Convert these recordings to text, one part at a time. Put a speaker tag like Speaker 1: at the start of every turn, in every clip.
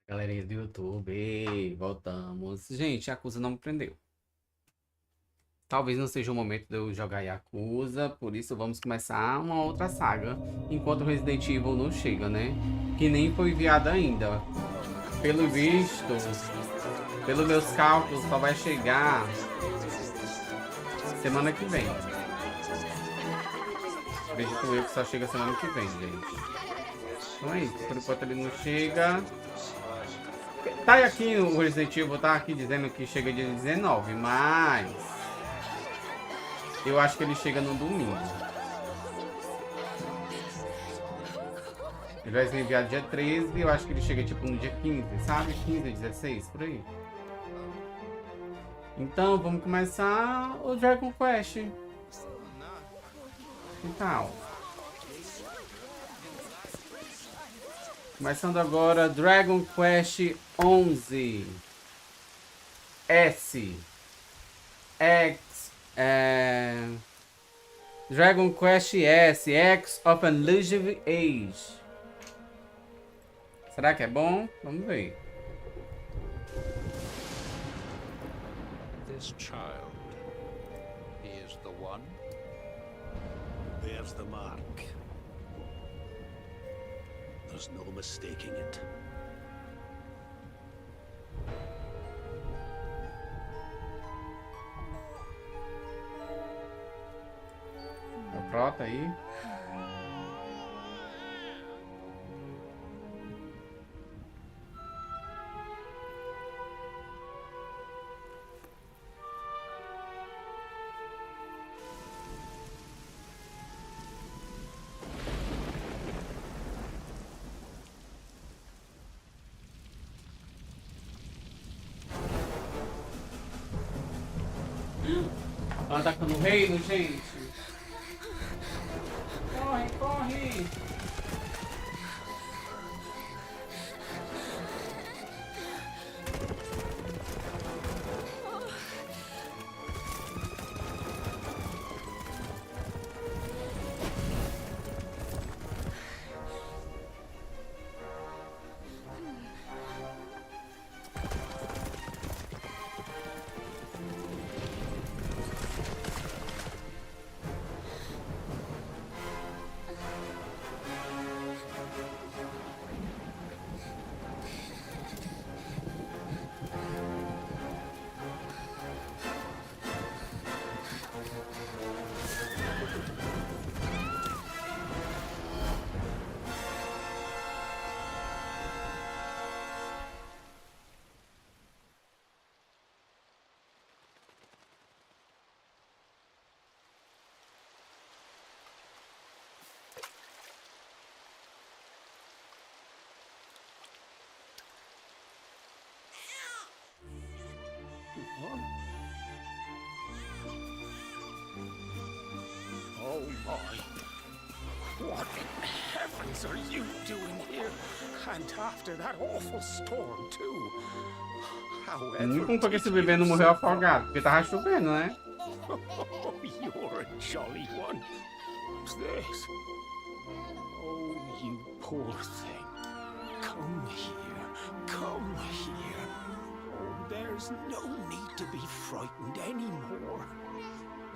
Speaker 1: Galerinha do YouTube, voltamos. Gente, a Yakuza não me prendeu. Talvez não seja o momento de eu jogar Yakuza, por isso vamos começar uma outra saga. Enquanto o Resident Evil não chega, né? Que nem foi enviado ainda. Pelo visto, pelos meus cálculos, só vai chegar semana que vem. Acredito eu que só chega semana que vem, gente. Então é isso, por enquanto ele não chega. Tá aqui no Resident Evil, tá aqui dizendo que chega dia 19, mas eu acho que ele chega no domingo. Ele vai ser enviado dia 13, eu acho que ele chega tipo no dia 15, sabe? 15, 16, por aí. Então vamos começar o Dragon Quest. Que tal? Começando agora Dragon Quest 11 S X Dragon Quest S X of Elusive Age. Será que é bom? Vamos ver.
Speaker 2: This child, he is the one.
Speaker 3: There's the mark. There's no mistaking it.
Speaker 1: O Prota aí. Ela tá no reino, gente. Corre, corre.
Speaker 3: Oh my. What in heavens are you doing here? And after that awful storm, too.
Speaker 1: Como foi que esse bebê não morreu afogado? Porque tava chovendo, né?
Speaker 3: Oh, you're a jolly one. What's this? Oh, you poor thing. Come here. Come here. Oh, there's no need to be frightened anymore.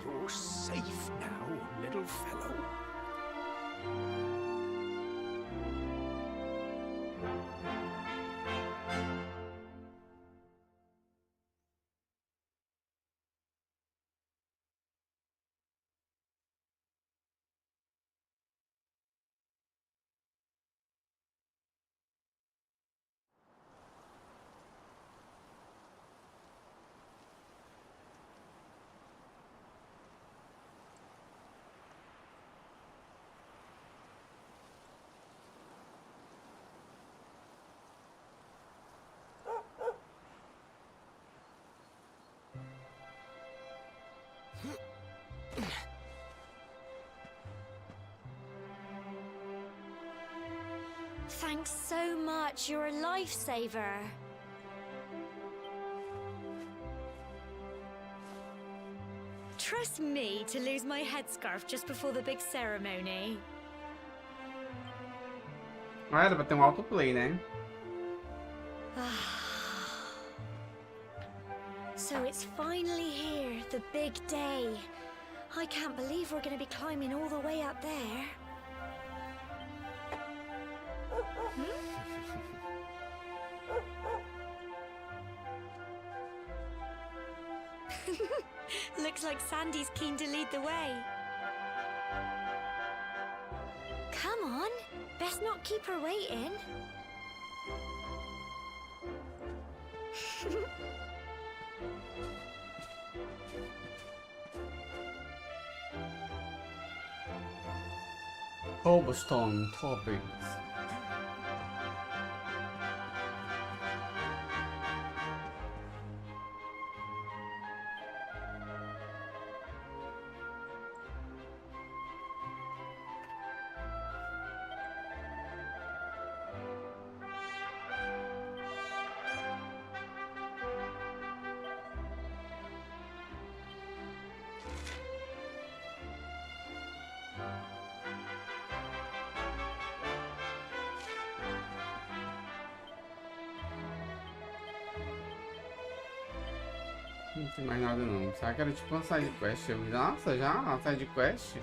Speaker 3: You're safe now, little fellow.
Speaker 4: Thanks so much, you're a lifesaver. Trust me to lose my headscarf just before the big ceremony.
Speaker 1: Ah, era pra ter um autoplay, né?
Speaker 4: So it's finally here, the big day. I can't believe we're going to be climbing all the way up there. Looks like Sandy's keen to lead the way. Come on, best not keep her waiting.
Speaker 1: Cobblestone topics. Não tem mais nada não. Será que era tipo uma side quest? Nossa, já? Uma side quest?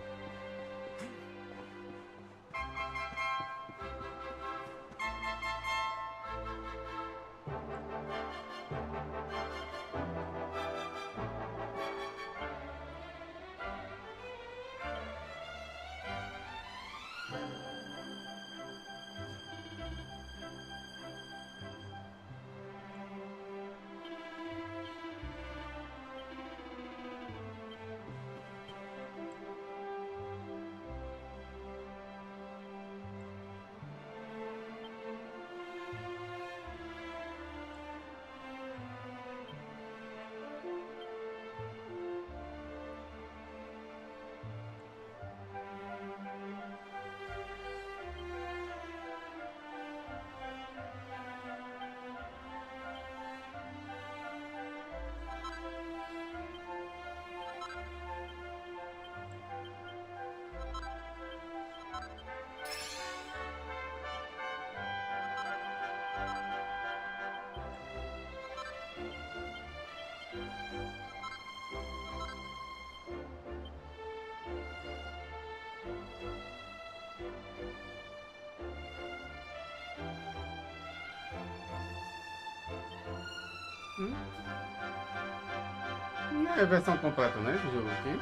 Speaker 1: Não é a versão completa, né? Esse jogo aqui.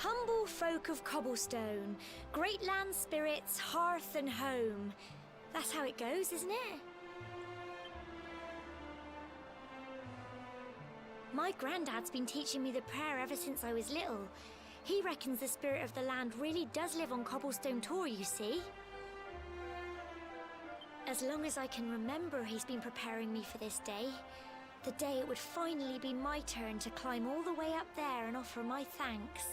Speaker 4: Humble folk of cobblestone, great land spirits, hearth and home. That's how it goes, isn't it? My granddad's been teaching me the prayer ever since I was little. He reckons the spirit of the land really does live on Cobblestone Tor, you see. As long as I can remember, he's been preparing me for this day. The day it would finally be my turn to climb all the way up there and offer my thanks.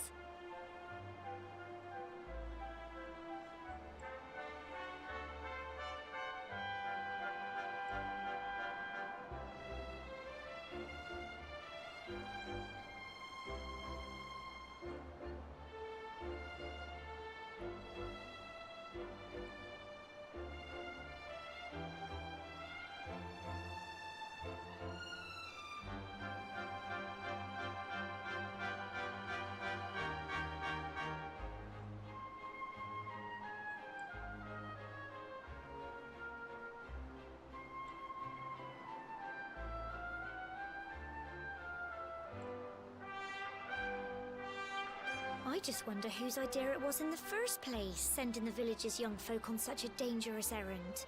Speaker 4: just wonder whose idea it was in the first place, sending the village's young folk on such a dangerous errand.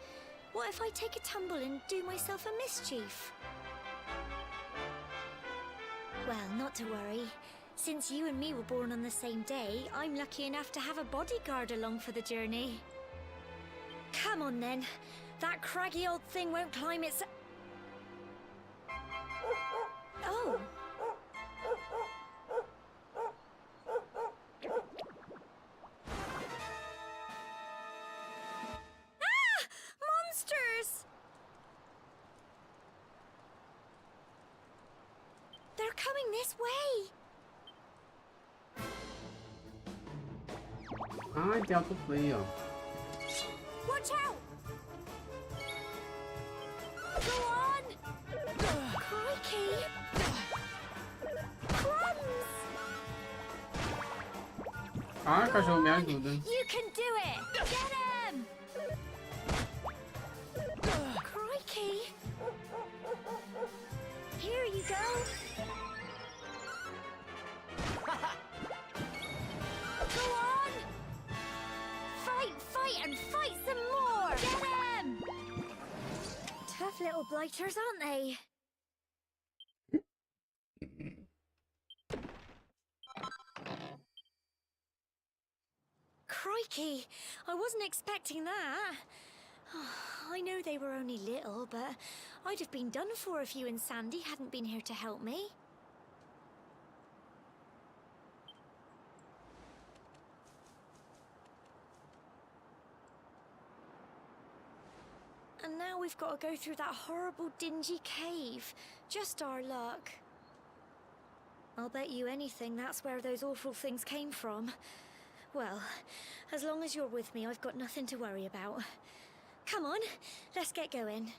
Speaker 4: What if I take a tumble and do myself a mischief? Well, not to worry. Since you and me were born on the same day, I'm lucky enough to have a bodyguard along for the journey. Come on then. That craggy old thing won't climb its... Oh. Ah! Monsters! They're coming this way.
Speaker 1: Ai, tem autoplay, ó.
Speaker 4: Watch out! Go on! Crikey! Crumbs!
Speaker 1: Ah, cachorro, me ajuda.
Speaker 4: You can do it! Get him! Crikey! Here you go! Go on! Fight and fight some more! Get him! Tough little blighters, aren't they? Crikey! I wasn't expecting that. I know they were only little, but I'd have been done for if you and Sandy hadn't been here to help me. And now we've got to go through that horrible, dingy cave. Just our luck. I'll bet you anything that's where those awful things came from. Well, as long as you're with me, I've got nothing to worry about. Come on, let's get going.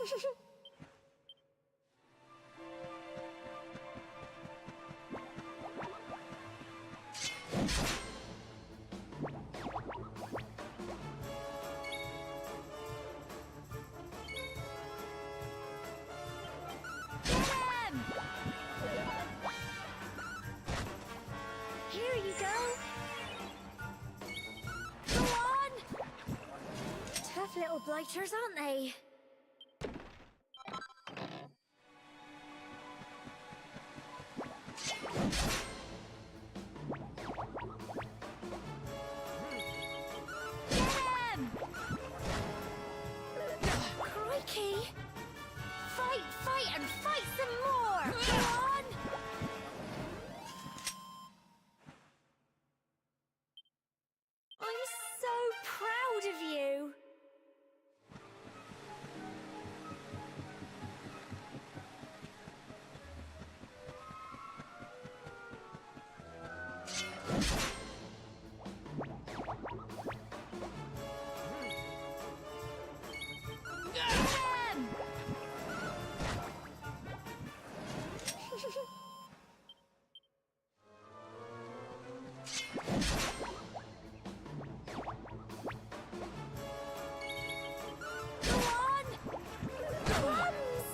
Speaker 4: Here you go. Go on. Tough little blighters, aren't they? Crikey! Fight, fight, and fight some more! Come on! I'm so proud of you! Go on! Plums!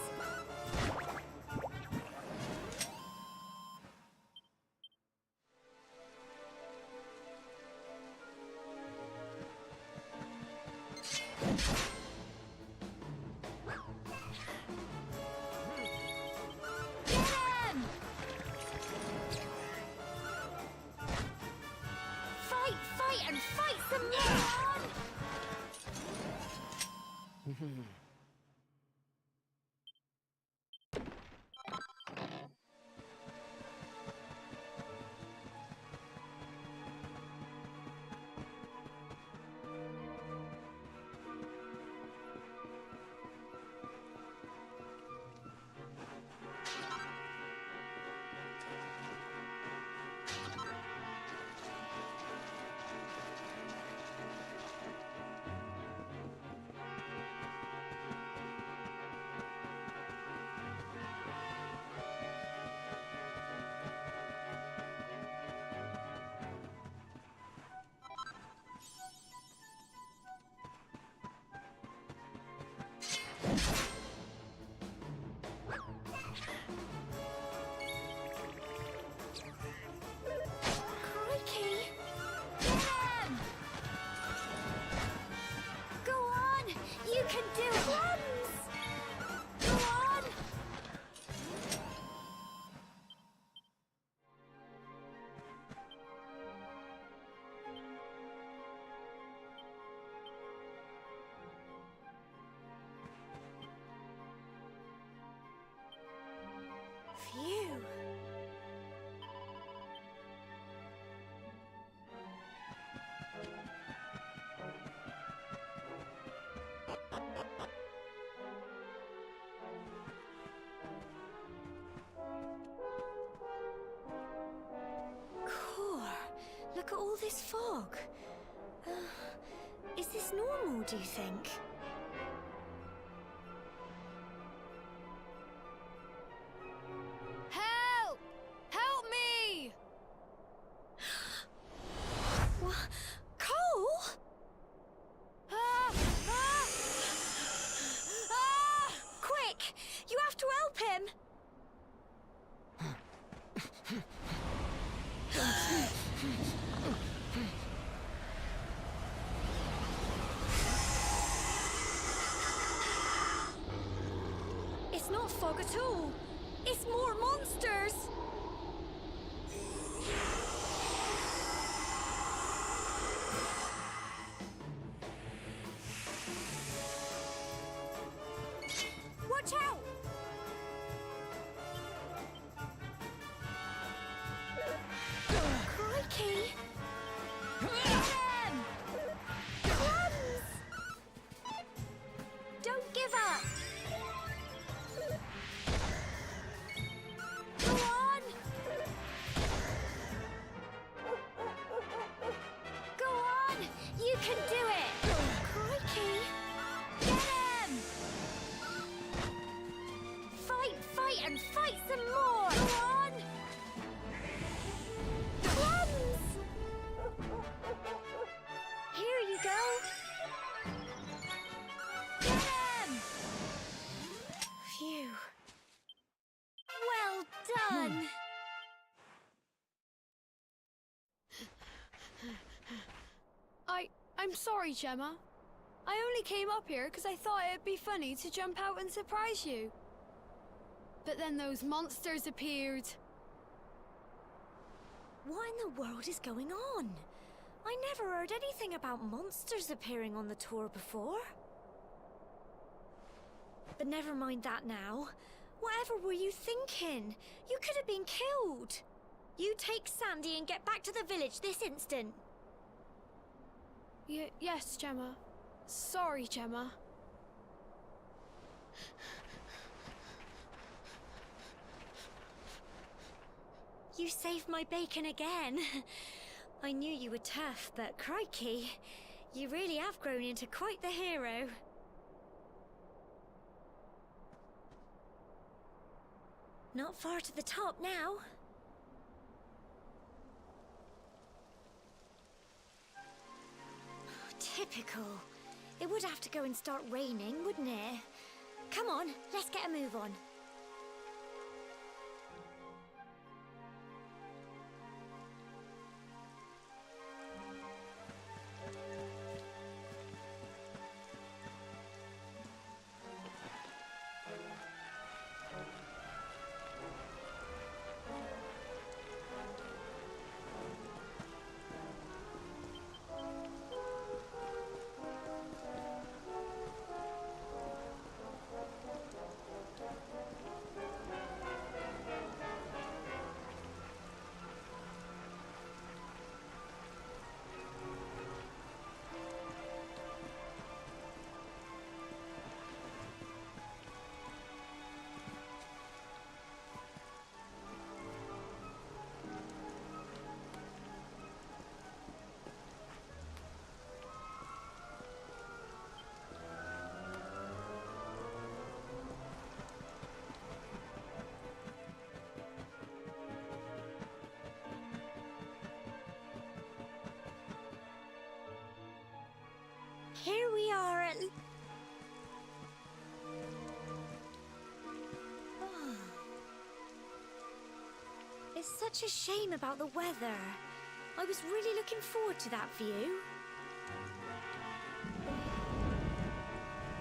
Speaker 4: Get him! Fight, fight, and fight some more! Crikey! Get him! Go on! You can do it! Plums! Go on! Phew! Core, look at all this fog. Is this normal, do you think? Help! Help me! What? Cole? Quick! You have to help him! It's not fog at all. It's more monsters. Watch out! Crikey! Get him! Plums! Don't give up! Go on! and fight some more! Go on! Crumbs! Here you go! Get him! Phew. Well done!
Speaker 5: I'm sorry, Gemma. I only came up here because I thought it'd be funny to jump out and surprise you. But then those monsters appeared.
Speaker 4: What in the world is going on? I never heard anything about monsters appearing on the tour before. But never mind that now. Whatever were you thinking? You could have been killed. You take Sandy and get back to the village this instant.
Speaker 5: Yes, Gemma. Sorry, Gemma.
Speaker 4: You saved my bacon again. I knew you were tough, but crikey, you really have grown into quite the hero. Not far to the top now. Typical. It would have to go and start raining, wouldn't it? Come on, let's get a move on. Here we are at... Oh. It's such a shame about the weather. I was really looking forward to that view.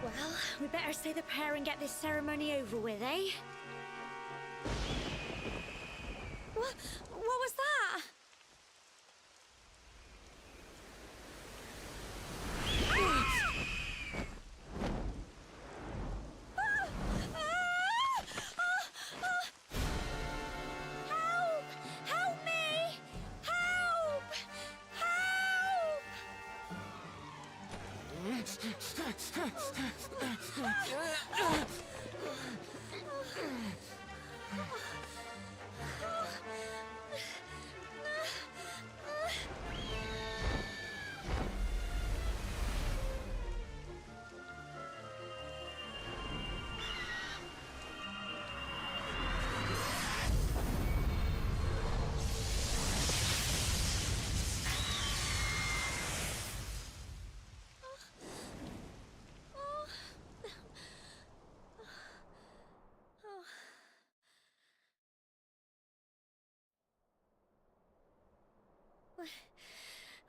Speaker 4: Well, we better say the prayer and get this ceremony over with, eh? What was that?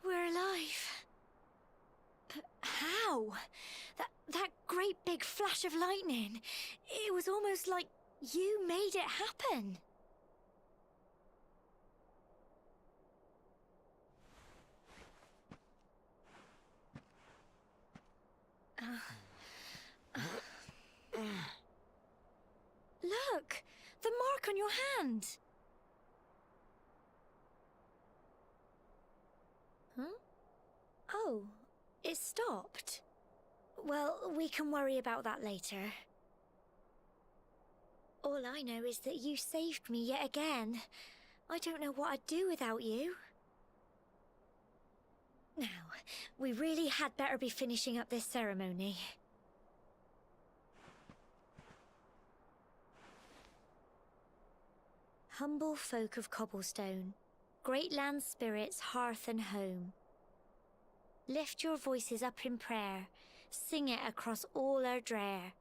Speaker 4: We're alive. But how? That great big flash of lightning. It was almost like you made it happen. Look! The mark on your hand! Huh? Oh, it stopped. Well, we can worry about that later. All I know is that you saved me yet again. I don't know what I'd do without you. Now, we really had better be finishing up this ceremony. Humble folk of cobblestone, great land spirits, hearth and home. Lift your voices up in prayer, sing it across all our drear.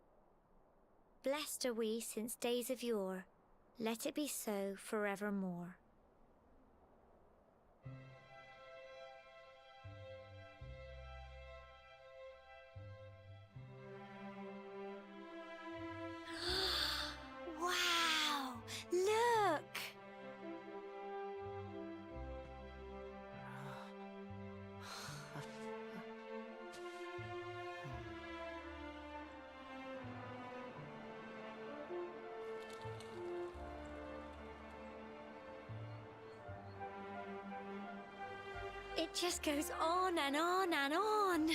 Speaker 4: Blessed are we since days of yore, let it be so forevermore. Wow! Look! It just goes on and on and on.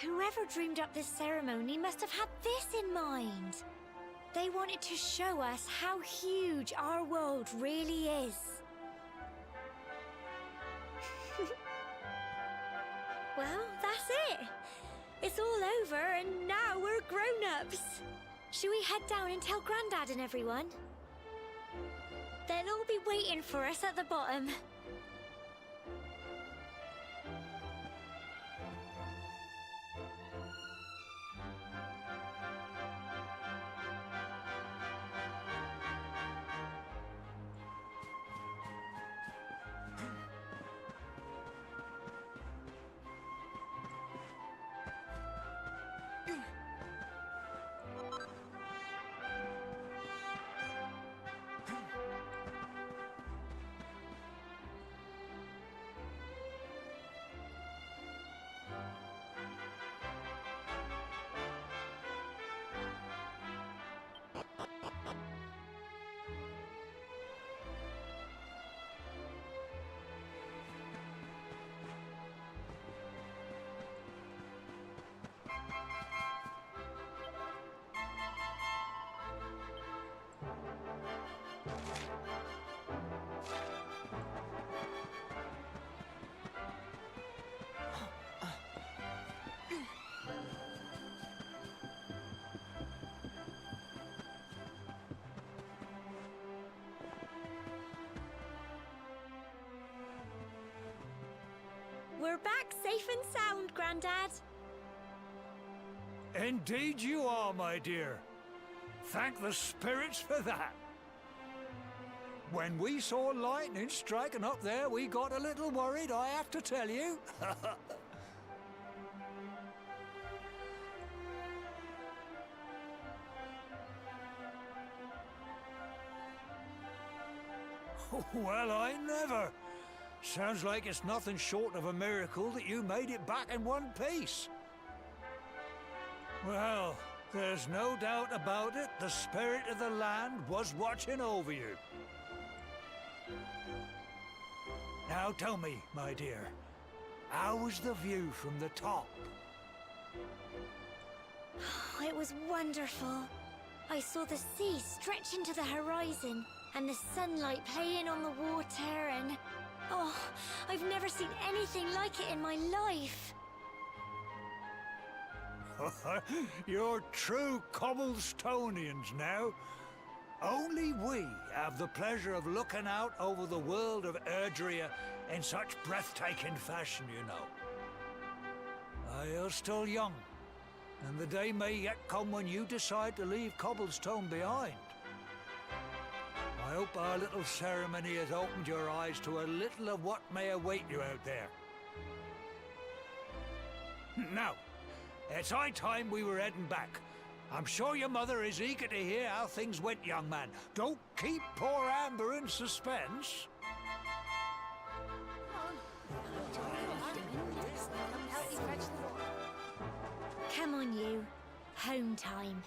Speaker 4: Whoever dreamed up this ceremony must have had this in mind. They wanted to show us how huge our world really is. Well, that's it. It's all over and now we're grown-ups. Should we head down and tell Grandad and everyone? They'll all be waiting for us at the bottom. We're back safe and sound, Grandad.
Speaker 3: Indeed you are, my dear. Thank the spirits for that. When we saw lightning striking up there, we got a little worried, I have to tell you. Well, I never. Sounds like it's nothing short of a miracle that you made it back in one piece. Well, there's no doubt about it, the spirit of the land was watching over you. Now tell me, my dear, how was the view from the top?
Speaker 4: It was wonderful. I saw the sea stretch into the horizon and the sunlight playing on the water and... oh, I've never seen anything like it in my life.
Speaker 3: You're true Cobblestonians now. Only we have the pleasure of looking out over the world of Erdrea in such breathtaking fashion, you know. You're still young, and the day may yet come when you decide to leave Cobblestone behind. I hope our little ceremony has opened your eyes to a little of what may await you out there. Now, it's high time we were heading back. I'm sure your mother is eager to hear how things went, young man. Don't keep poor Amber in suspense.
Speaker 4: Come on, you. Home time.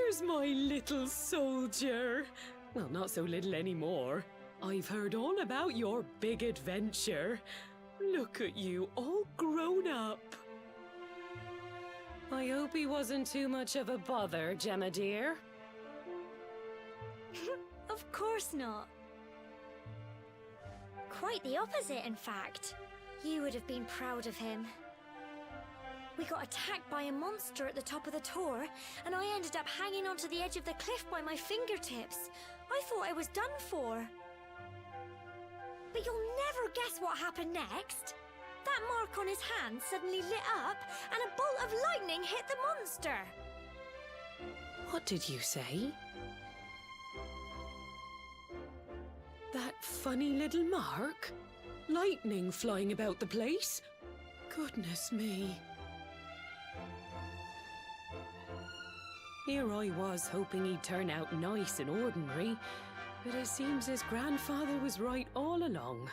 Speaker 6: There's my little soldier. Well, not so little anymore. I've heard all about your big adventure. Look at you, all grown up. I hope he wasn't too much of a bother, Gemma dear.
Speaker 4: Of course not. Quite the opposite, in fact. You would have been proud of him. We got attacked by a monster at the top of the tower, and I ended up hanging onto the edge of the cliff by my fingertips. I thought I was done for. But you'll never guess what happened next. That mark on his hand suddenly lit up, and a bolt of lightning hit the monster.
Speaker 6: What did you say? That funny little mark? Lightning flying about the place? Goodness me. Here I was hoping he'd turn out nice and ordinary, but it seems his grandfather was right all along.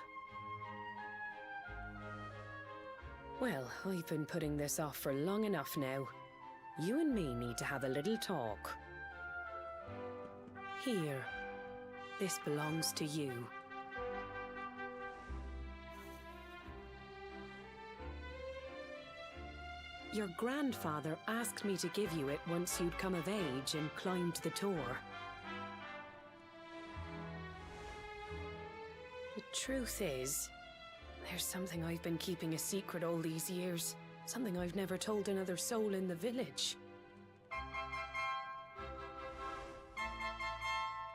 Speaker 6: Well, I've been putting this off for long enough now. You and me need to have a little talk. Here. This belongs to you. Your grandfather asked me to give you it once you'd come of age and climbed the tower. The truth is, there's something I've been keeping a secret all these years. Something I've never told another soul in the village.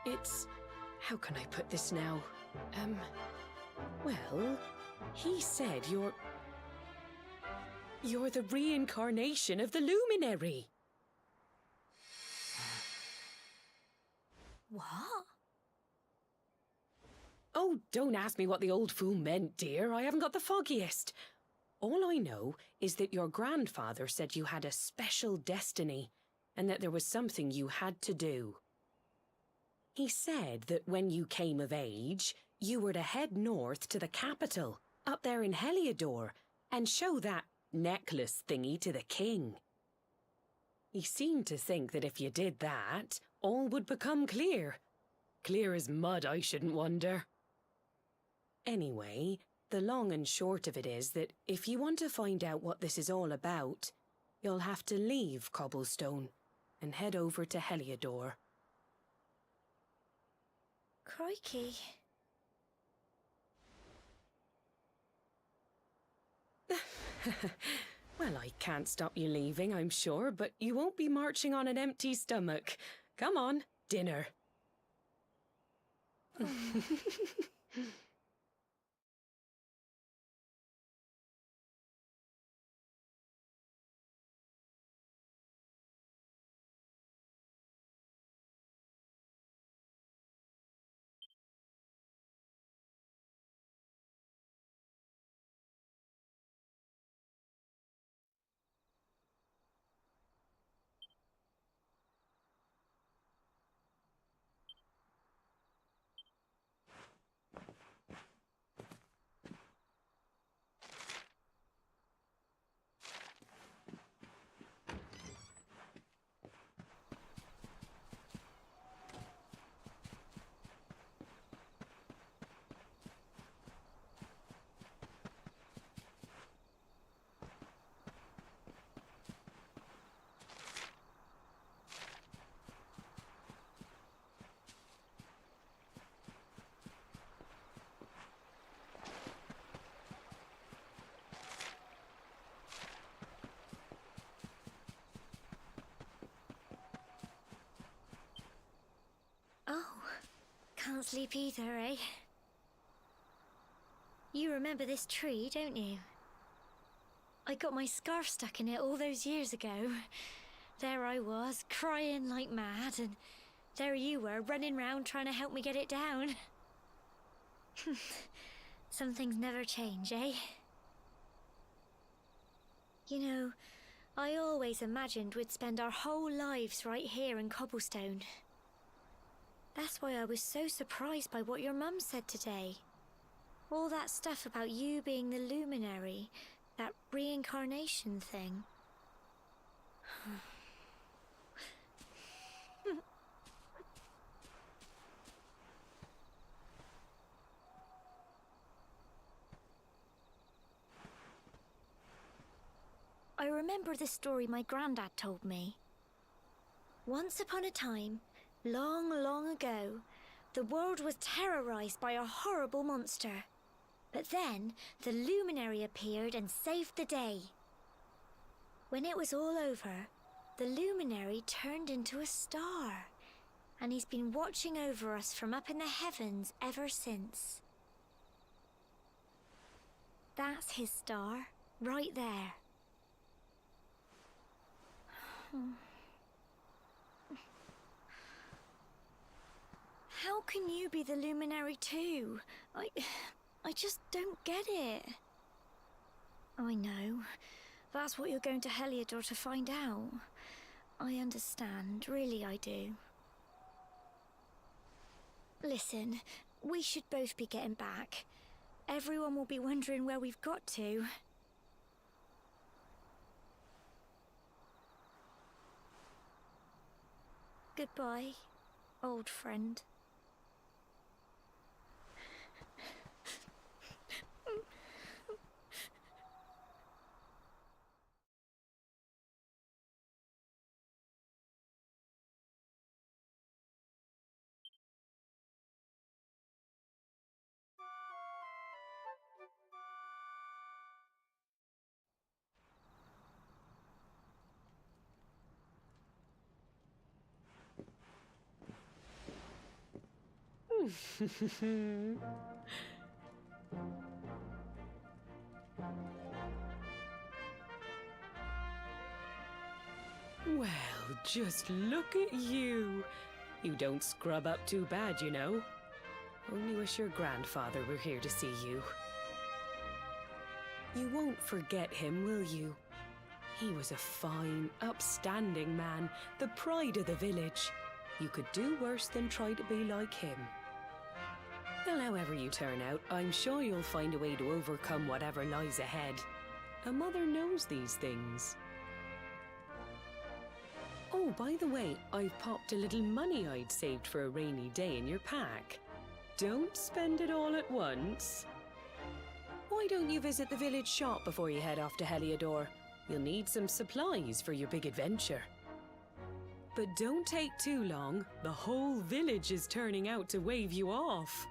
Speaker 6: It's... how can I put this now? Well, he said you're the reincarnation of the luminary.
Speaker 4: What?
Speaker 6: Oh, don't ask me what the old fool meant, dear. I haven't got the foggiest. All I know is that your grandfather said you had a special destiny, and that there was something you had to do. He said that when you came of age, you were to head north to the capital, up there in Heliodor, and show that necklace thingy to the king. He seemed to think that if you did that, all would become clear. Clear as mud, I shouldn't wonder. Anyway, the long and short of it is that if you want to find out what this is all about, you'll have to leave Cobblestone and head over to Heliodor.
Speaker 4: Crikey.
Speaker 6: Well, I can't stop you leaving, I'm sure, but you won't be marching on an empty stomach. Come on, dinner.
Speaker 4: Oh, can't sleep either, eh? You remember this tree, don't you? I got my scarf stuck in it all those years ago. There I was, crying like mad, and there you were, running round trying to help me get it down. Some things never change, eh? You know, I always imagined we'd spend our whole lives right here in Cobblestone. That's why I was so surprised by what your mum said today. All that stuff about you being the luminary, that reincarnation thing. I remember the story my granddad told me. Once upon a time, long, long ago, the world was terrorized by a horrible monster. But then, the luminary appeared and saved the day. When it was all over, the luminary turned into a star. And he's been watching over us from up in the heavens ever since. That's his star, right there. How can you be the luminary too? I just don't get it. I know. That's what you're going to Heliodor to find out. I understand, really I do. Listen, we should both be getting back. Everyone will be wondering where we've got to. Goodbye, old friend.
Speaker 6: Well, just look at you. You don't scrub up too bad, you know. Only wish your grandfather were here to see you. You won't forget him, will you? He was a fine, upstanding man, the pride of the village. You could do worse than try to be like him. Well, however you turn out, I'm sure you'll find a way to overcome whatever lies ahead. A mother knows these things. Oh, by the way, I've popped a little money I'd saved for a rainy day in your pack. Don't spend it all at once. Why don't you visit the village shop before you head off to Heliodor? You'll need some supplies for your big adventure. But don't take too long. The whole village is turning out to wave you off.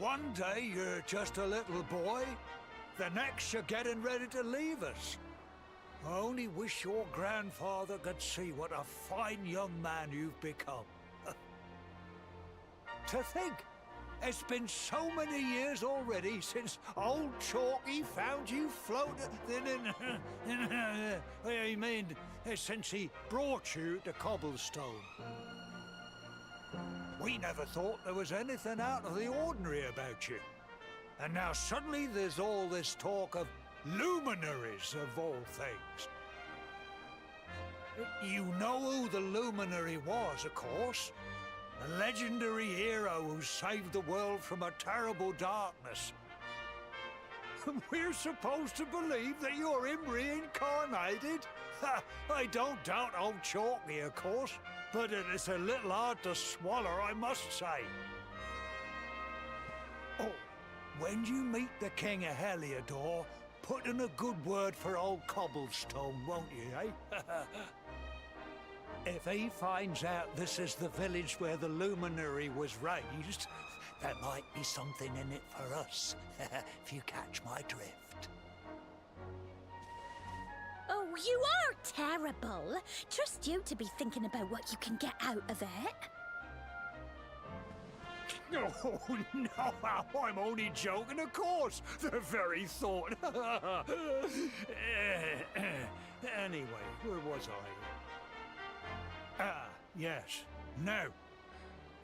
Speaker 7: One day you're just a little boy, the next you're getting ready to leave us. I only wish your grandfather could see what a fine young man you've become. To think, it's been so many years already since old Chalky found you floating I mean, since he brought you to Cobblestone. We never thought there was anything out of the ordinary about you. And now suddenly there's all this talk of luminaries of all things. You know who the luminary was, of course. A legendary hero who saved the world from a terrible darkness. We're supposed to believe that you're him reincarnated? I don't doubt old Chalky, of course, but it's a little hard to swallow, I must say. Oh, when you meet the King of Heliodor, put in a good word for old Cobblestone, won't you, eh? If he finds out this is the village where the luminary was raised, there might be something in it for us, if you catch my drift.
Speaker 8: Oh, you are terrible. Trust you to be thinking about what you can get out of it.
Speaker 7: Oh, no, I'm only joking, of course. The very thought. Anyway, where was I? Ah, yes. Now,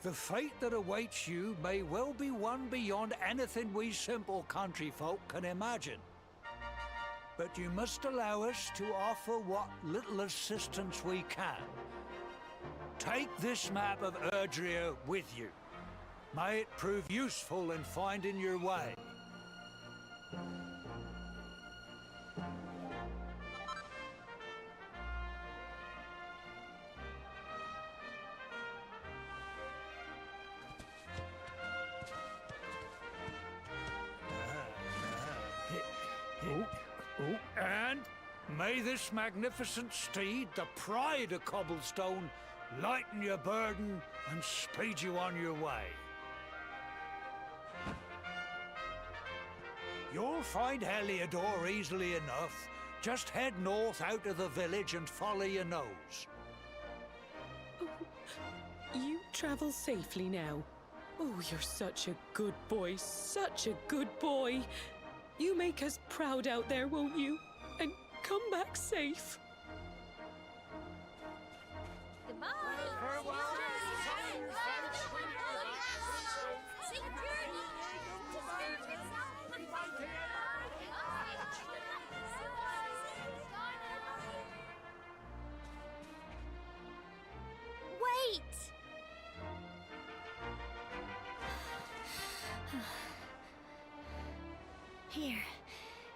Speaker 7: the fate that awaits you may well be one beyond anything we simple country folk can imagine. But you must allow us to offer what little assistance we can. Take this map of Erdrea with you. May it prove useful in finding your way. And may this magnificent steed, the pride of Cobblestone, lighten your burden and speed you on your way. You'll find Heliodor easily enough. Just head north out of the village and follow your nose.
Speaker 6: Oh, you travel safely now. Oh, you're such a good boy, such a good boy. You make us proud out there, won't you? And come back safe.
Speaker 8: Goodbye.
Speaker 4: Wait! Here,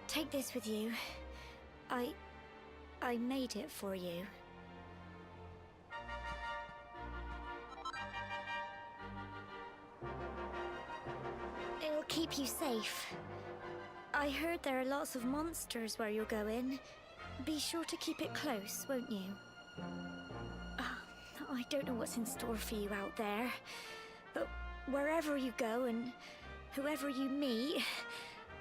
Speaker 4: take this with you. I made it for you. It'll keep you safe. I heard there are lots of monsters where you're going. Be sure to keep it close, won't you? I don't know what's in store for you out there, but wherever you go and whoever you meet,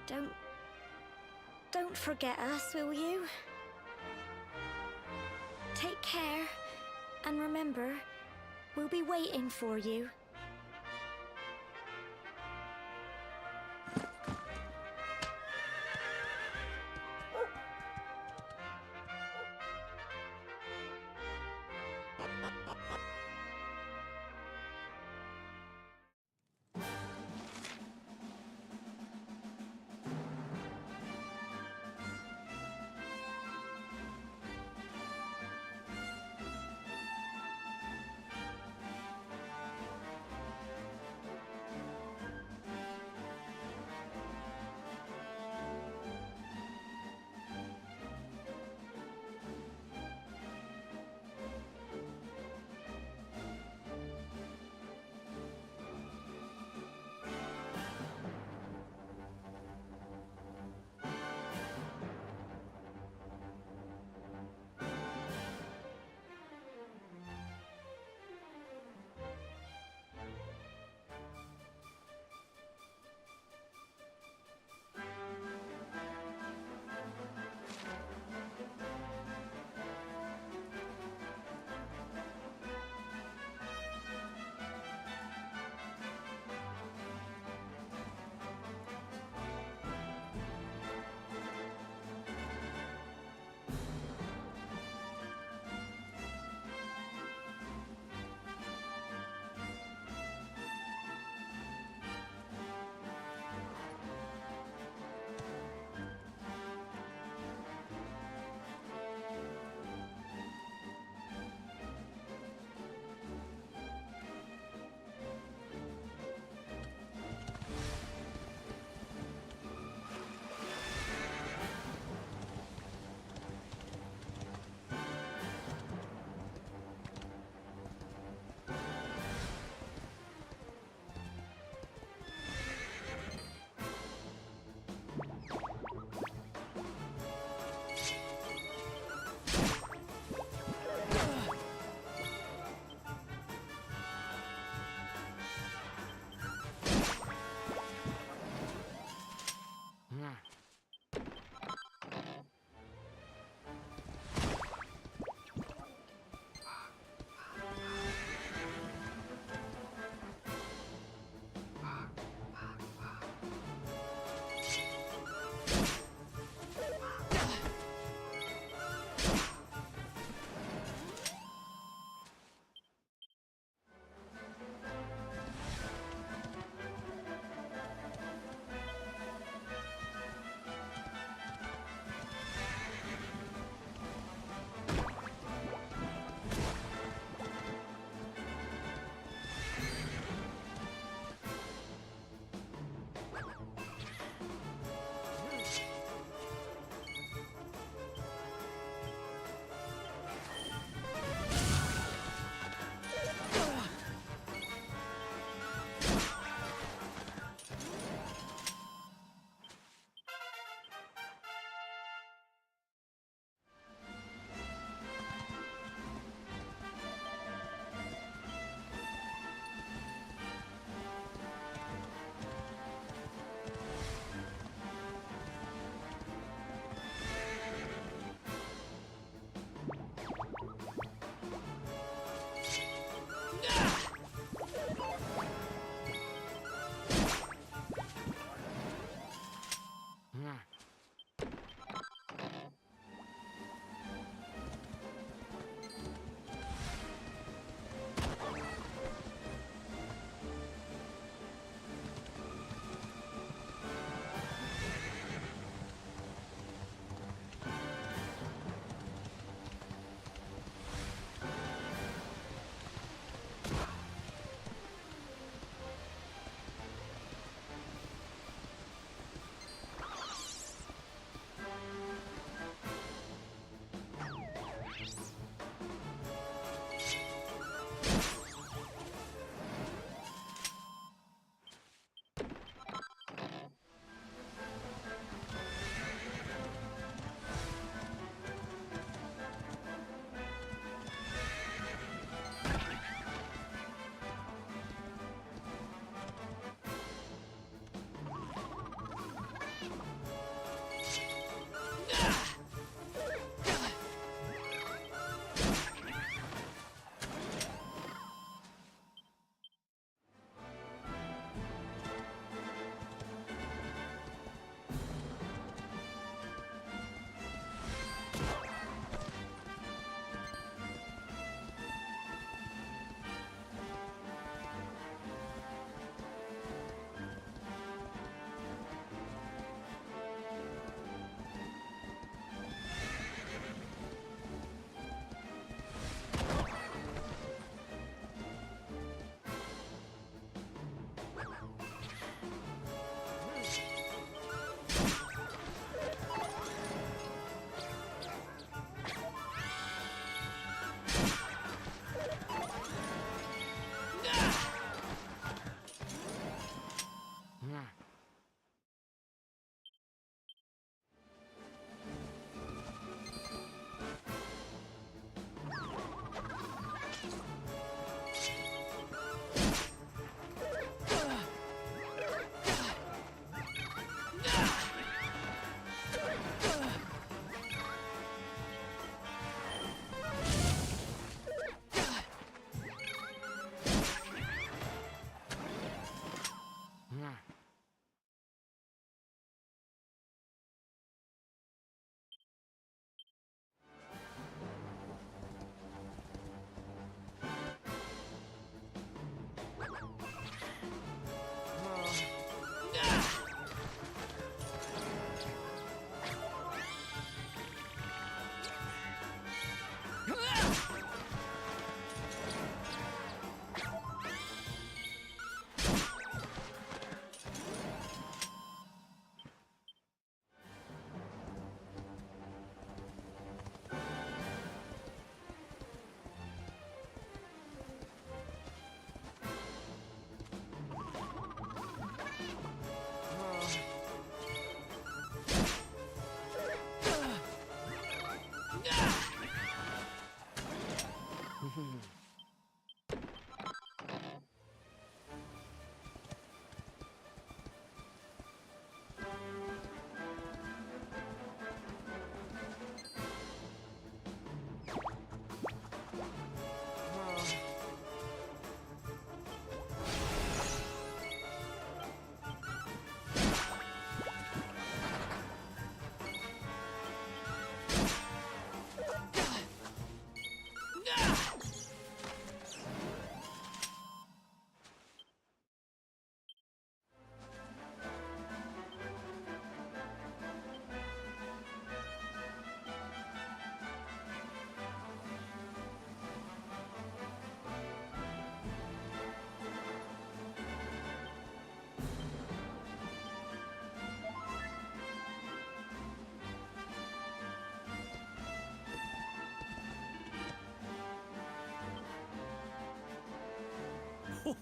Speaker 4: don't forget us, will you? Take care, and remember, we'll be waiting for you.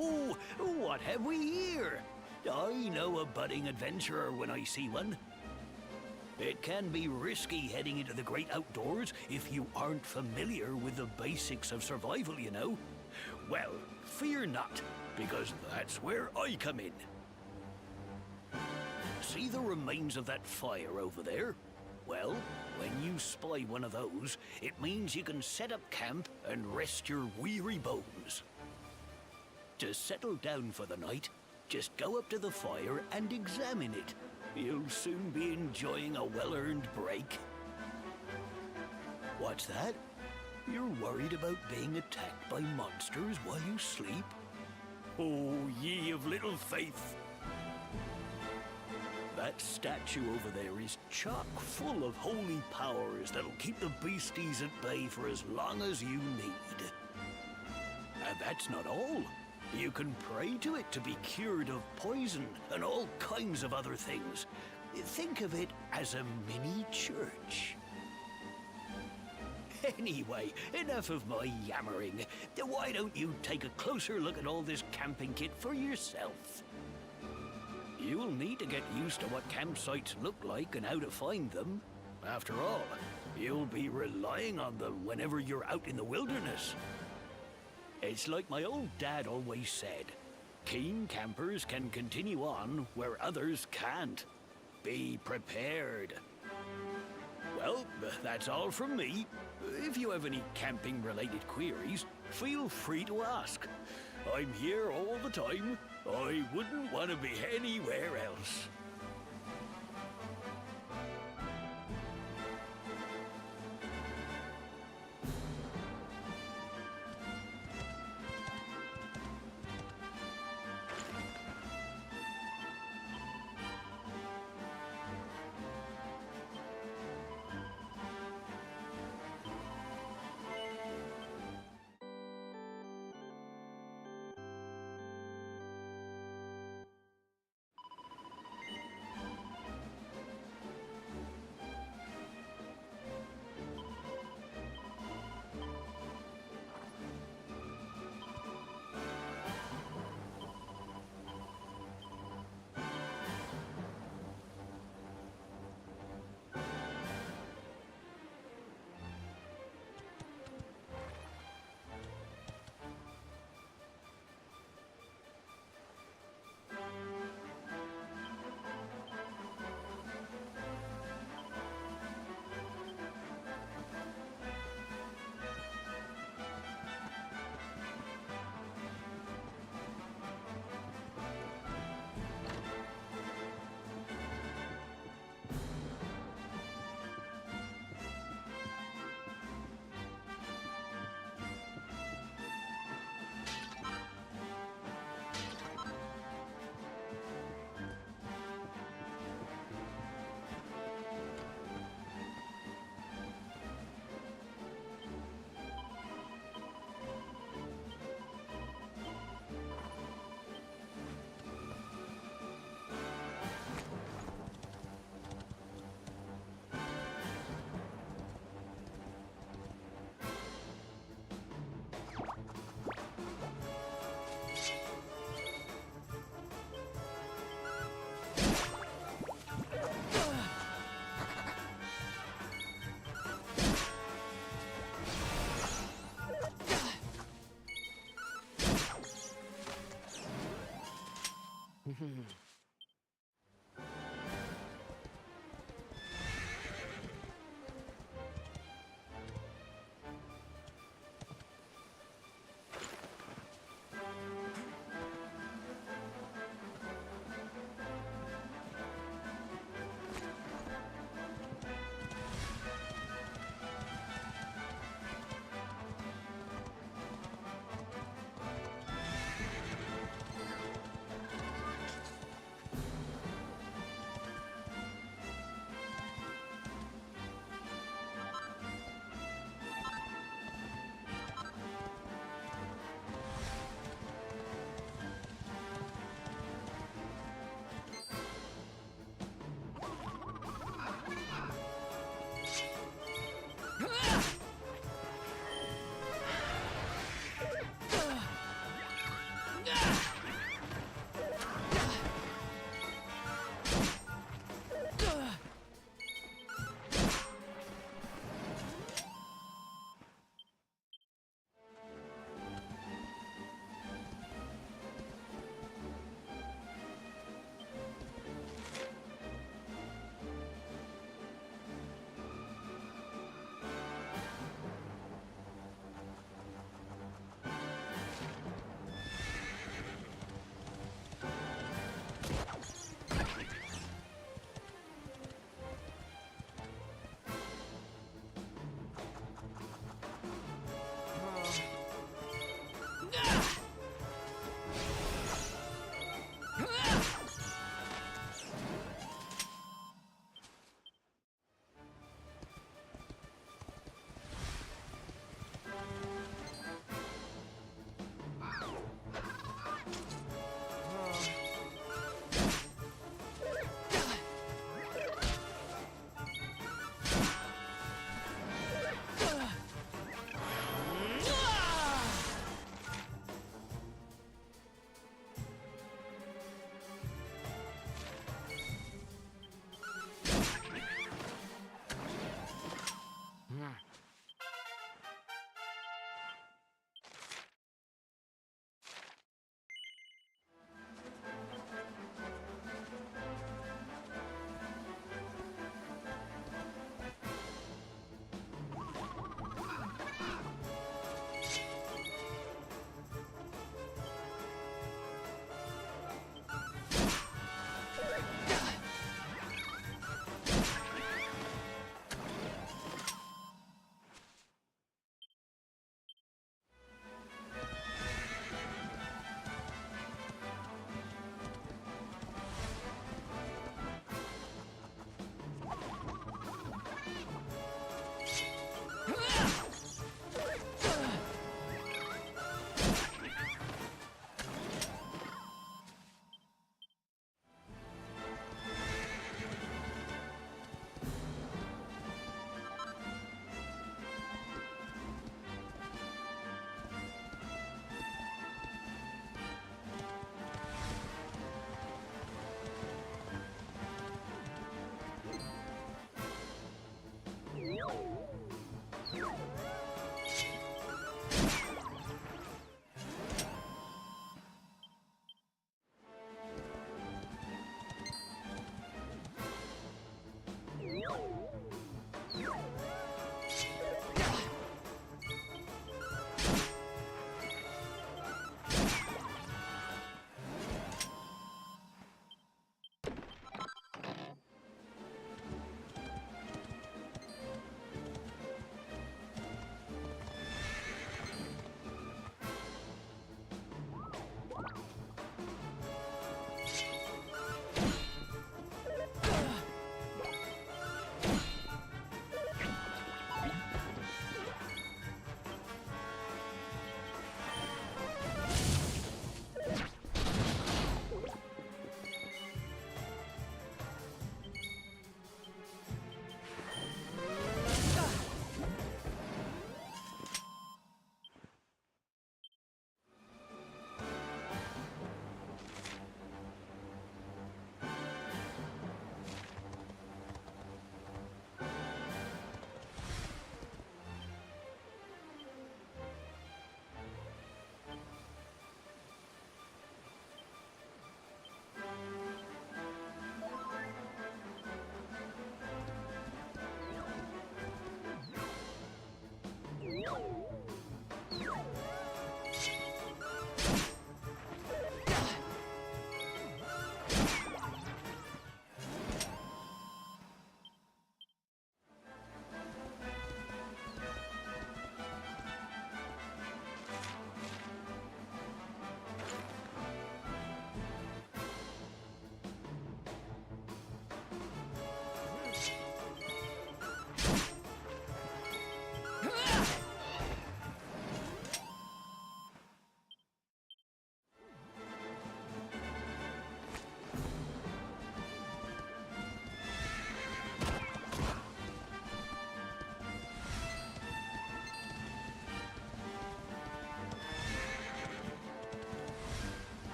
Speaker 3: Oh, what have we here? I know a budding adventurer when I see one. It can be risky heading into the great outdoors if you aren't familiar with the basics of survival, you know. Well, fear not, because that's where I come in. See the remains of that fire over there? Well, when you spy one of those, it means you can set up camp and rest your weary bones. To settle down for the night, just go up to the fire and examine it. You'll soon be enjoying a well-earned break. What's that? You're worried about being attacked by monsters while you sleep? Oh, ye of little faith! That statue over there is chock full of holy powers that'll keep the beasties at bay for as long as you need. And that's not all. You can pray to it to be cured of poison and all kinds of other things. Think of it as a mini church. Anyway, enough of my yammering. Why don't you take a closer look at all this camping kit for yourself? You'll need to get used to what campsites look like and how to find them. After all, you'll be relying on them whenever you're out in the wilderness. It's like my old dad always said, keen campers can continue on where others can't. Be prepared. Well, that's all from me. If you have any camping-related queries, feel free to ask. I'm here all the time. I wouldn't want to be anywhere else.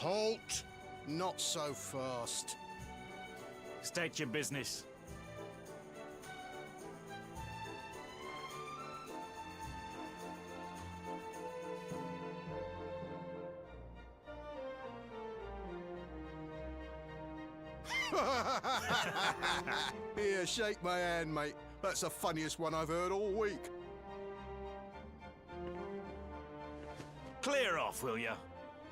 Speaker 9: Halt! Not so fast.
Speaker 10: State your business.
Speaker 9: Here, shake my hand, mate. That's the funniest one I've heard all week.
Speaker 10: Clear off, will ya?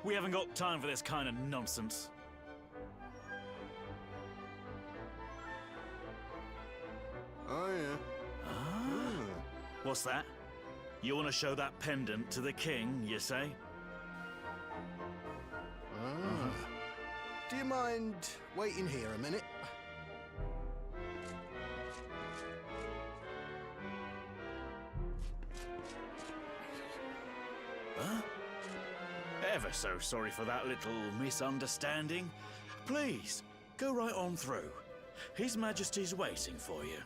Speaker 10: We haven't got time for this kind of nonsense.
Speaker 9: Oh, yeah.
Speaker 10: What's that? You want to show that pendant to the king, you say?
Speaker 9: Do you mind waiting here a minute?
Speaker 10: Huh? Ever so sorry for that little misunderstanding. Please, go right on through. His Majesty's waiting for you.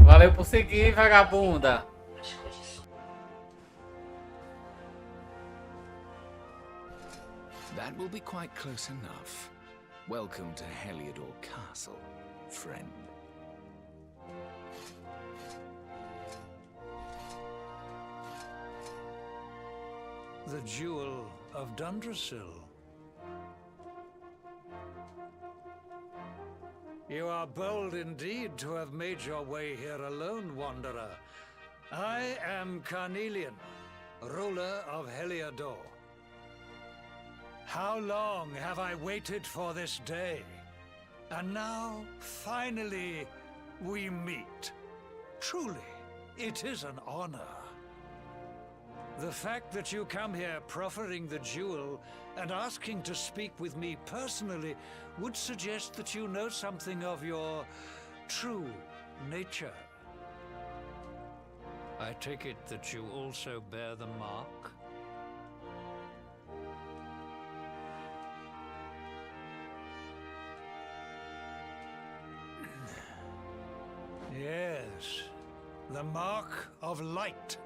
Speaker 1: Valeu por seguir, vagabunda.
Speaker 3: That will be quite close enough. Welcome to Heliodor Castle, friend.
Speaker 7: The Jewel of Dundrasil. You are bold indeed to have made your way here alone, Wanderer. I am Carnelian, ruler of Heliodor. How long have I waited for this day? And now, finally, we meet. Truly, it is an honor. The fact that you come here proffering the jewel and asking to speak with me personally would suggest that you know something of your true nature. I take it that you also bear the mark? Yes, the mark of light.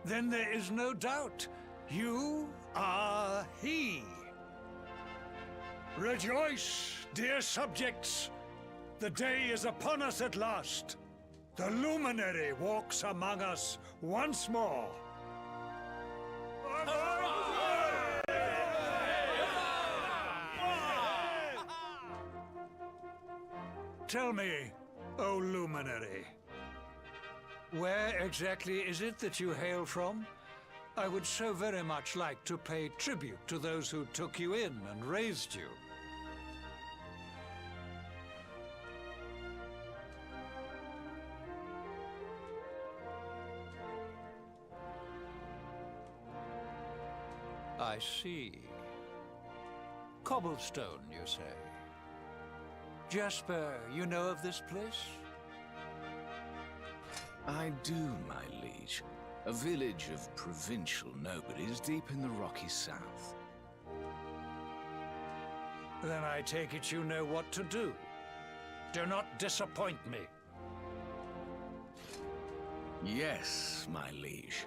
Speaker 7: Then there is no doubt, you are he. Rejoice, dear subjects! The day is upon us at last. The luminary walks among us once more. Tell me, O luminary, where exactly is it that you hail from? I would so very much like to pay tribute to those who took you in and raised you. I see. Cobblestone, you say? Jasper, you know of this place?
Speaker 11: I do, my liege. A village of provincial nobles deep in the rocky south.
Speaker 7: Then I take it you know what to do. Do not disappoint me.
Speaker 11: Yes, my liege.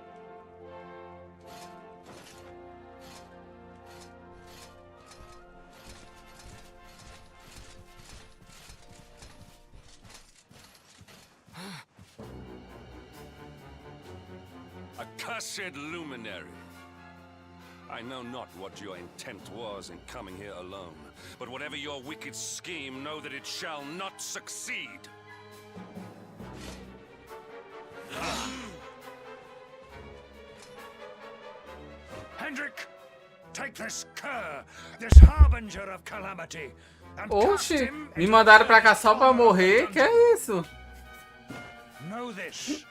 Speaker 12: Accursed luminary! I know not what your intent was in coming here alone, but whatever your wicked scheme, know that it shall not succeed!
Speaker 7: Hendrik, take this cur, this harbinger of calamity, and cast
Speaker 1: Oxi,
Speaker 7: him
Speaker 1: me
Speaker 7: into
Speaker 1: mandaram
Speaker 7: the
Speaker 1: pra cá só pra
Speaker 7: flames of
Speaker 1: morrer?
Speaker 7: the
Speaker 1: Que é
Speaker 7: dungeon.
Speaker 1: isso?
Speaker 7: Know this.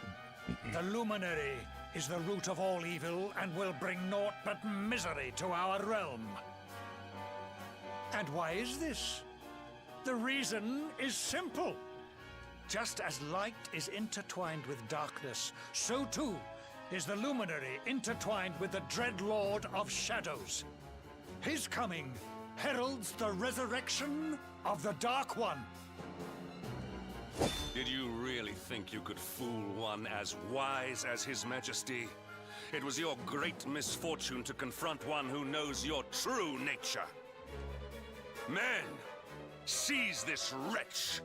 Speaker 7: The luminary is the root of all evil and will bring naught but misery to our realm. And why is this? The reason is simple. Just as light is intertwined with darkness, so too is the luminary intertwined with the dread lord of shadows. His coming heralds the resurrection of the Dark One.
Speaker 12: Did you really think you could fool one as wise as His Majesty? It was your great misfortune to confront one who knows your true nature. Men, seize this wretch!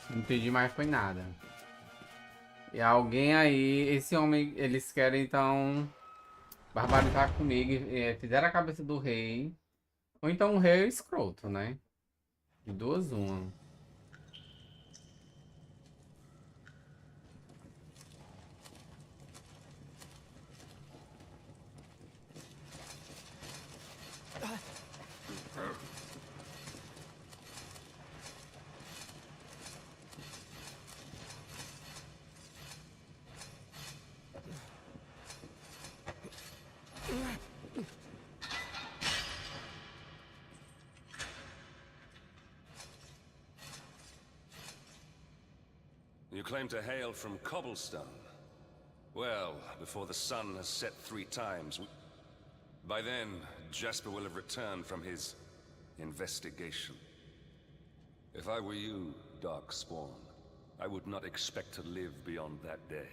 Speaker 1: Não entendi mais foi nada. E alguém aí, esse homem, eles querem então barbarizar comigo. Fizeram a cabeça do rei. Ou então o rei é escroto, né? De duas uma.
Speaker 12: You claim to hail from Cobblestone. Well, before the sun has set 3 times, by then, Jasper will have returned from his investigation. If I were you, Darkspawn, I would not expect to live beyond that day.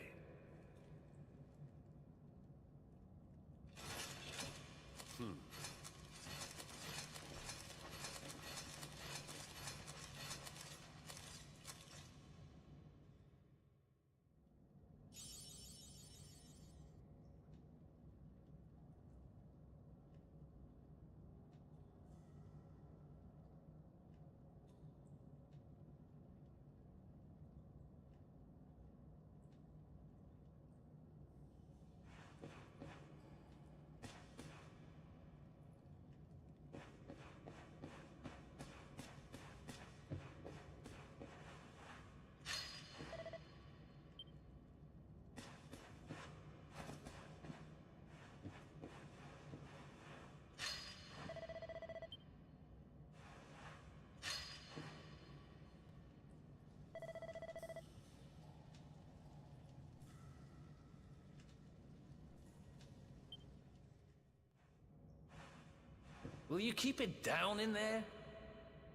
Speaker 13: Will you keep it down in there?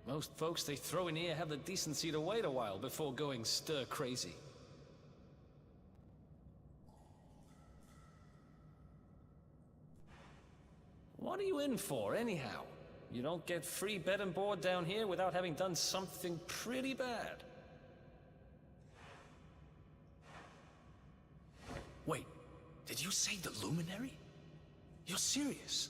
Speaker 13: Most folks they throw in here have the decency to wait a while before going stir crazy. What are you in for, anyhow? You don't get free bed and board down here without having done something pretty bad.
Speaker 11: Wait, did you say the Luminary? You're serious?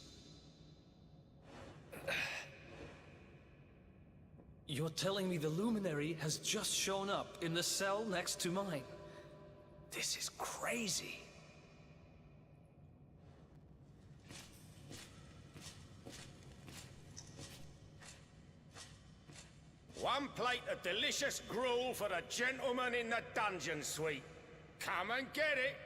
Speaker 13: You're telling me the luminary has just shown up in the cell next to mine? This is crazy.
Speaker 3: One plate of delicious gruel for the gentleman in the dungeon suite. Come and get it.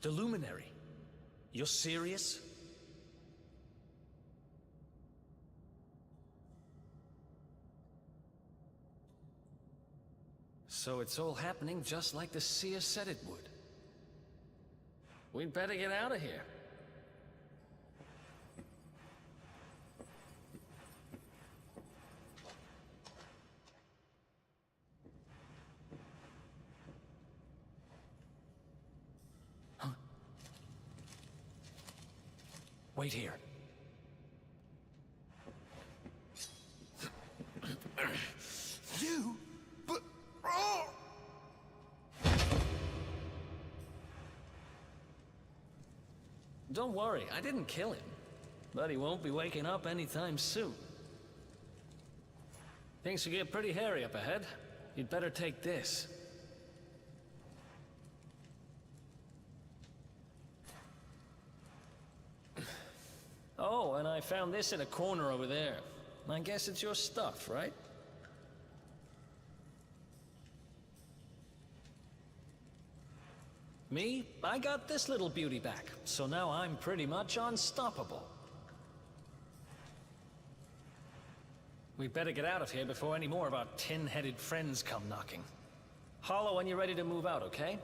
Speaker 13: The luminary? You're serious? So it's all happening just like the seer said it would. We'd better get out of here. Wait here.
Speaker 9: You? But... Oh!
Speaker 13: Don't worry, I didn't kill him. But he won't be waking up anytime soon. Things will get pretty hairy up ahead. You'd better take this. Oh, and I found this in a corner over there. I guess it's your stuff, right? Me? I got this little beauty back, so now I'm pretty much unstoppable. We'd better get out of here before any more of our tin-headed friends come knocking. Holler when you're ready to move out, okay?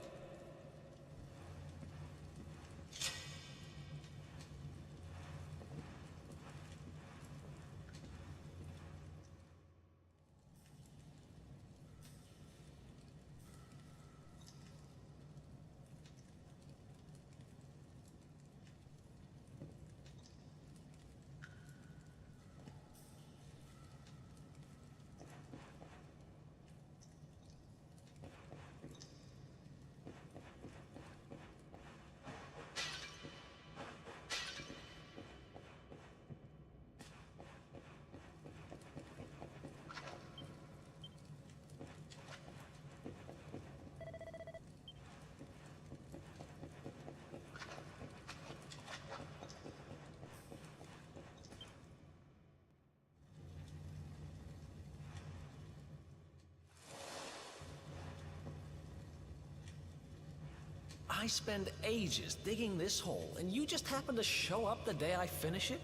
Speaker 13: I spend ages digging this hole, and you just happen to show up the day I finish it?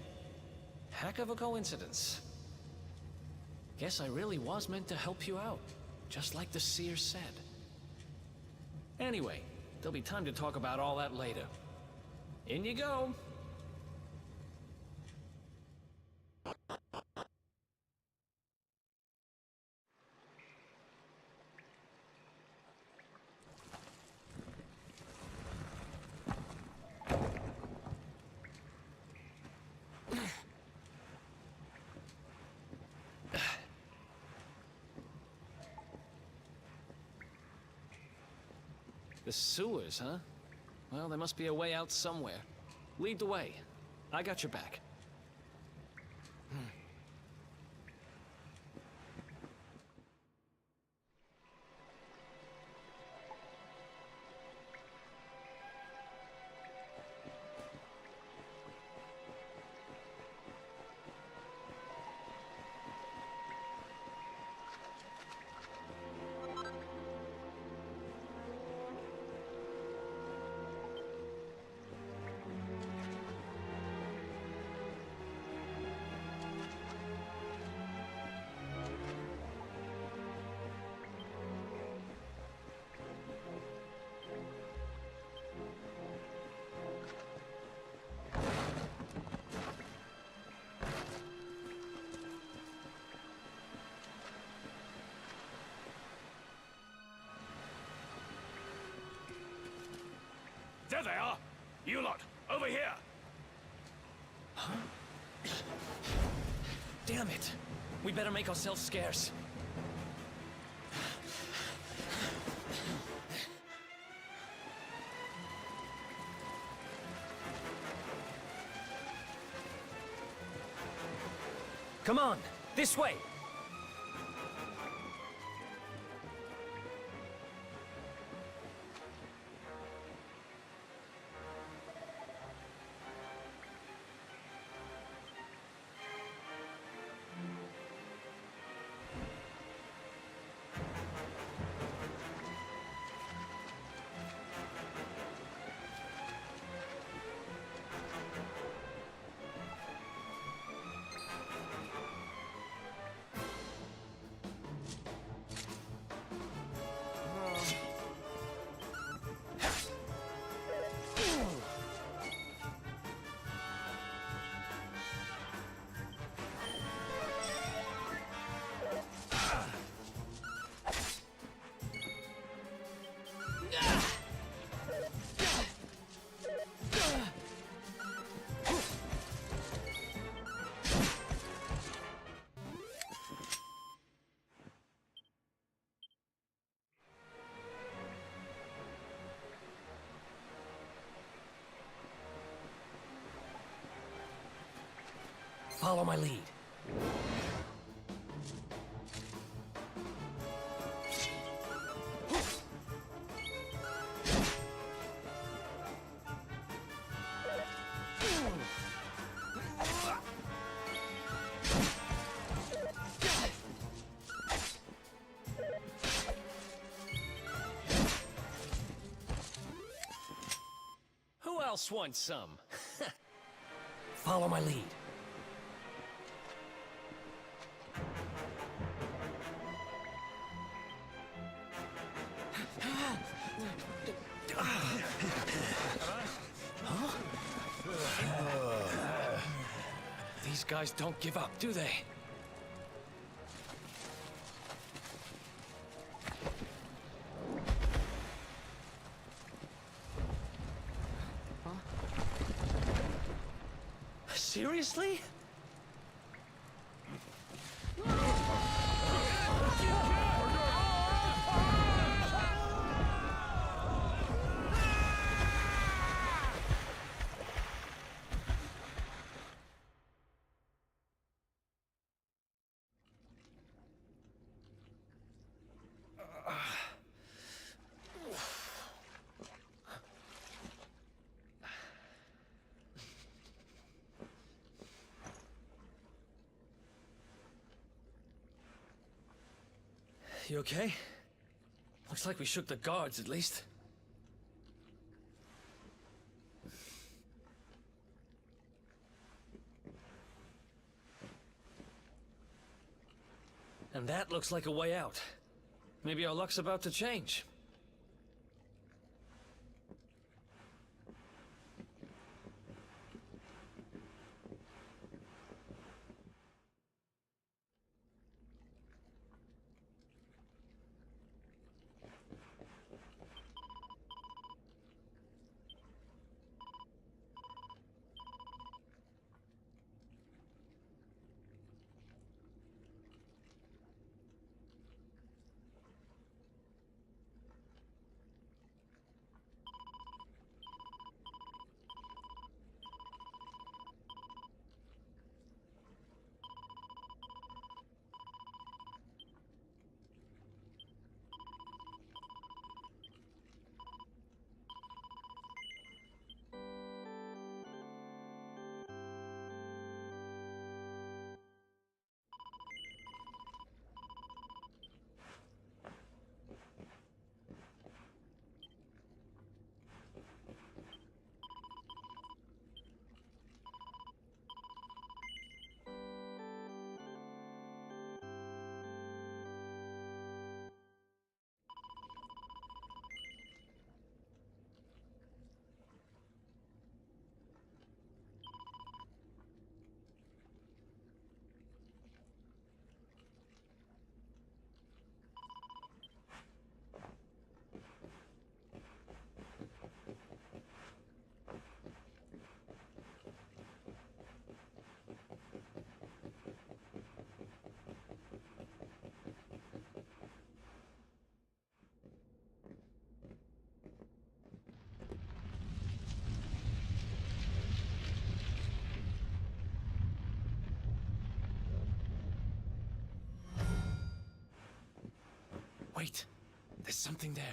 Speaker 13: Heck of a coincidence. Guess I really was meant to help you out, just like the seer said. Anyway, there'll be time to talk about all that later. In you go. The sewers, huh? Well, there must be a way out somewhere. Lead the way. I got your back.
Speaker 7: There they are! You lot, over here!
Speaker 13: Huh? Damn it! We better make ourselves scarce. Come on, this way! Follow my lead. Who else wants some? Follow my lead. These guys don't give up, do they? Seriously? You okay? Looks like we shook the guards, at least. And that looks like a way out. Maybe our luck's about to change. Wait, there's something there.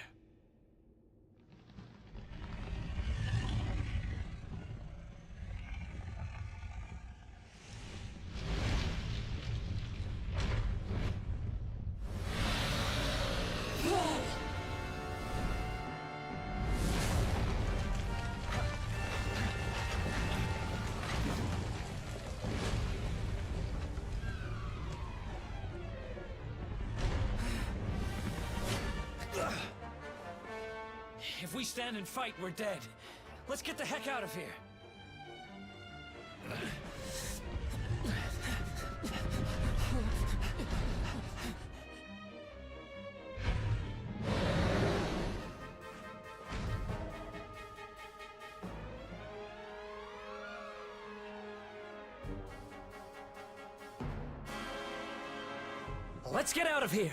Speaker 13: If we stand and fight, we're dead. Let's get the heck out of here. Let's get out of here.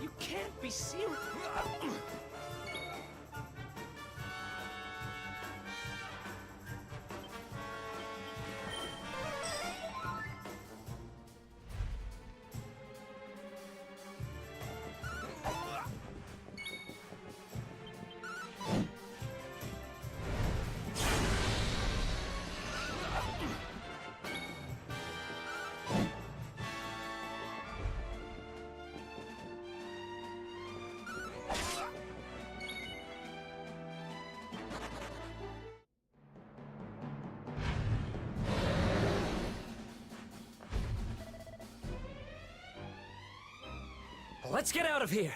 Speaker 13: You can't be serious. Let's get out of here!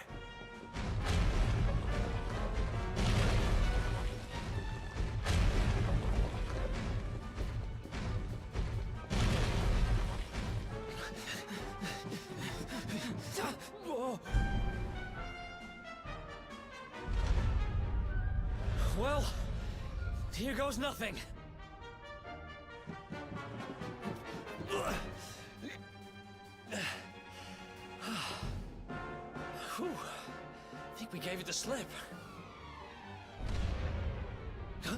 Speaker 13: Well, here goes nothing. Whew. I think we gave it the slip. Huh?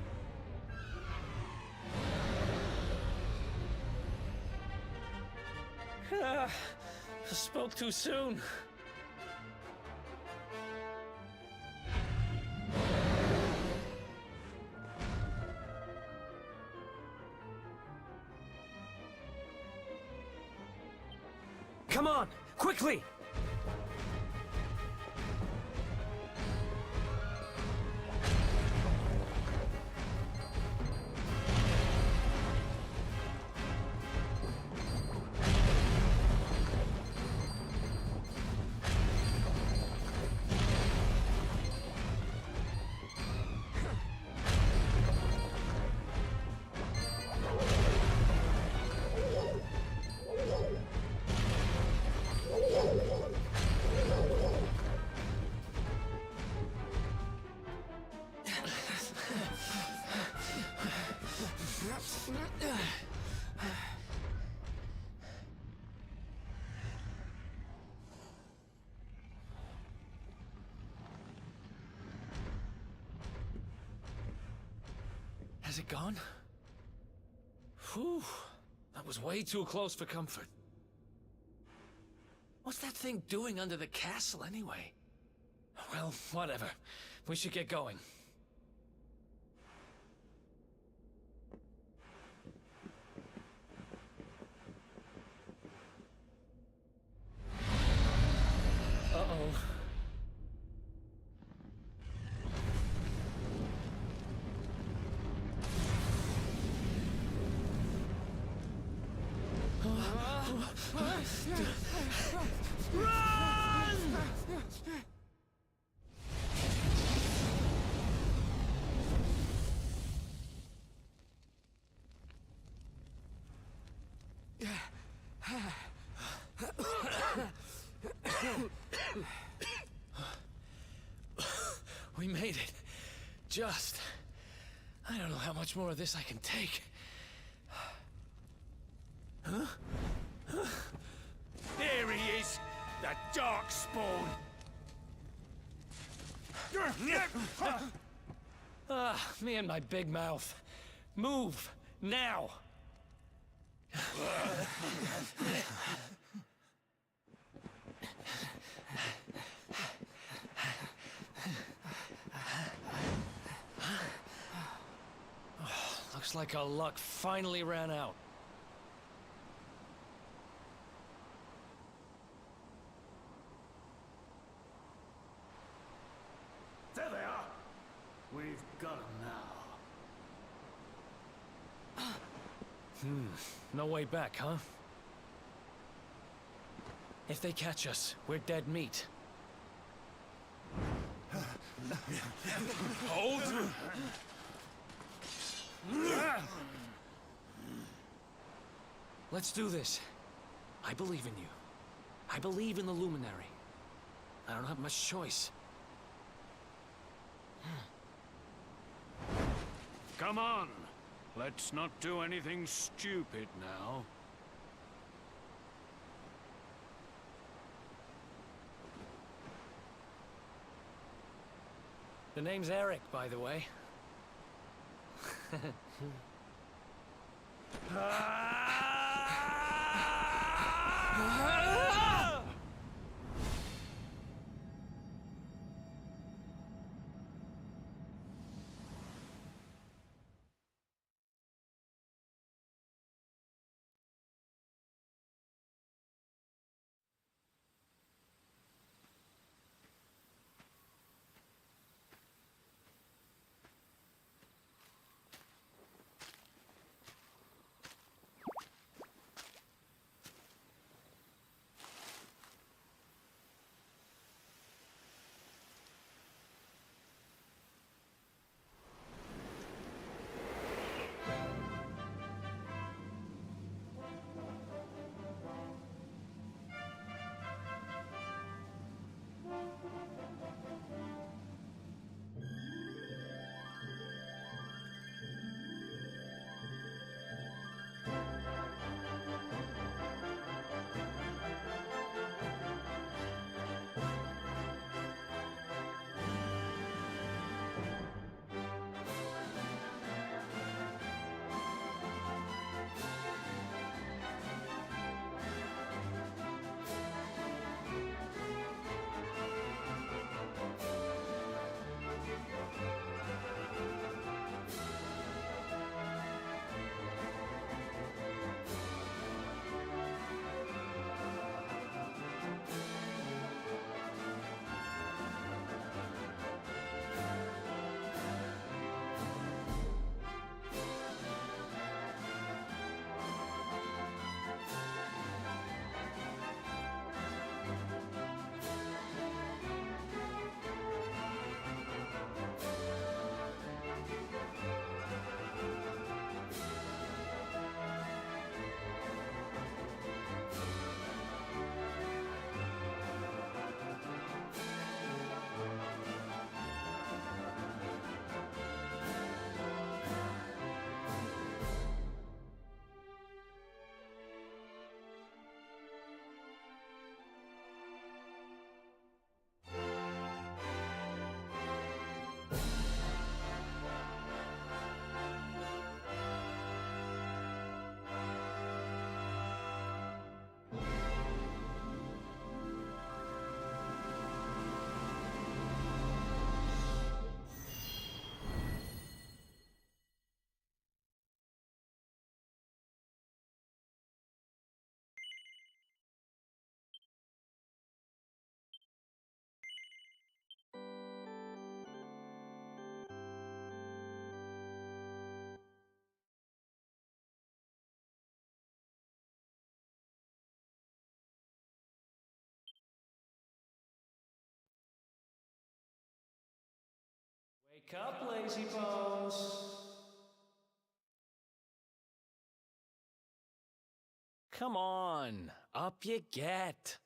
Speaker 13: I spoke too soon. Come on, quickly! Has it gone? Whew. That was way too close for comfort. What's that thing doing under the castle anyway? Well, whatever. We should get going. Uh-oh. We made it. Just. I don't know how much more of this I can take. Huh?
Speaker 7: There he is, the dark spawn.
Speaker 13: Me and my big mouth. Move, now. Looks like our luck finally ran out.
Speaker 3: There they are. We've got them now.
Speaker 13: No way back, huh? If they catch us, we're dead meat.
Speaker 10: Hold!
Speaker 13: Let's do this. I believe in you. I believe in the Luminary. I don't have much choice.
Speaker 7: Come on. Let's not do anything stupid now.
Speaker 13: The name's Eric, by the way. Wake up, lazy bones. Come on, up you get.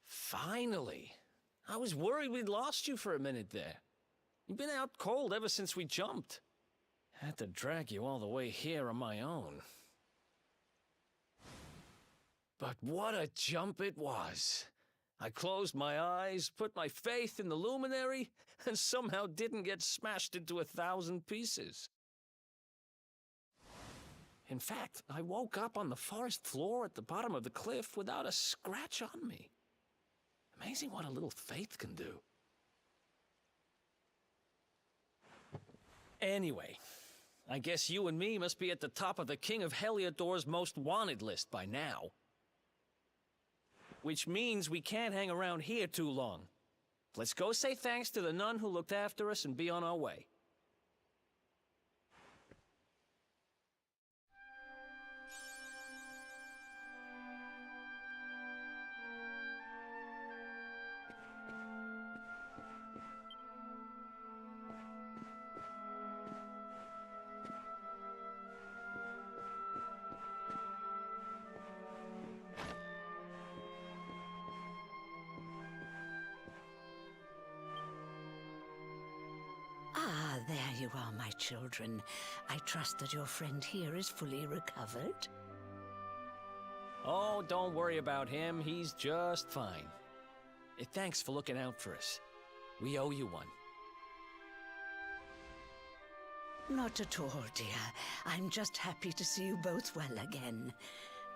Speaker 13: Finally. I was worried we'd lost you for a minute there. You've been out cold ever since we jumped. Had to drag you all the way here on my own. But what a jump it was. I closed my eyes, put my faith in the luminary, and somehow didn't get smashed into 1,000 pieces. In fact, I woke up on the forest floor at the bottom of the cliff without a scratch on me. Amazing what a little faith can do. Anyway, I guess you and me must be at the top of the King of Heliodor's most wanted list by now. Which means we can't hang around here too long. Let's go say thanks to the nun who looked after us and be on our way.
Speaker 8: Ah, there you are, my children. I trust that your friend here is fully recovered.
Speaker 13: Oh, don't worry about him. He's just fine. Thanks for looking out for us. We owe you one.
Speaker 8: Not at all, dear. I'm just happy to see you both well again.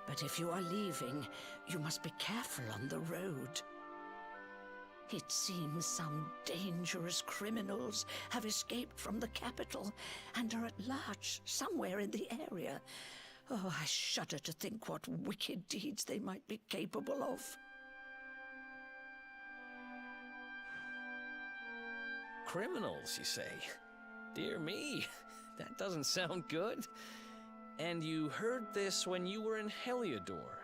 Speaker 8: But if you are leaving, you must be careful on the road. It seems some dangerous criminals have escaped from the capital and are at large somewhere in the area. Oh, I shudder to think what wicked deeds they might be capable of.
Speaker 13: Criminals, you say? Dear me, that doesn't sound good. And you heard this when you were in Heliodor.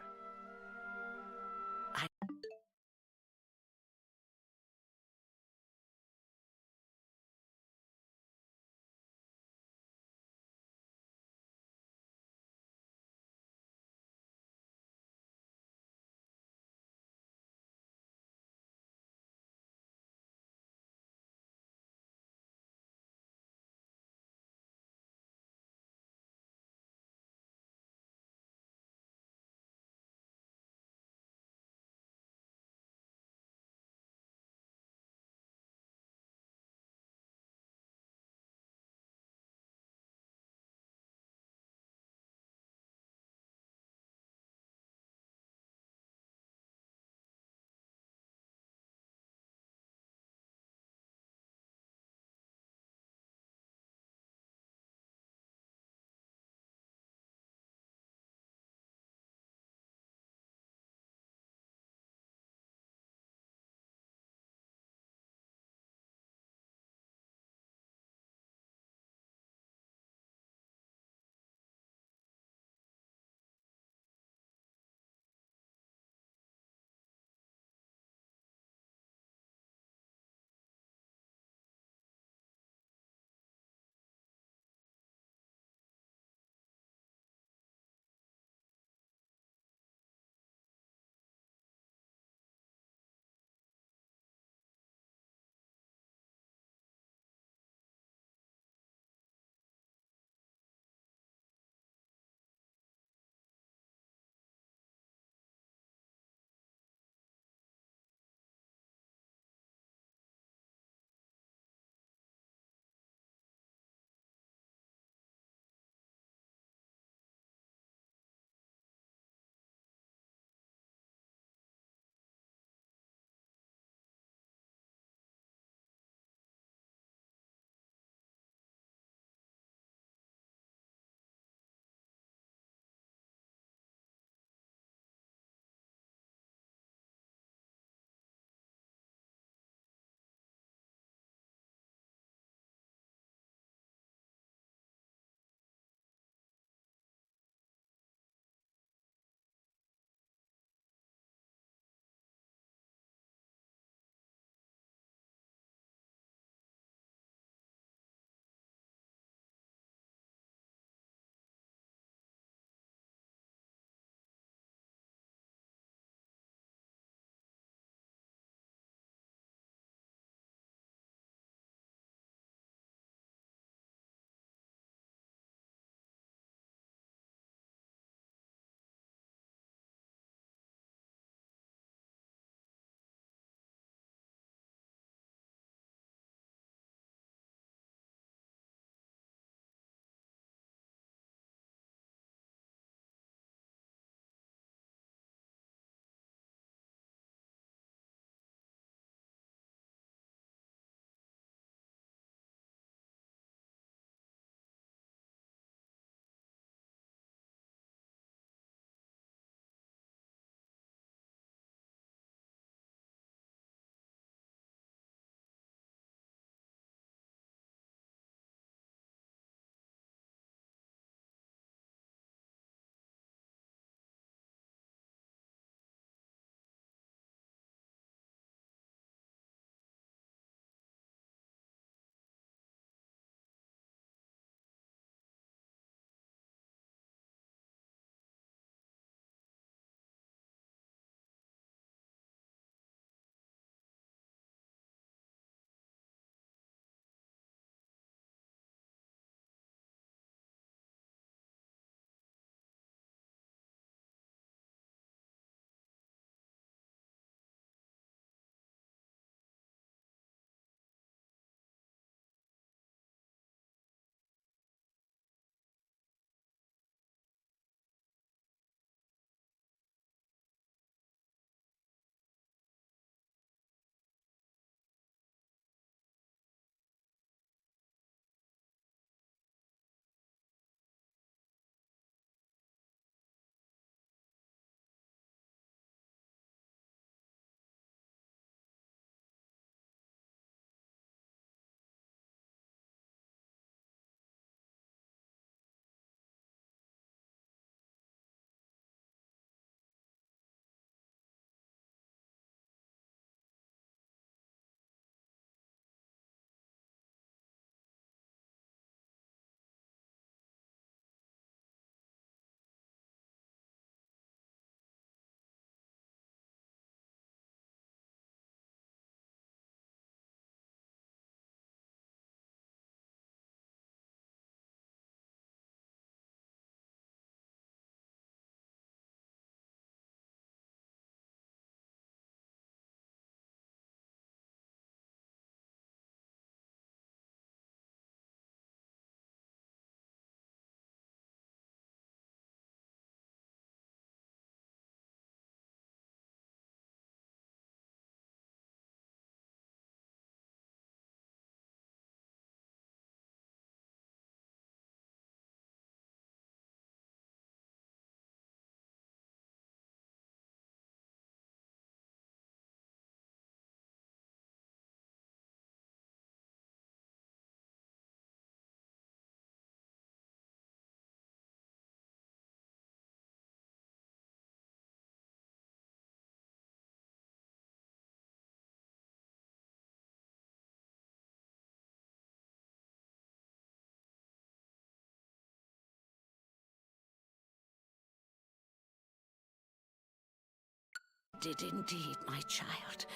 Speaker 8: did indeed, my child.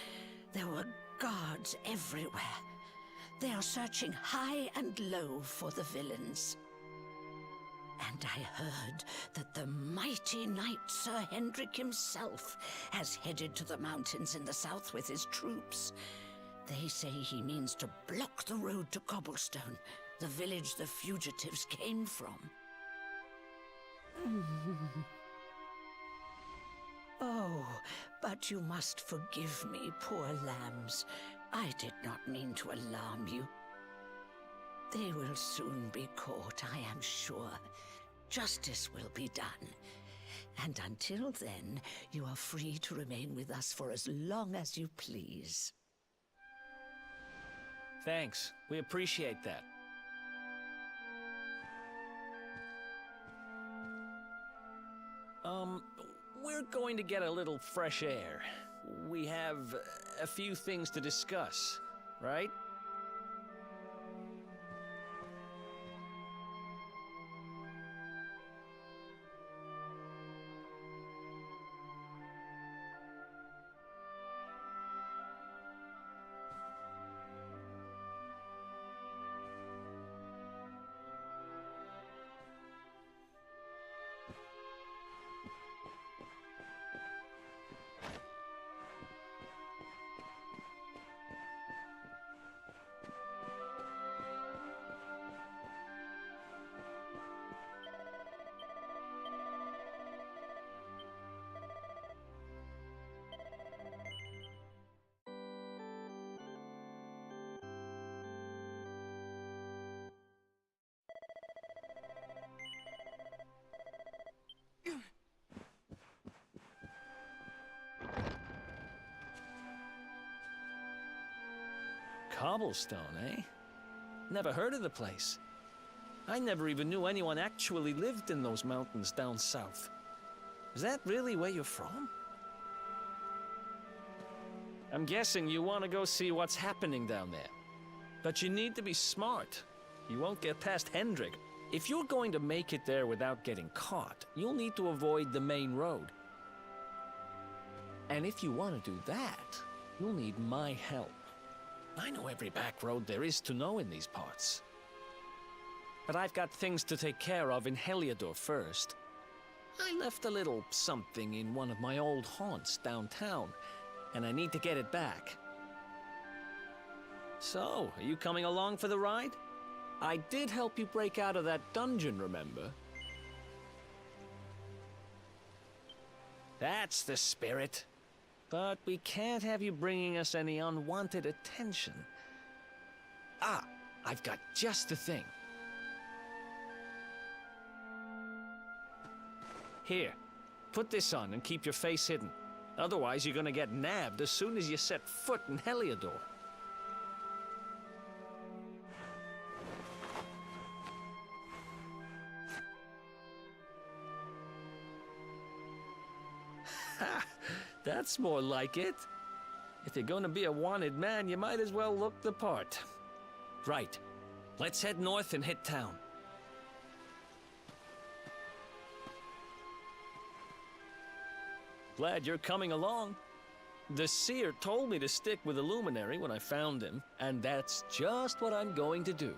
Speaker 8: There were guards everywhere. They are searching high and low for the villains. And I heard that the mighty knight Sir Hendrik himself has headed to the mountains in the south with his troops. They say he means to block the road to Cobblestone, the village the fugitives came from. Oh, but you must forgive me, poor lambs. I did not mean to alarm you. They will soon be caught, I am sure. Justice will be done. And until then, you are free to remain with us for as long as you please.
Speaker 13: Thanks. We appreciate that. We're going to get a little fresh air. We have a few things to discuss, right? Cobblestone, eh? Never heard of the place. I never even knew anyone actually lived in those mountains down south. Is that really where you're from? I'm guessing you want to go see what's happening down there. But you need to be smart. You won't get past Hendrik. If you're going to make it there without getting caught, you'll need to avoid the main road. And if you want to do that, you'll need my help. I know every back road there is to know in these parts. But I've got things to take care of in Heliodor first. I left a little something in one of my old haunts downtown, and I need to get it back. So, are you coming along for the ride? I did help you break out of that dungeon, remember? That's the spirit. But we can't have you bringing us any unwanted attention. Ah, I've got just the thing. Here, put this on and keep your face hidden. Otherwise, you're gonna get nabbed as soon as you set foot in Heliodor. Ha! That's more like it. If you're gonna be a wanted man, you might as well look the part. Right. Let's head north and hit town. Glad you're coming along. The seer told me to stick with the luminary when I found him, and that's just what I'm going to do.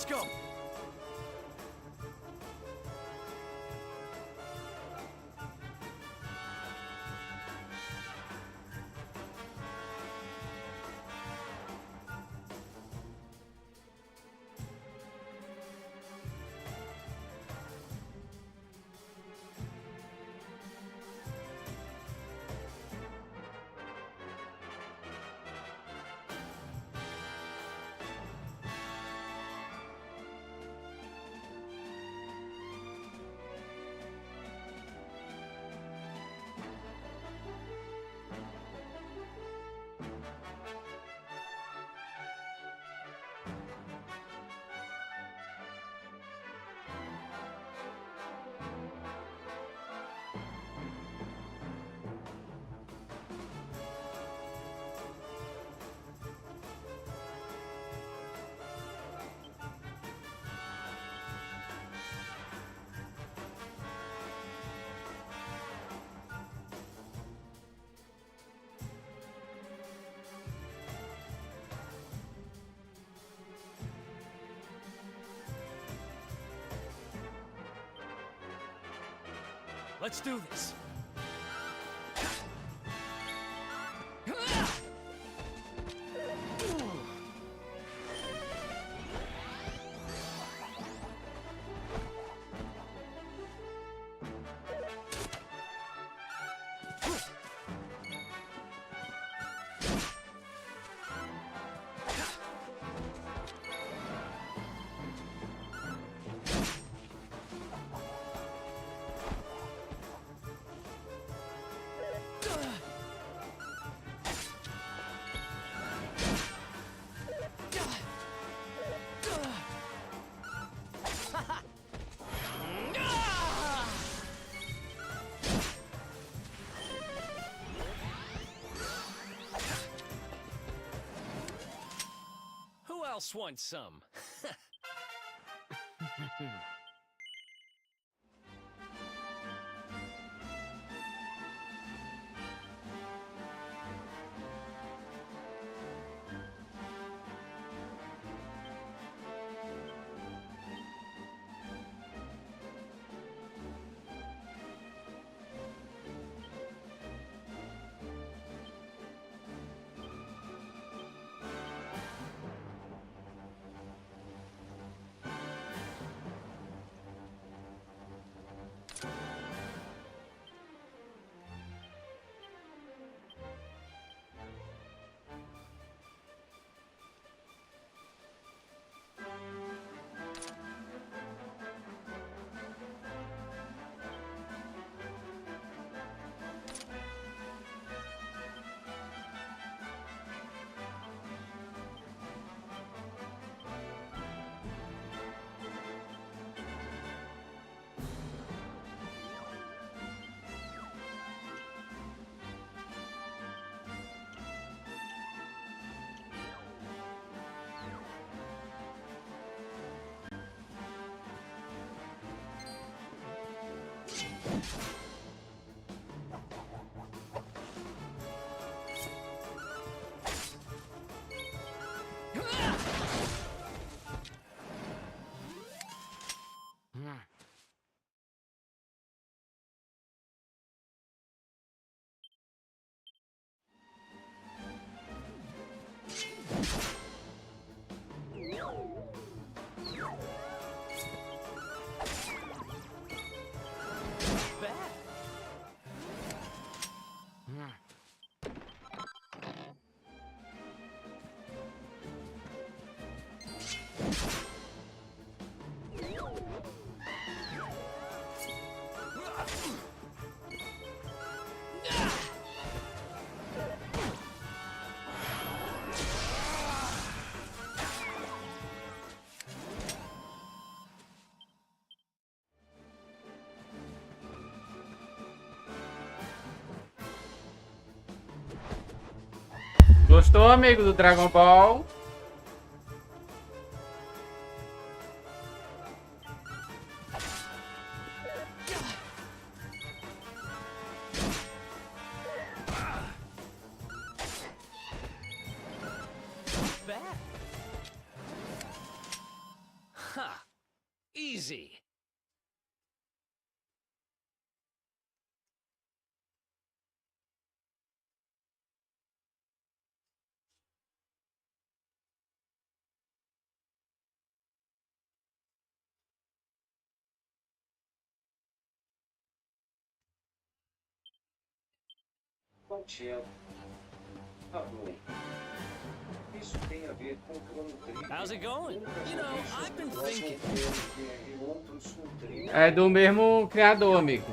Speaker 13: Let's go. Let's do this. Who else wants some?
Speaker 1: Gostou, amigo, do Dragon Ball?
Speaker 13: easy. How's it going? You know, I've been thinking.
Speaker 1: É do mesmo criador, amigo.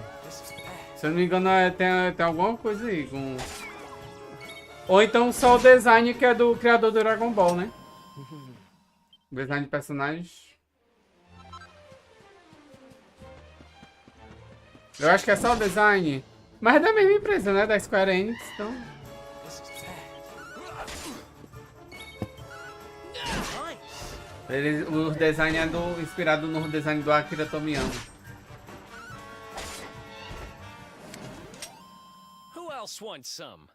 Speaker 1: Se eu não me engano, tem alguma coisa aí com... Ou então só o design que é do criador do Dragon Ball, né? Design de personagens. Eu acho que é só o design. Mas é da mesma empresa, né? Da Square Enix, então... O design é inspirado no design do Akira Toriyama.
Speaker 13: Who else wants some?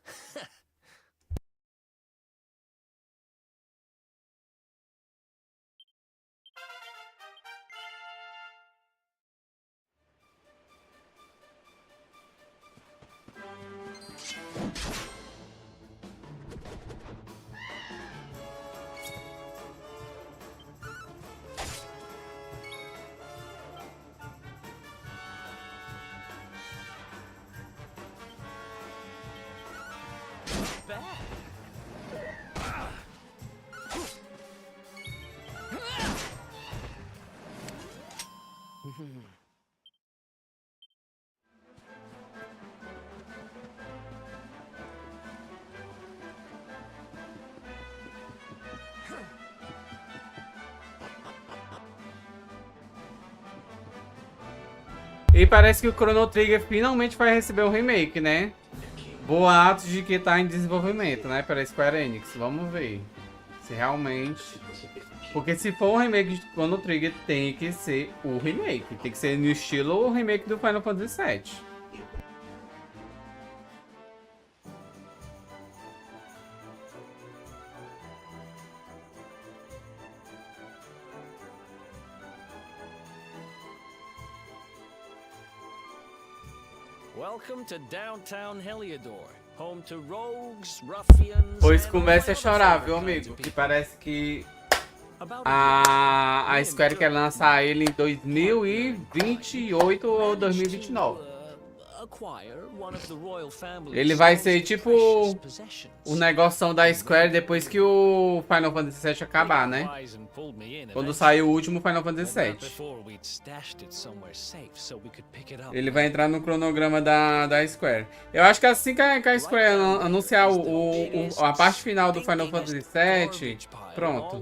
Speaker 1: E parece que o Chrono Trigger finalmente vai receber um remake, né? Boatos de que tá em desenvolvimento, né? Para Square Enix. Vamos ver se realmente... Porque se for um remake de Chrono Trigger, tem que ser o remake. Tem que ser no estilo o remake do Final Fantasy VII.
Speaker 13: Welcome to downtown Heliodor, home to rogues, ruffians.
Speaker 1: Pois comece a chorar, viu, amigo? Que parece que a Square quer lançar ele em 2028 ou 2029. Ele vai ser tipo o negoção da Square depois que o Final Fantasy VII acabar, né? Quando sair o último Final Fantasy VII. Ele vai entrar no cronograma da Square. Eu acho que assim que a Square anunciar a parte final do Final Fantasy VII, pronto.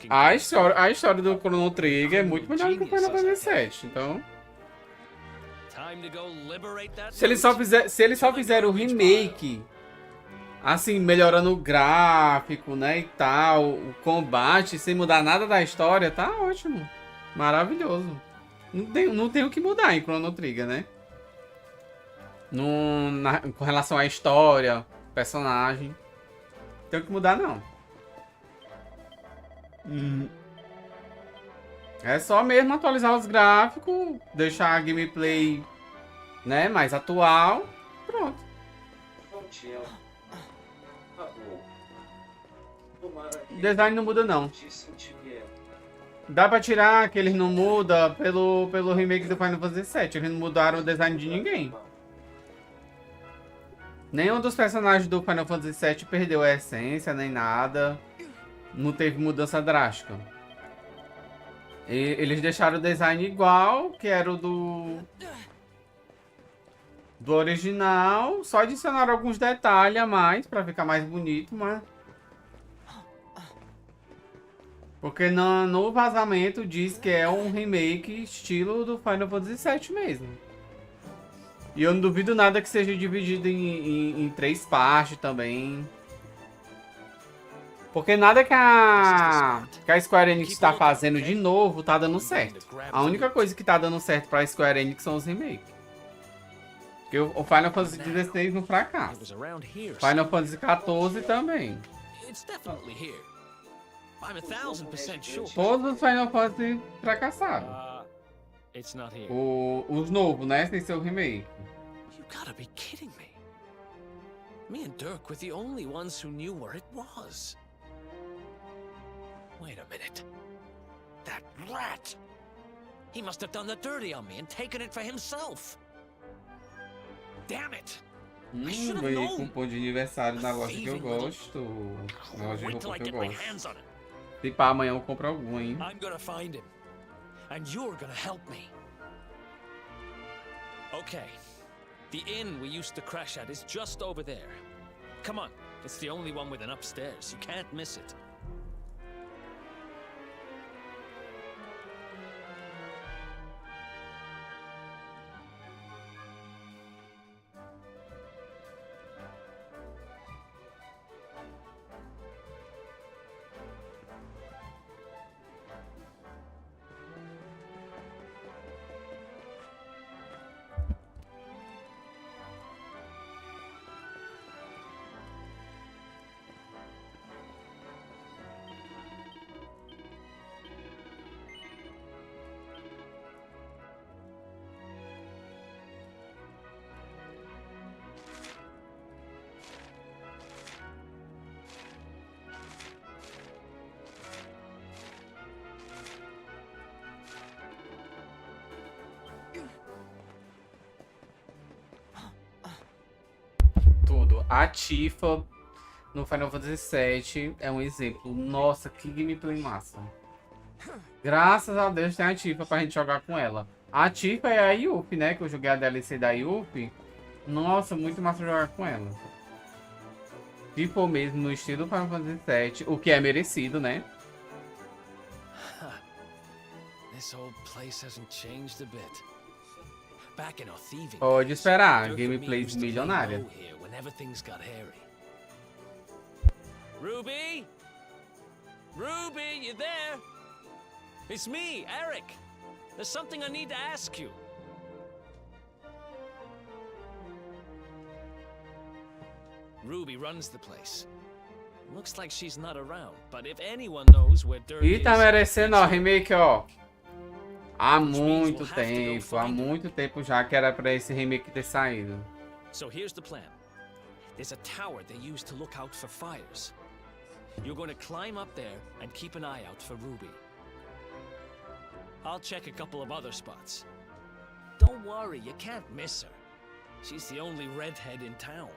Speaker 1: A história do Chrono Trigger é muito melhor que o Final Fantasy VII, então... Se eles só fizerem o remake, assim, melhorando o gráfico, né, e tal, o combate, sem mudar nada da história, tá ótimo. Maravilhoso. Não tem o que mudar em Chrono Trigger, né? Com relação à história, personagem. Não tem o que mudar, não. É só mesmo atualizar os gráficos, deixar a gameplay, né, mais atual. Pronto. O design não muda, não. Dá pra tirar que eles não mudam pelo remake do Final Fantasy VII. Eles não mudaram o design de ninguém. Nenhum dos personagens do Final Fantasy VII perdeu a essência, nem nada. Não teve mudança drástica. E eles deixaram o design igual, que era o do original. Só adicionaram alguns detalhes a mais pra ficar mais bonito, mas... Porque no vazamento diz que é um remake estilo do Final Fantasy VII mesmo. E eu não duvido nada que seja dividido em 3 partes também. Porque nada que a Square Enix está fazendo de novo tá dando certo. A única coisa que tá dando certo pra Square Enix são os remakes. Porque o Final Fantasy XVI não fracassa. Final Fantasy XIV também.
Speaker 13: It's definitely here. I'm 1000% sure.
Speaker 1: Todos os Final Fantasy fracassaram.
Speaker 13: It's not here.
Speaker 1: Os novos, né? Sem ser o remake.
Speaker 13: You gotta be kidding me. Me and Dirk were the only ones who knew where it was. Wait a minute. That rat! He must have done the dirty on me and taken it for himself. Damn it!
Speaker 1: Ganhei cupom de aniversário na loja que eu gosto. Na loja de roupa que eu gosto. Se pá, amanhã eu compro algum, hein?
Speaker 13: I'm gonna find him. And you're gonna help me. Okay. The inn we used to crash at is just over there. Come on. It's the only one with an upstairs. You can't miss it.
Speaker 1: A Tifa no Final Fantasy VII é um exemplo. Nossa, que gameplay massa. Graças a Deus tem a Tifa pra gente jogar com ela. A Tifa é a Yuuwei, né? Que eu joguei a DLC da Yuuwei. Nossa, muito massa jogar com ela. Tipo mesmo no estilo do Final Fantasy VII, o que é merecido, né?
Speaker 13: This old place hasn't changed a bit. Back in our thieving
Speaker 1: Pode
Speaker 13: days,
Speaker 1: esperar,
Speaker 13: Dirk and me
Speaker 1: gameplays
Speaker 13: used to play
Speaker 1: milionárias.
Speaker 13: low here whenever things got hairy. Ruby? Ruby, you there? It's me, Eric. There's something I need to ask you. Ruby runs the place. Looks like she's not around, but if anyone knows where Dirk
Speaker 1: E
Speaker 13: is,
Speaker 1: tá merecendo, ó, remake, ó. Há muito tempo já que era pra esse remake ter saído.
Speaker 13: So here's the plan. There's a tower they use to look out for fires. You're going to climb up there and keep an eye out for Ruby. I'll check a couple of other spots. Don't worry, you can't miss her. She's the only redhead in town.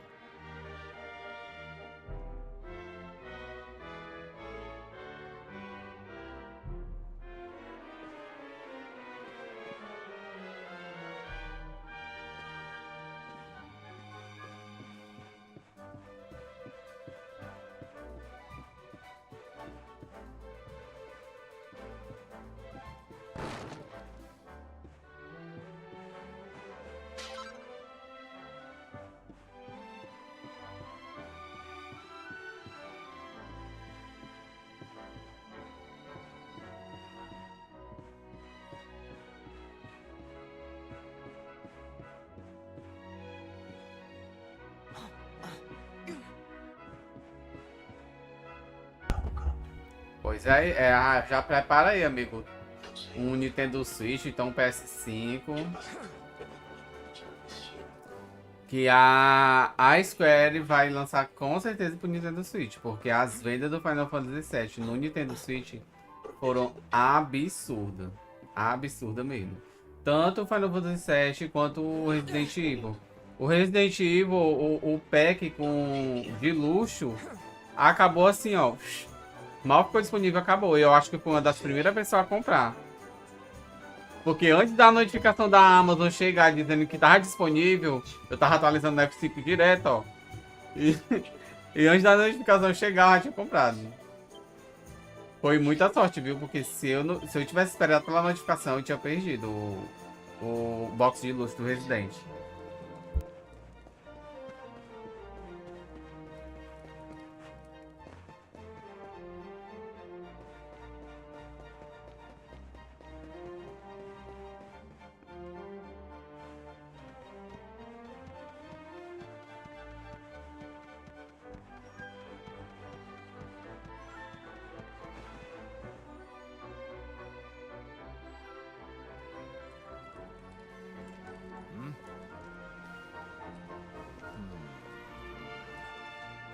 Speaker 1: Pois é, já prepara aí, amigo. Um Nintendo Switch, então um PS5. Que a Square vai lançar com certeza pro Nintendo Switch. Porque as vendas do Final Fantasy VII no Nintendo Switch foram absurdas. Absurda mesmo. Tanto o Final Fantasy VII quanto o Resident Evil. O Resident Evil, o pack de luxo, acabou assim, ó. Mal ficou disponível, acabou. Eu acho que foi uma das primeiras pessoas a comprar. Porque antes da notificação da Amazon chegar dizendo que tava disponível, eu tava atualizando no F5 direto, ó. E antes da notificação chegar, eu já tinha comprado. Foi muita sorte, viu? Porque se eu tivesse esperado pela notificação, eu tinha perdido o box de luxo do Resident.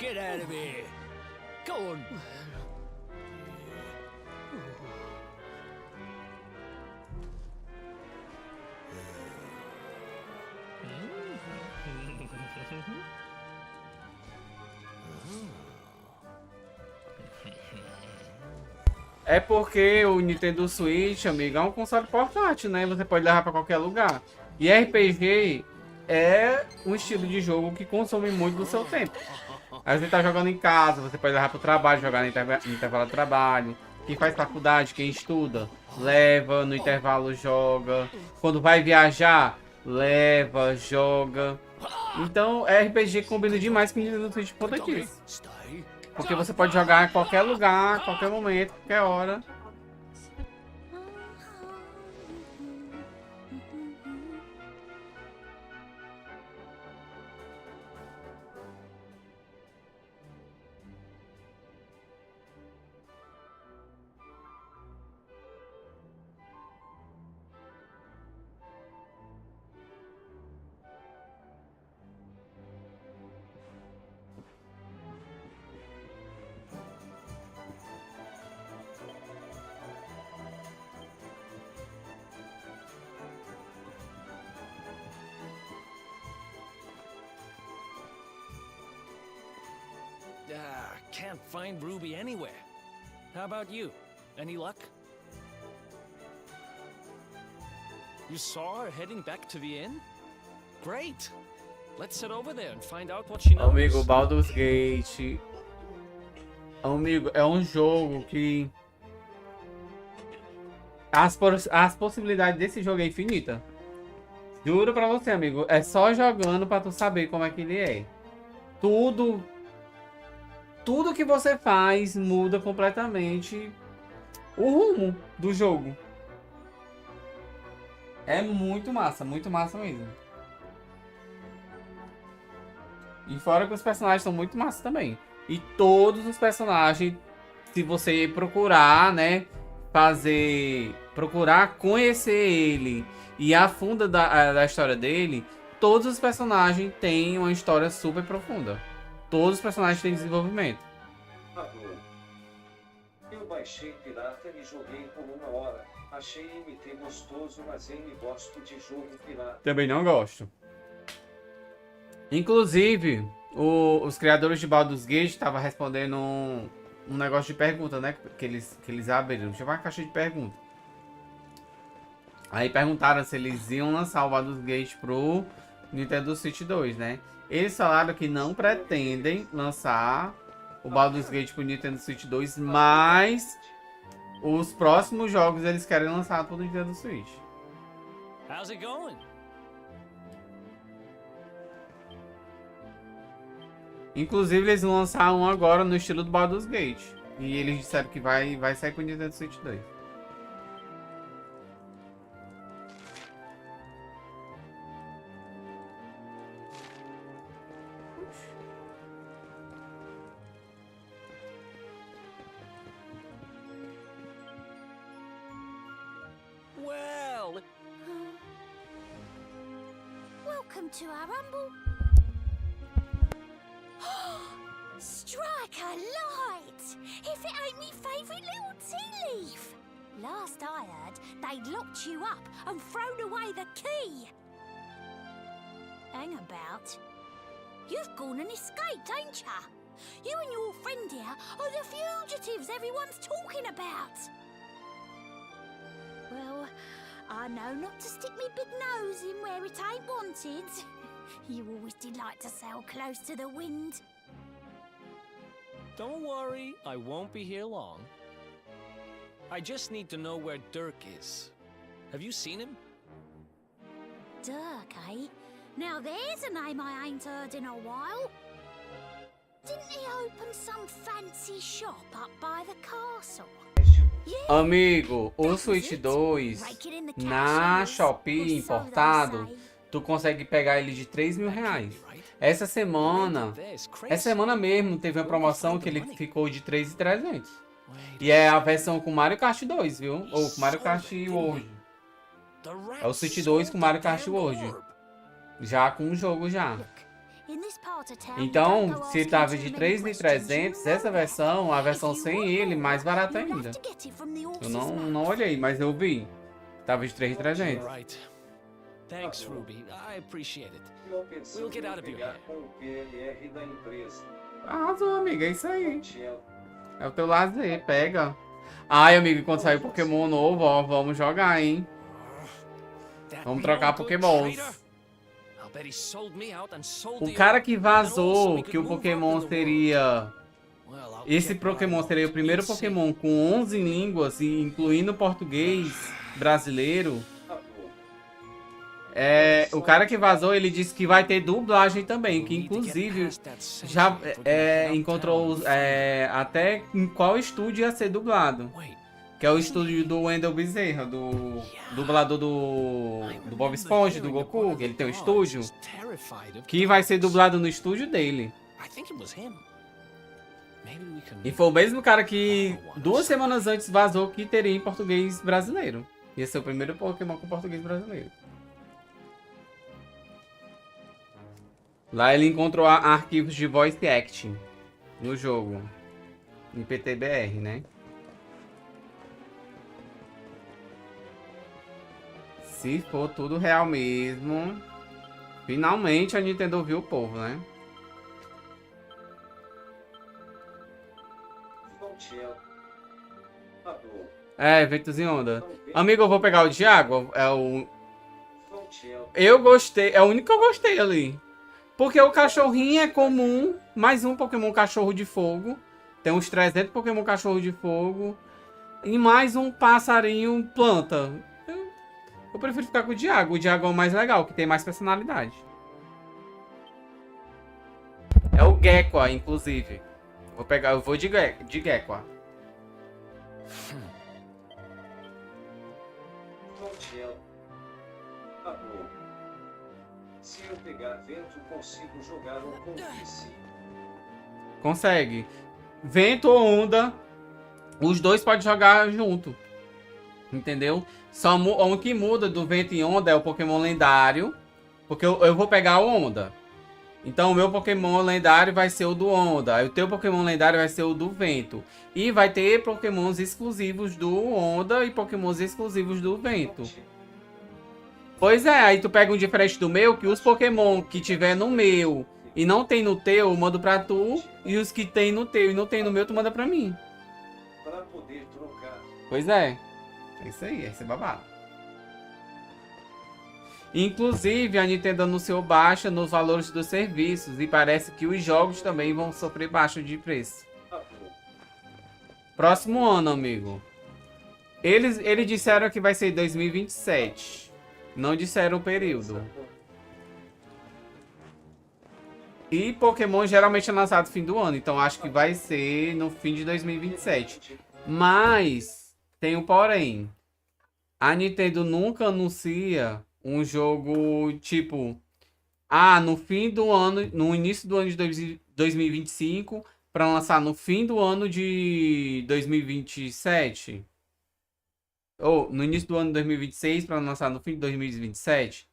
Speaker 3: get out of here. Go on.
Speaker 1: É porque o Nintendo Switch, amigo, é um console portátil, né? Você pode levar pra qualquer lugar. E RPG é um estilo de jogo que consome muito do seu tempo. Aí você tá jogando em casa, você pode levar pro trabalho, jogar no intervalo de trabalho. Quem faz faculdade, quem estuda, leva, no intervalo joga. Quando vai viajar, leva, joga. Então, RPG combina demais com o Nintendo Switch por conta disso. Porque você pode jogar em qualquer lugar, qualquer momento, qualquer hora.
Speaker 13: Can't find Ruby anywhere. How about you? Any luck? You saw her heading back to the inn? Great. Let's head over there and find out what she knows.
Speaker 1: Amigo, Baldur's Gate. Amigo, é um jogo que as possibilidades desse jogo é infinita. Juro pra você, amigo. É só jogando pra tu saber como é que ele é. Tudo que você faz muda completamente o rumo do jogo. É muito massa mesmo. E fora que os personagens são muito massa também. E todos os personagens, se você procurar, né, procurar conhecer ele e a fundo da história dele, todos os personagens têm uma história super profunda. Todos os personagens têm desenvolvimento.
Speaker 14: Eu baixei pirata e joguei por 1 hora. Achei MT gostoso, mas eu gosto de jogo pirata.
Speaker 1: Também não gosto. Inclusive, os criadores de Baldur's Gate estavam respondendo um negócio de pergunta, né? Que eles abriram. Deixa eu ver uma caixa de pergunta. Aí perguntaram se eles iam lançar o Baldur's Gate pro Nintendo Switch 2, né? Eles falaram que não pretendem lançar o Baldur's Gate pro Nintendo Switch 2, mas os próximos jogos eles querem lançar pro Nintendo Switch.
Speaker 13: How's it going?
Speaker 1: Inclusive eles vão lançar um agora no estilo do Baldur's Gate. E eles disseram que vai sair pro Nintendo Switch 2.
Speaker 3: Well,
Speaker 4: Welcome to our humble... Strike a light! If it ain't me favourite little tea leaf! Last I heard, they'd locked you up and thrown away the key! Hang about. You've gone and escaped, ain't ya? You and your friend here are the fugitives everyone's talking about! Well, I know not to stick me big nose in where it ain't wanted. You always delight to sail close to the wind.
Speaker 13: Don't worry, I won't be here long. I just need to know where Dirk is. Have you seen him?
Speaker 4: Dirk, eh? Now there's a name I ain't heard in a while. Didn't he open some fancy shop up by the castle?
Speaker 1: Amigo, o Switch 2 na Shopee importado, tu consegue pegar ele de 3 mil reais. Essa semana mesmo teve uma promoção que ele ficou de 3.300. E é a versão com Mario Kart 2, viu? Ou com Mario Kart World. É o Switch 2 com Mario Kart World. Já com o jogo já. Então, se tava de 3.300, essa versão, a versão sem ele, mais barata ainda. Eu não olhei, mas eu vi. Tava de 3.300.
Speaker 13: Right. Thanks, Ruby. I appreciate it.
Speaker 14: Eu pensei
Speaker 13: We'll get out
Speaker 14: em
Speaker 13: of your
Speaker 14: pegar
Speaker 13: hair.
Speaker 14: com o PLR da empresa.
Speaker 1: Arrasou, amiga, é isso aí.
Speaker 14: Tchau.
Speaker 1: É o teu lazer, pega. Ai, amigo, quando sair Pokémon novo, ó, vamos jogar, hein? Vamos trocar Pokémons.
Speaker 13: I'll bet he sold me out and sold
Speaker 1: O
Speaker 13: the
Speaker 1: cara
Speaker 13: other,
Speaker 1: que
Speaker 13: and also
Speaker 1: vazou
Speaker 13: we
Speaker 1: que
Speaker 13: could
Speaker 1: o
Speaker 13: move up
Speaker 1: Pokémon
Speaker 13: in the
Speaker 1: seria...
Speaker 13: world. Well, I'll
Speaker 1: Esse
Speaker 13: get what I
Speaker 1: Pokémon
Speaker 13: want.
Speaker 1: seria o primeiro
Speaker 13: You'd see.
Speaker 1: Pokémon com 11 línguas, e incluindo português brasileiro. O cara que vazou, ele disse que vai ter dublagem também, que inclusive já encontrou até em qual estúdio ia ser dublado. Que é o estúdio do Wendell Bezerra, do dublador do Bob Esponja, do Goku. Ele tem um estúdio que vai ser dublado no estúdio dele.
Speaker 13: I think it was him. Maybe we can...
Speaker 1: E foi o mesmo cara que 2 semanas antes vazou que teria em português brasileiro. Ia ser o primeiro Pokémon com português brasileiro. Lá ele encontrou arquivos de voice acting no jogo. Em PTBR, né? Se for tudo real mesmo, finalmente a Nintendo viu o povo, né? Ventos em onda. Amigo, eu vou pegar o de água. Eu gostei. É o único que eu gostei ali. Porque o cachorrinho é comum. Mais um Pokémon cachorro de fogo. Tem uns 300 Pokémon cachorro de fogo. E mais um passarinho planta. Eu prefiro ficar com o de água. O de água é o mais legal, que tem mais personalidade. É o Gekko, inclusive. Eu vou de Gekko.
Speaker 14: Se eu pegar vento, consigo jogar um convice.
Speaker 1: Consegue. Vento ou onda, os dois podem jogar junto. Entendeu? Só o que muda do vento e onda é o Pokémon lendário. Porque eu vou pegar o onda. Então o meu Pokémon lendário vai ser o do onda. Aí o teu Pokémon lendário vai ser o do vento. E vai ter Pokémons exclusivos do onda e Pokémons exclusivos do vento. Pois é, aí tu pega um diferente do meu, que os Pokémon que tiver no meu e não tem no teu, eu mando pra tu. E os que tem no teu e não tem no meu, tu manda pra mim.
Speaker 14: Pra poder trocar.
Speaker 1: Pois é. É isso aí, esse é babado. Inclusive, a Nintendo anunciou baixa nos valores dos serviços. E parece que os jogos também vão sofrer baixa de preço. Próximo ano, amigo. Eles disseram que vai ser 2027. Não disseram o período. E Pokémon geralmente é lançado no fim do ano. Então acho que vai ser no fim de 2027. Mas tem um porém. A Nintendo nunca anuncia um jogo tipo... no fim do ano... No início do ano de 2025... Para lançar no fim do ano de 2027. Ou no início do ano de 2026 para lançar no fim de 2027.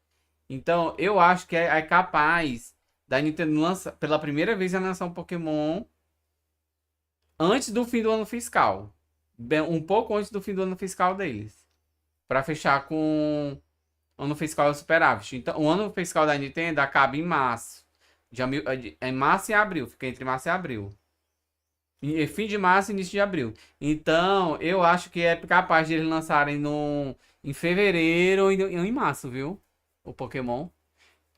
Speaker 1: Então, eu acho que é capaz da Nintendo lançar, pela primeira vez, lançar um Pokémon antes do fim do ano fiscal. Um pouco antes do fim do ano fiscal deles. Para fechar com o ano fiscal superávit. Então, o ano fiscal da Nintendo acaba em março. Em março e abril. Fica entre março e abril. Fim de março e início de abril. Então, eu acho que é capaz de eles lançarem em fevereiro ou em março, viu? O Pokémon.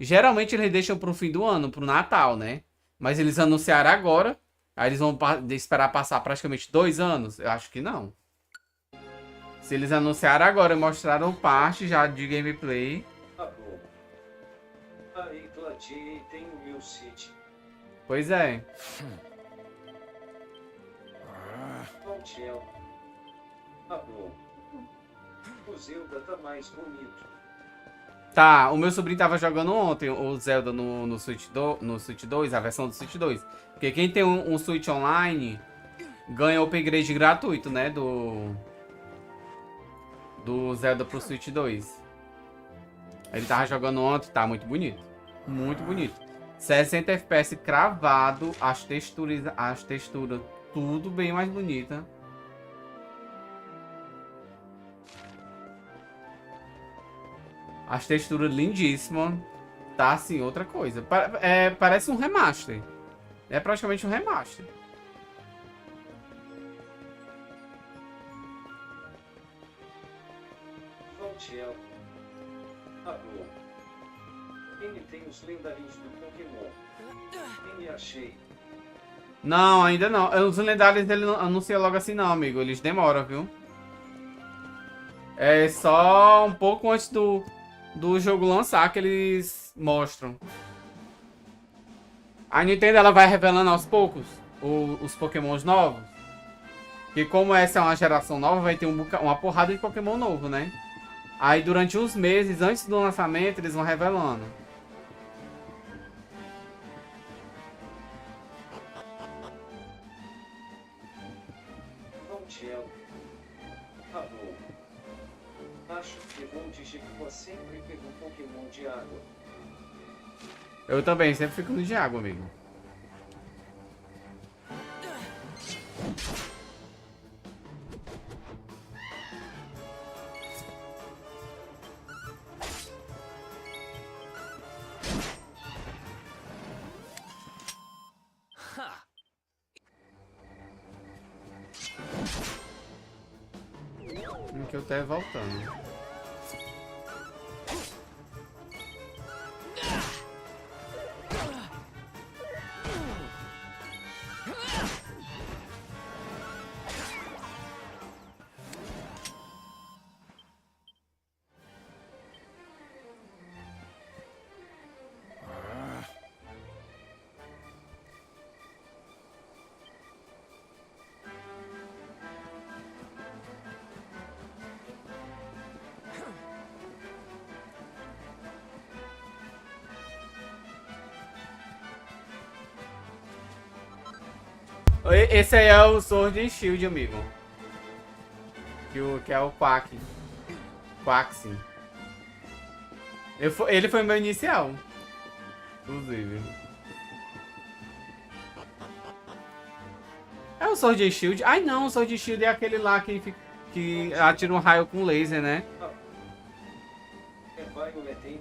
Speaker 1: Geralmente eles deixam pro fim do ano, pro Natal, né? Mas eles anunciaram agora. Aí eles vão esperar passar praticamente 2 anos? Eu acho que não. Se eles anunciaram agora e mostraram parte já de gameplay.
Speaker 14: Tá bom. Aí, Gladiei, tem o meu City.
Speaker 1: Pois é.
Speaker 14: Tá bom. O Zelda tá mais bonito.
Speaker 1: Tá, o meu sobrinho tava jogando ontem o Zelda no Switch 2, a versão do Switch 2. Porque quem tem um Switch Online ganha o upgrade gratuito, né? Do Zelda pro Switch 2. Ele tava jogando ontem, tá muito bonito. Muito bonito. 60 FPS cravado, as texturas tudo bem mais bonita. As texturas lindíssimas. Tá assim, outra coisa. Parece um remaster. É praticamente um remaster.
Speaker 14: Valtiel. Alô. Ele tem os lendários do Pokémon. Nem achei.
Speaker 1: Não, ainda não. Os lendários ele não anuncia logo assim não, amigo. Eles demoram, viu? É só um pouco antes do jogo lançar que eles mostram. A Nintendo ela vai revelando aos poucos os Pokémons novos. E como essa é uma geração nova, vai ter uma porrada de Pokémon novo, né? Aí durante uns meses, antes do lançamento, eles vão revelando.
Speaker 14: Valtiel. Alô. Acho que vou digitar sempre pegou Pokémon de água.
Speaker 1: Eu também, sempre fico no de água, amigo. Que eu tô voltando. Esse aí é o Sword and Shield, amigo. Que é o Quack. Quaxi. Ele foi meu inicial. Inclusive. É o Sword and Shield? Ai não, o Sword and Shield é aquele lá que atira um raio com laser, né?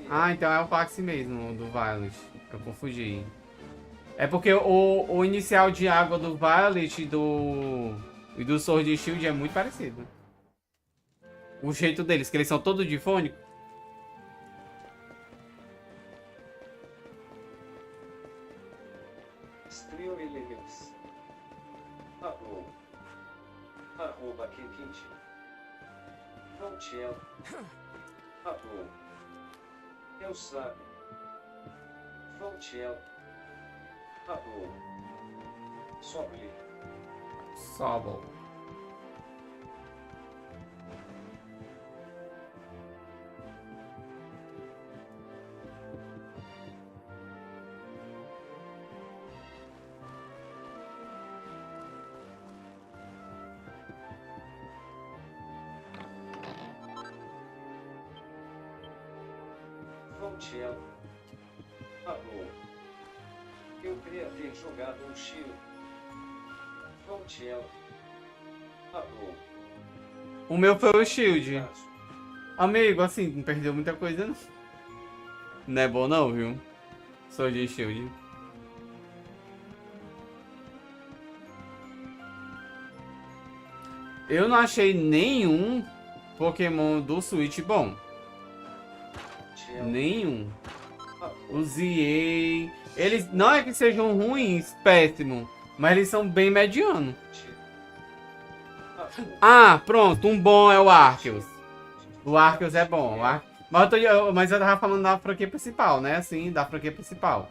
Speaker 1: Ah, então é o Quaxi mesmo, do Violet. Eu confundi. É porque o inicial de água do Violet e do Sword and Shield é muito parecido. O jeito deles, que eles são todos difônicos.
Speaker 14: Streamlabs. Alô. Arroba Kenkinti. Valtiel. Alô. Eu sabe. Valtiel. Alô. Sobe.
Speaker 1: Sobol.
Speaker 14: Valtiel. Alô. Eu queria ter jogado um shield. Valtiel. Alô.
Speaker 1: O meu foi o Shield. Amigo, assim, não perdeu muita coisa não. Não é bom não, viu? Sword and Shield. Eu não achei nenhum Pokémon do Switch bom. Nenhum. Usei. Eles não é que sejam ruins, péssimo, mas eles são bem medianos. Ah, pronto, um bom é o Arceus. O Arceus é bom. Mas eu tava falando da franquia principal, né? Assim, da franquia principal.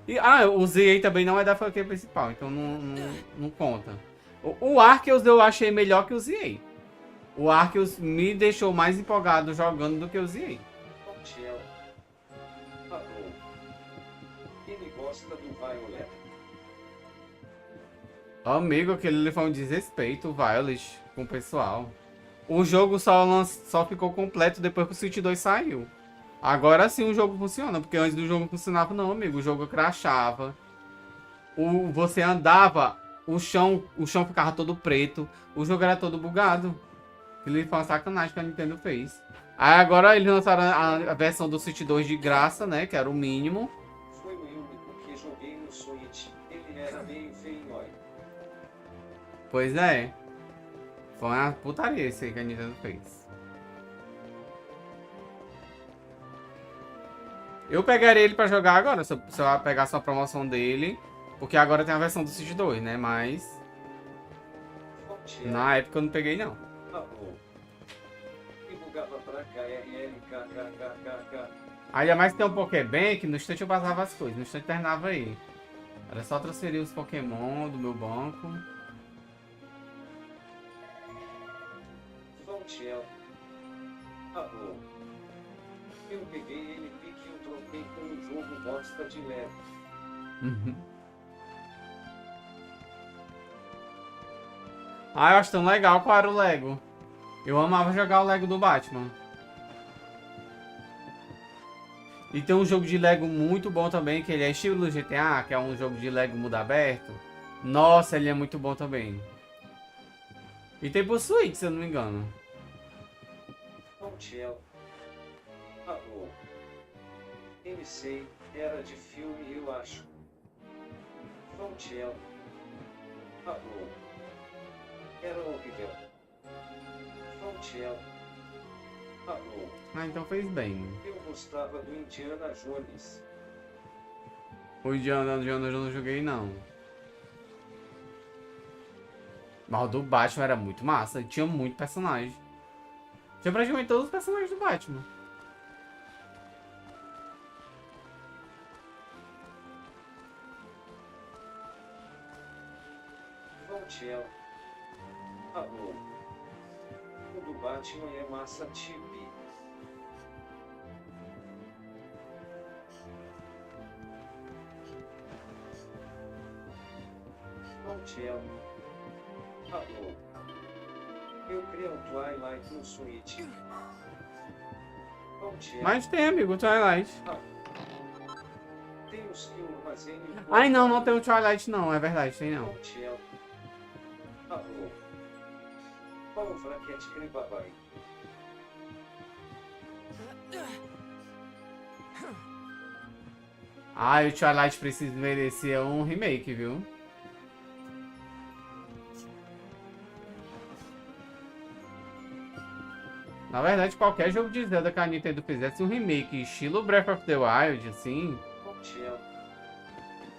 Speaker 1: E, o ZA também não é da franquia principal, então não conta. O Arceus eu achei melhor que o ZA. O Arceus me deixou mais empolgado jogando do que o ZA.
Speaker 14: Ele gosta do Violet.
Speaker 1: Amigo, aquele foi um desrespeito, o Violet, com o pessoal. O jogo só ficou completo depois que o Switch 2 saiu. Agora sim o jogo funciona, porque antes do jogo não funcionava não, amigo. O jogo crashava. Você andava, o chão ficava todo preto. O jogo era todo bugado. Ele foi uma sacanagem que a Nintendo fez. Aí agora eles lançaram a versão do Switch 2 de graça, né? Que era o mínimo.
Speaker 14: Foi o único que joguei no Switch. Ele era meio feinói.
Speaker 1: Pois é. Foi uma putaria isso aí que a Nintendo fez. Eu pegaria ele pra jogar agora, se eu pegasse uma promoção dele. Porque agora tem a versão do Switch 2, né? Mas... na época eu não peguei, não.
Speaker 14: E bugava pra KRLKKKK.
Speaker 1: Ainda mais que tem um Pokébank, no instante eu passava as coisas. No instante terminava aí. Era só transferir os Pokémon do meu banco.
Speaker 14: Fontiel. Alô. Eu peguei ele pique e o troquei com um jogo bosta de leve.
Speaker 1: Ah, eu acho tão legal. Qual era o Lego? Eu amava jogar o Lego do Batman. E tem um jogo de Lego muito bom também, que ele é estilo GTA, que é um jogo de Lego mundo aberto. Nossa, ele é muito bom também. E tem pro Switch, se eu não me engano.
Speaker 14: Fontiel. Alô. MC, era de filme, eu acho. Fontiel. Alô. Era horrível. Fontiel. Alô.
Speaker 1: Ah, então fez bem.
Speaker 14: Eu gostava do Indiana Jones.
Speaker 1: O Indiana Jones eu não joguei, não. Mas o do Batman era muito massa. Tinha muito personagem. Tinha praticamente todos os personagens do Batman.
Speaker 14: Fontiel. Alô. O do Batman é massa tibi. Fontiel. Alô. Eu criei um Twilight no Switch. Fontiel.
Speaker 1: Mas tem, amigo, o Twilight.
Speaker 14: Tem os que o armazém.
Speaker 1: Ai, não, não tem o Twilight, não. É verdade, tem não.
Speaker 14: Fontiel. Alô. Qual o fraquete crebabai?
Speaker 1: Ah, o Twilight precisa merecer um remake, viu? Na verdade, qualquer jogo de Zelda que a Nintendo fizesse um remake estilo Breath of the Wild, assim,
Speaker 14: Fontiel.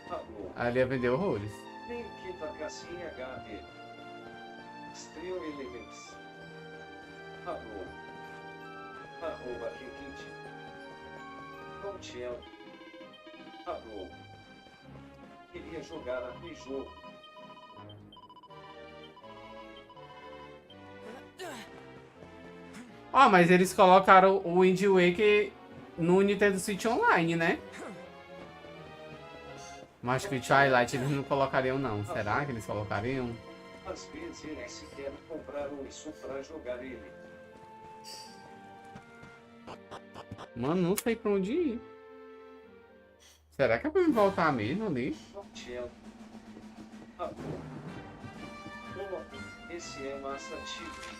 Speaker 14: Alô.
Speaker 1: ali ia vender horrores.
Speaker 14: Tem que tacar sim HD. Steel Elements. Alô. Arroba Kikit. Fontiel. Alô. Queria jogar aquele jogo.
Speaker 1: Ah, mas eles colocaram o Wind Waker no Nintendo Switch Online, né? Mas que o Twilight eles não colocariam, não. Será que eles colocariam?
Speaker 14: Às vezes eles querem comprar isso pra jogar ele.
Speaker 1: Mano, não sei pra onde ir. Será que é pra me voltar mesmo ali?
Speaker 14: Fontiel. Alô. Oh, esse é massa tipo.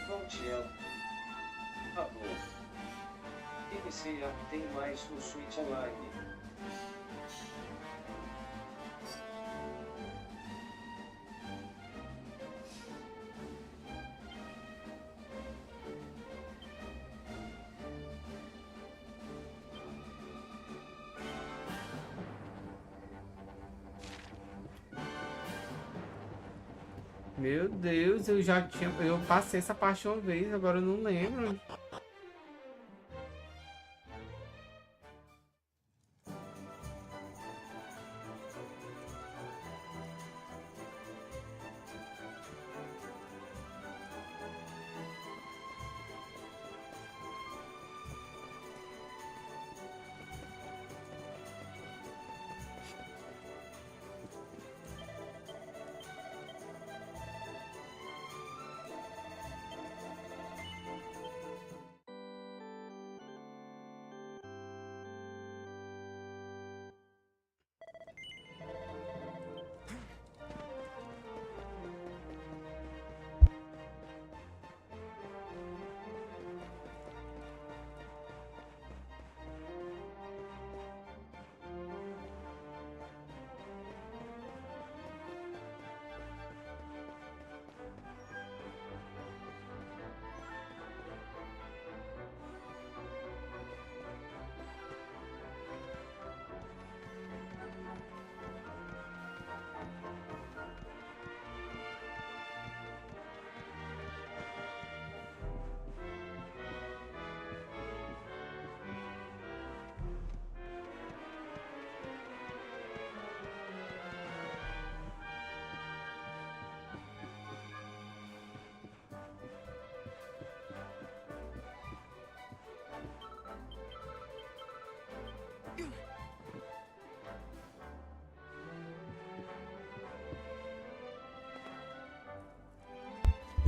Speaker 14: Fontiel. Alô. MCA tem mais no Switch Online.
Speaker 1: Meu Deus, eu passei essa parte uma vez, agora eu não lembro.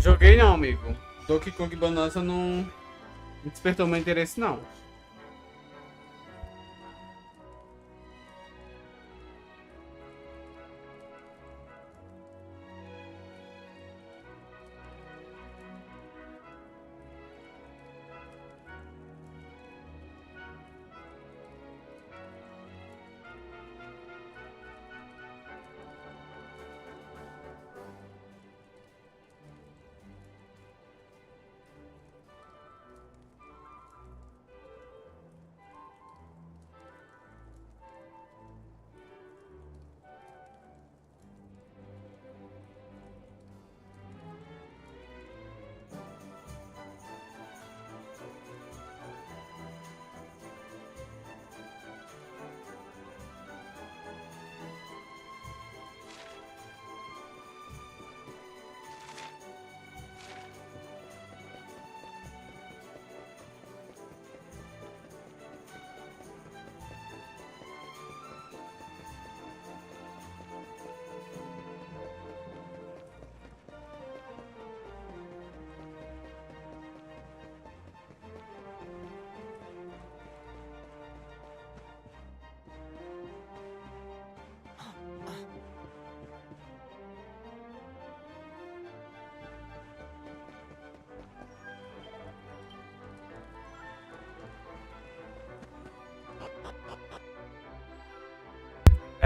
Speaker 1: Joguei não, amigo. Donkey Kong Bonanza não despertou meu interesse, não.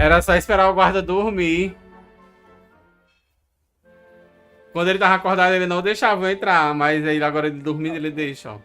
Speaker 1: Era só esperar o guarda dormir. Quando ele tava acordado, ele não deixava eu entrar, mas aí agora ele dormindo, ele deixa, ó.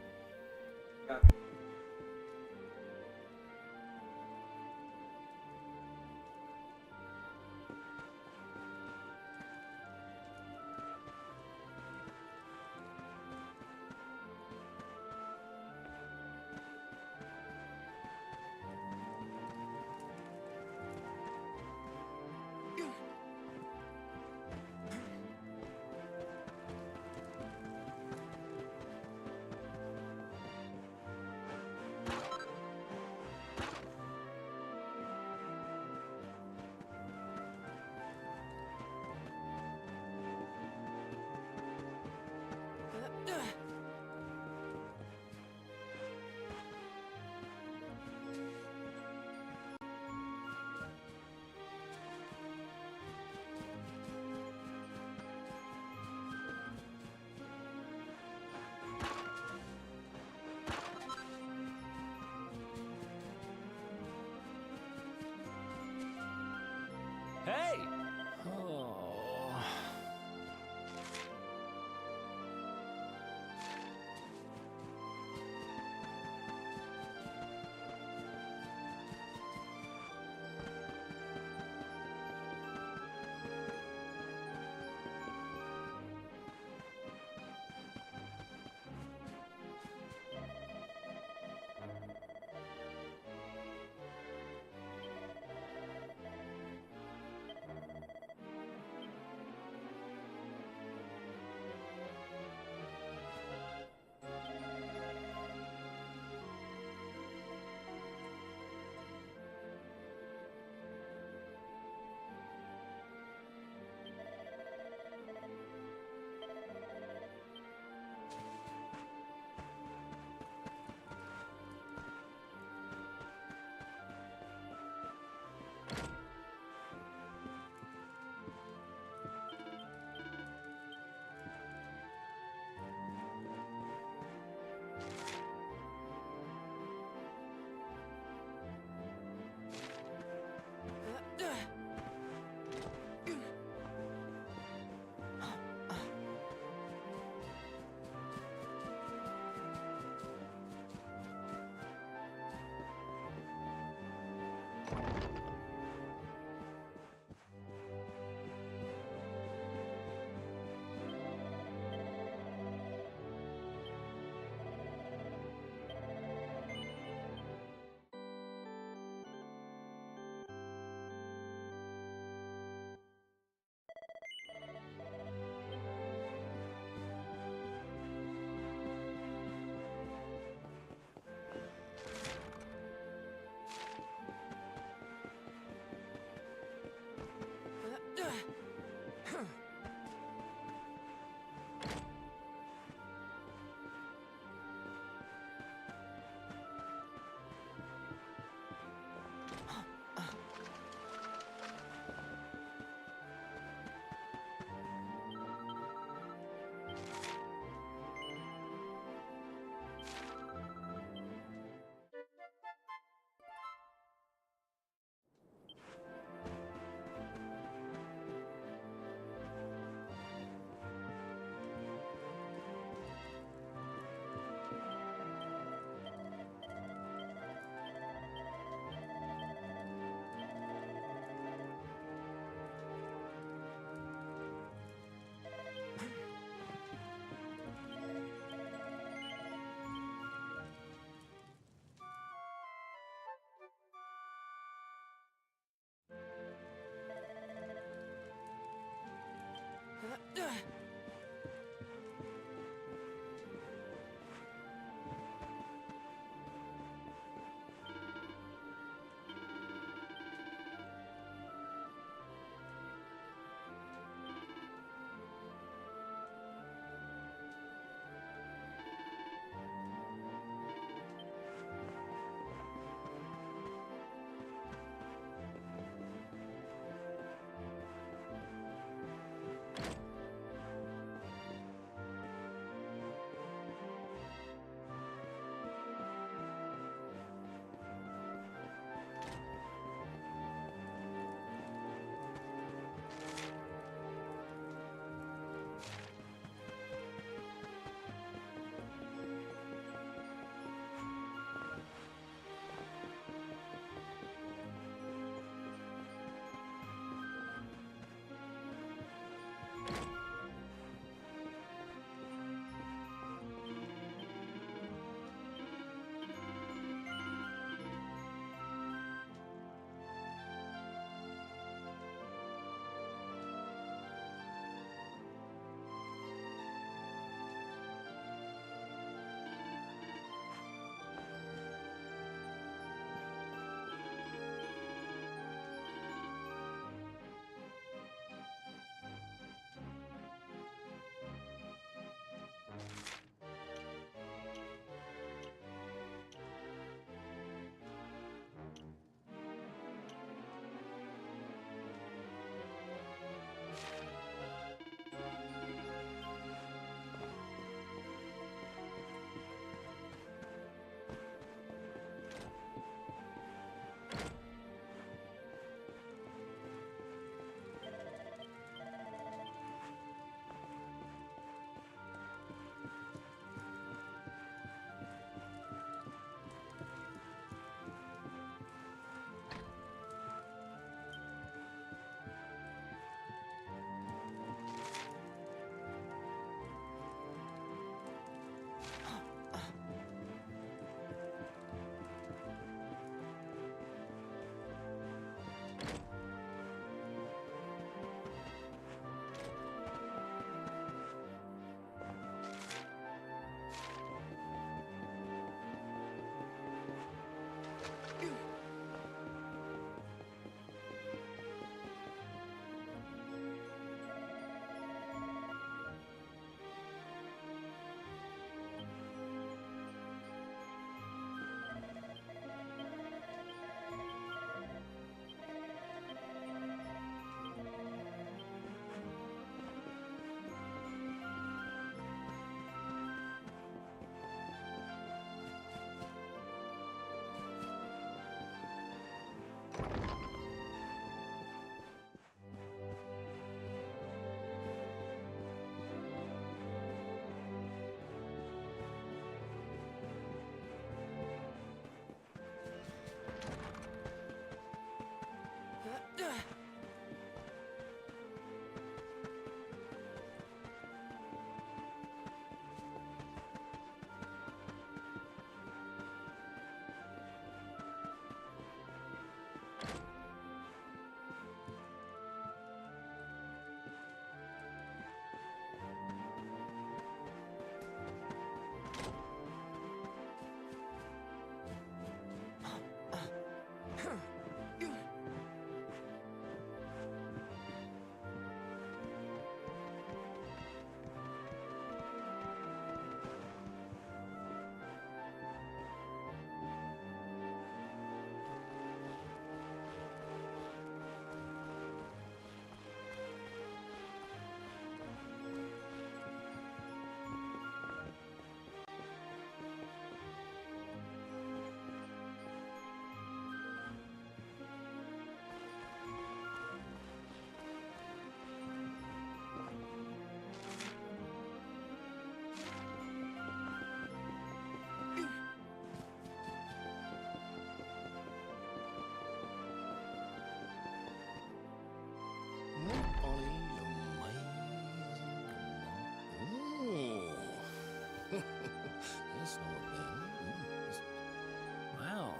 Speaker 13: Wow,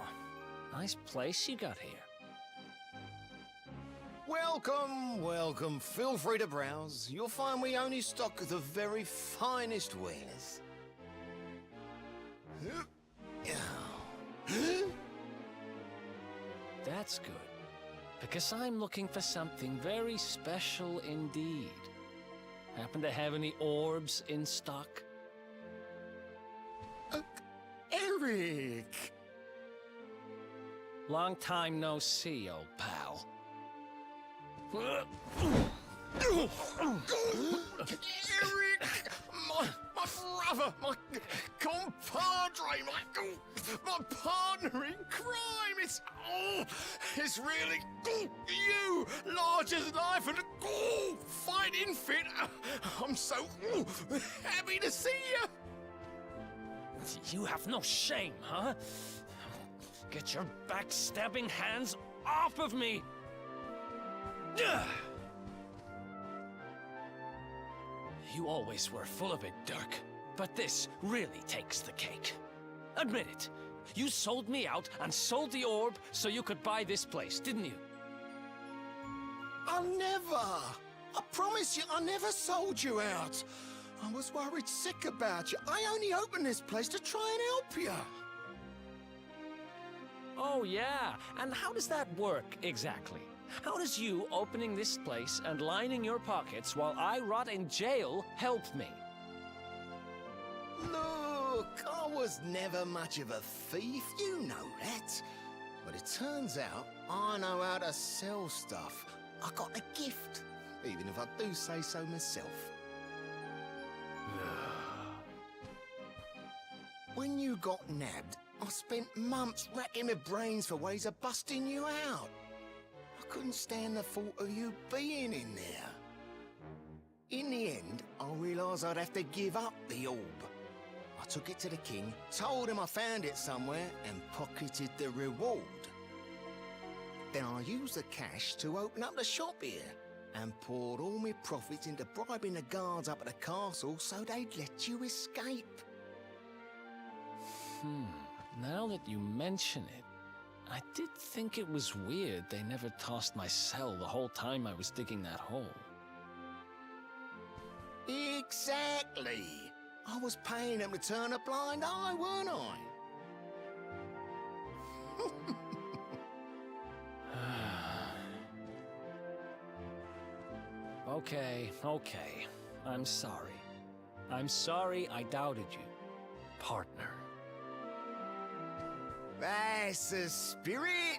Speaker 13: nice place you got here.
Speaker 9: Well,
Speaker 15: Welcome, welcome. Feel free to browse. You'll find we only stock the very finest wares.
Speaker 13: That's good. Because I'm looking for something very special indeed. Happen to have any orbs in stock?
Speaker 15: Eric!
Speaker 13: Long time no see, old pal.
Speaker 15: Eric! My brother, my compadre, my partner in crime! It's really you, large as life and fighting fit. I'm so happy to see you.
Speaker 13: You have no shame, huh? Get your backstabbing hands off of me! You always were full of it, Dirk. But this really takes the cake. Admit it. You sold me out and sold the orb so you could buy this place, didn't you?
Speaker 15: I never! I promise you, I never sold you out. I was worried sick about you. I only opened this place to try and help you.
Speaker 13: Oh, yeah. And how does that work, exactly? How does you opening this place and lining your pockets while I rot in jail help me?
Speaker 15: Look, I was never much of a thief, you know that. But it turns out I know how to sell stuff. I got a gift, even if I do say so myself. When you got nabbed, I spent months racking my brains for ways of busting you out. I couldn't stand the thought of you being in there. In the end, I realised I'd have to give up the orb. I took it to the king, told him I found it somewhere, and pocketed the reward. Then I used the cash to open up the shop here, and poured all my profits into bribing the guards up at the castle so they'd let you escape.
Speaker 13: Now that you mention it, I did think it was weird they never tossed my cell the whole time I was digging that hole.
Speaker 15: Exactly! I was paying them to turn a blind eye, weren't I?
Speaker 13: Okay. I'm sorry. I'm sorry I doubted you, partner.
Speaker 15: That's the spirit!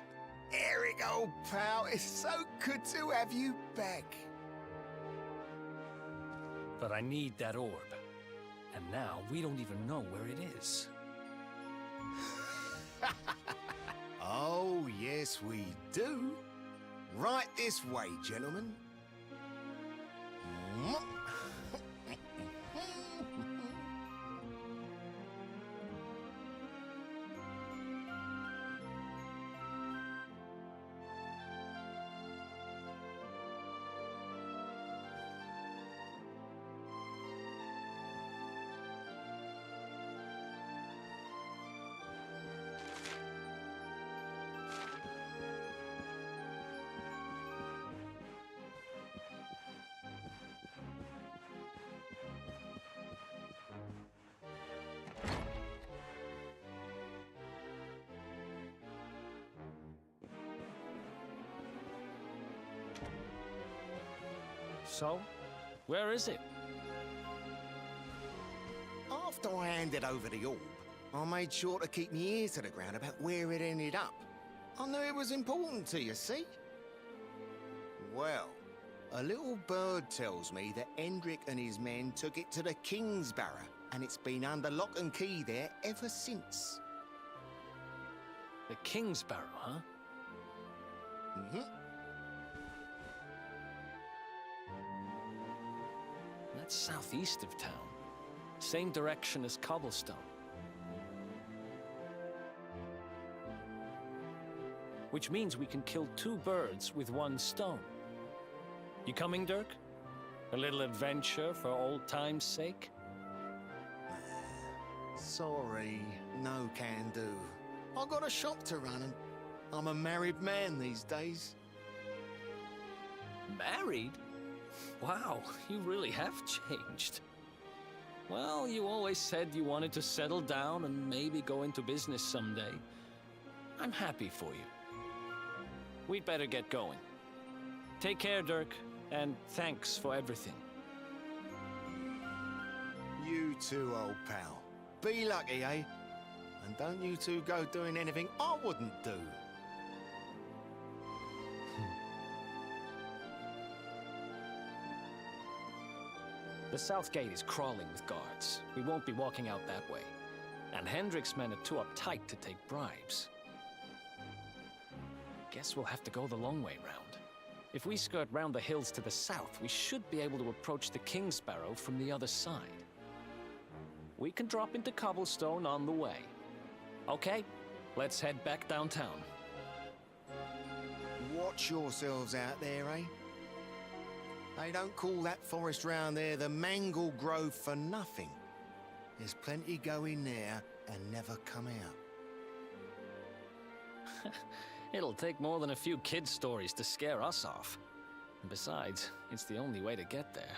Speaker 15: Eric, old pal, it's so good to have you back.
Speaker 13: But I need that orb. And now we don't even know where it is.
Speaker 15: Oh, yes, we do. Right this way, gentlemen.
Speaker 13: So, where is it?
Speaker 15: After I handed over the orb, I made sure to keep my ear to the ground about where it ended up. I knew it was important to you, see? Well, a little bird tells me that Hendrik and his men took it to the King's Barrow, and it's been under lock and key there ever since.
Speaker 13: The King's Barrow, huh? That's southeast of town. Same direction as Cobblestone. Which means we can kill two birds with one stone. You coming, Dirk? A little adventure for old time's sake?
Speaker 15: Sorry, no can do. I got a shop to run and I'm a married man these days.
Speaker 13: Married? Wow, you really have changed. Well, you always said you wanted to settle down and maybe go into business someday. I'm happy for you. We'd better get going. Take care, Dirk, and thanks for everything.
Speaker 15: You too, old pal. Be lucky, eh? And don't you two go doing anything I wouldn't do.
Speaker 13: The south gate is crawling with guards. We won't be walking out that way. And Hendrik's men are too uptight to take bribes. Guess we'll have to go the long way round. If we skirt round the hills to the south, we should be able to approach the King Sparrow from the other side. We can drop into Cobblestone on the way. Okay, let's head back downtown.
Speaker 15: Watch yourselves out there, eh? They don't call that forest round there the Mangle Grove for nothing. There's plenty go in there and never come out.
Speaker 13: It'll take more than a few kid stories to scare us off. And besides, it's the only way to get there.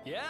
Speaker 13: Yeah!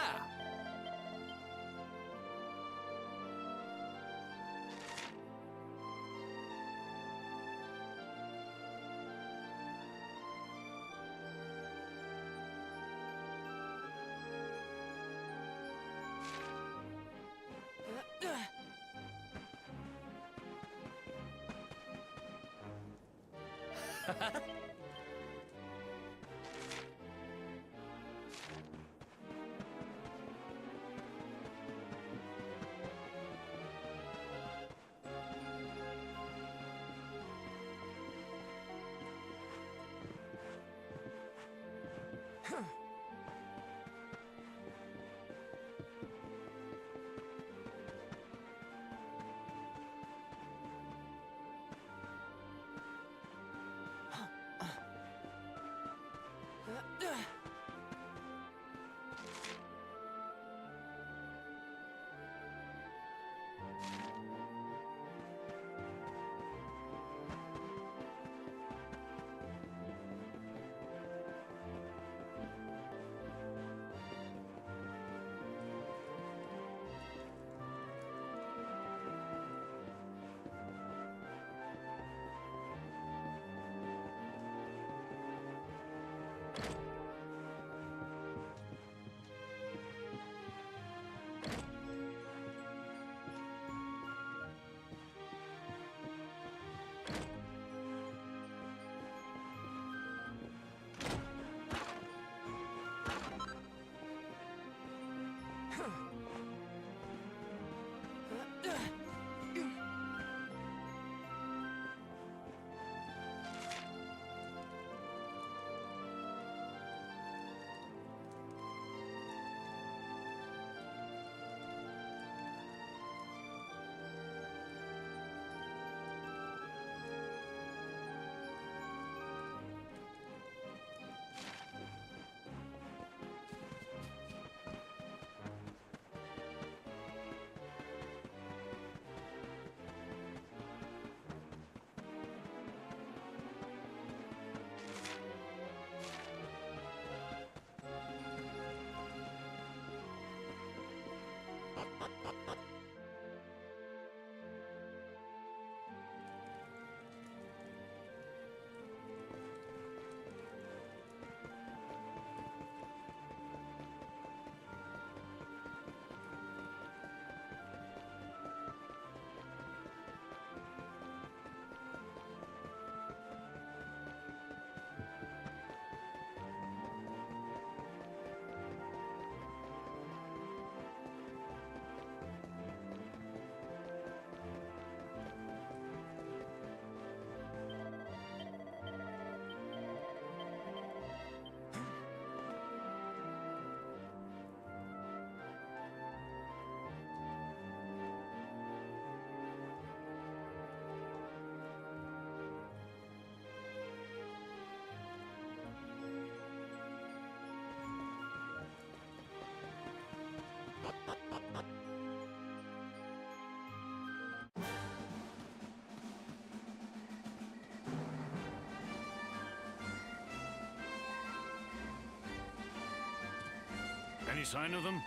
Speaker 7: Any sign of them?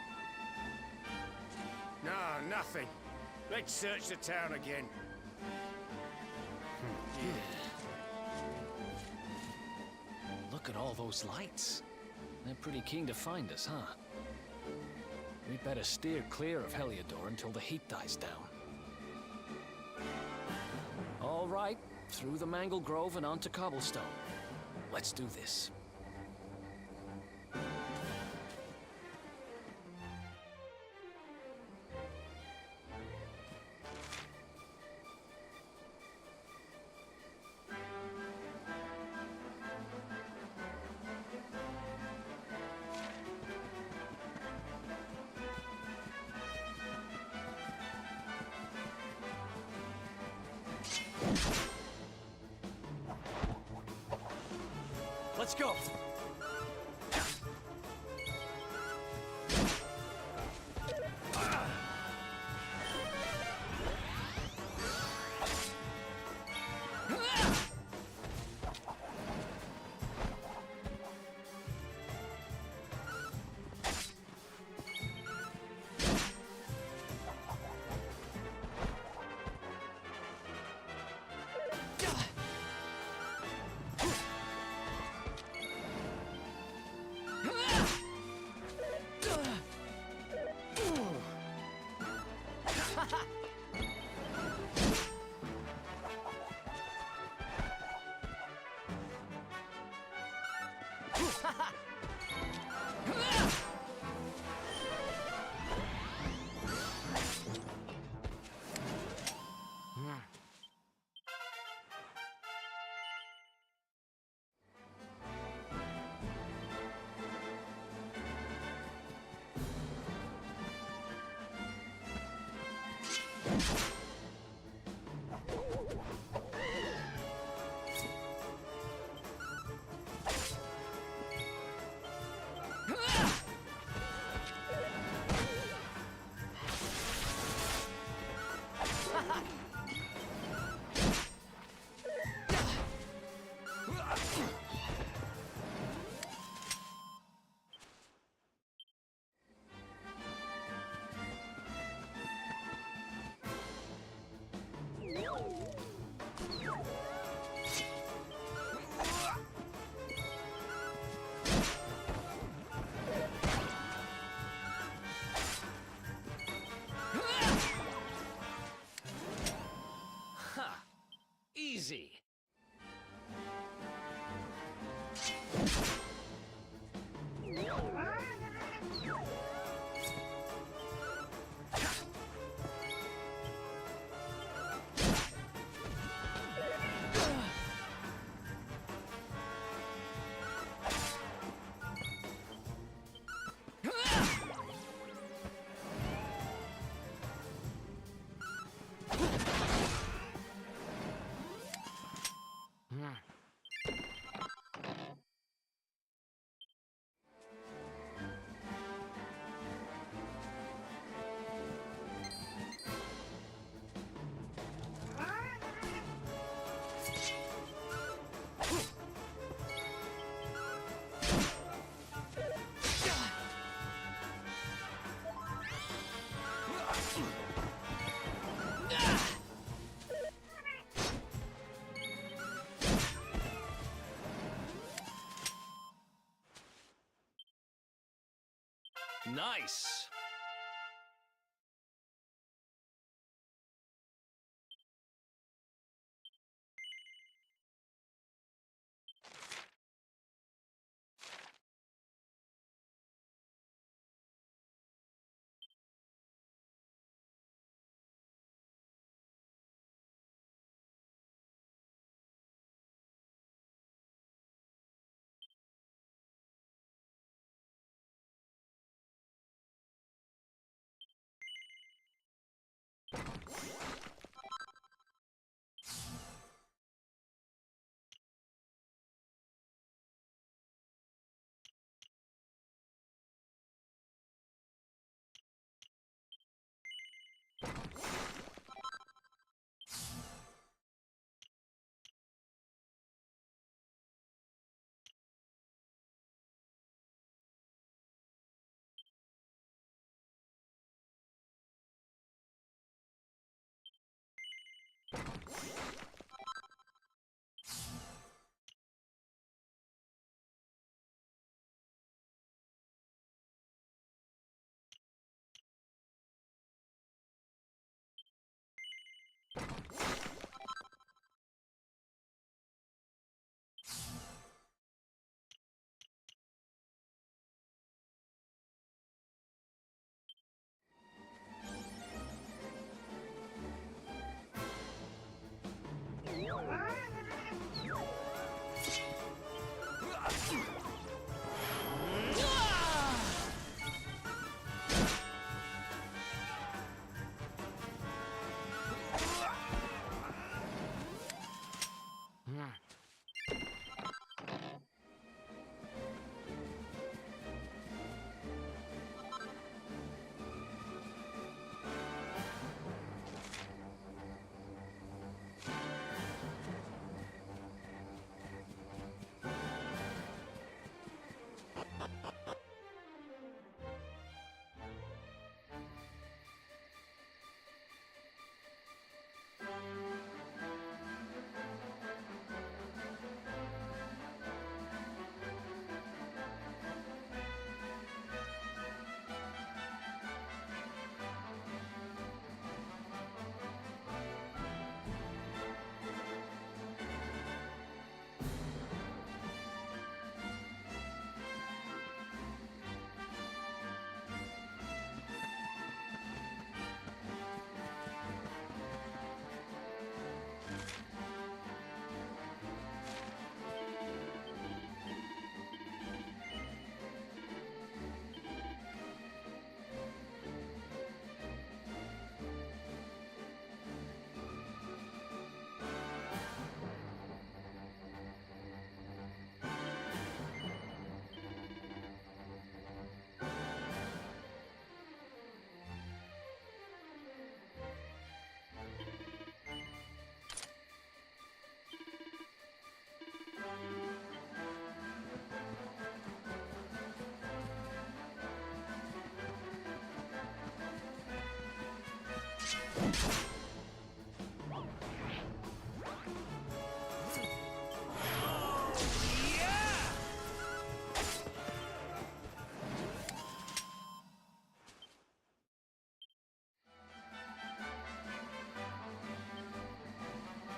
Speaker 3: No, nothing. Let's search the town again.
Speaker 13: Look at all those lights. They're pretty keen to find us, huh? We'd better steer clear of Heliodor until the heat dies down. All right, through the Mangle Grove and onto Cobblestone. Let's do this. Let's go! Nice!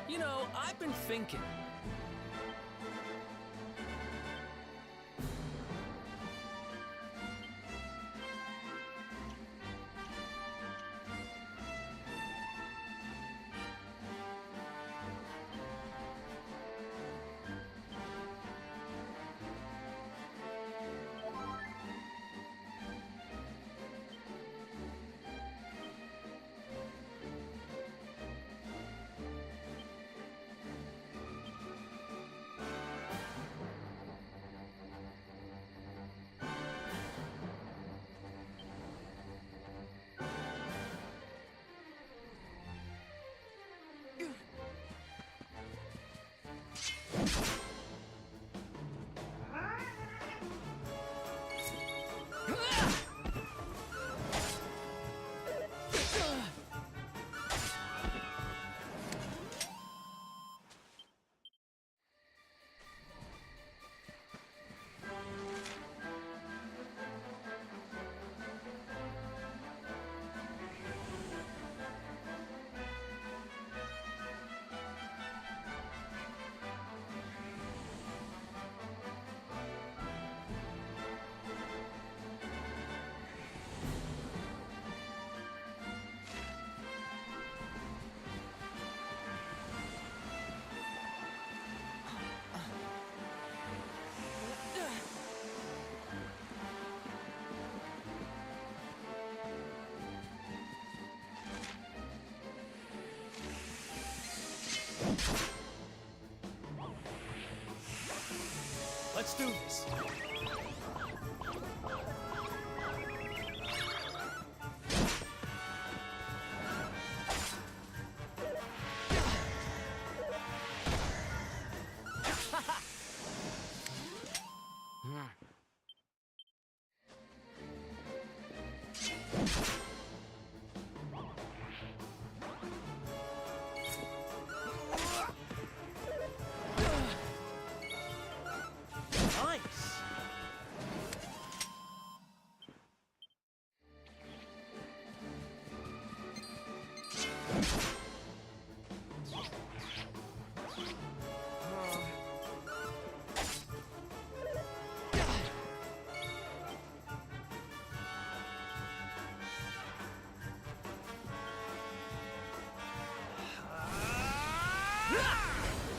Speaker 13: You know, I've been thinking.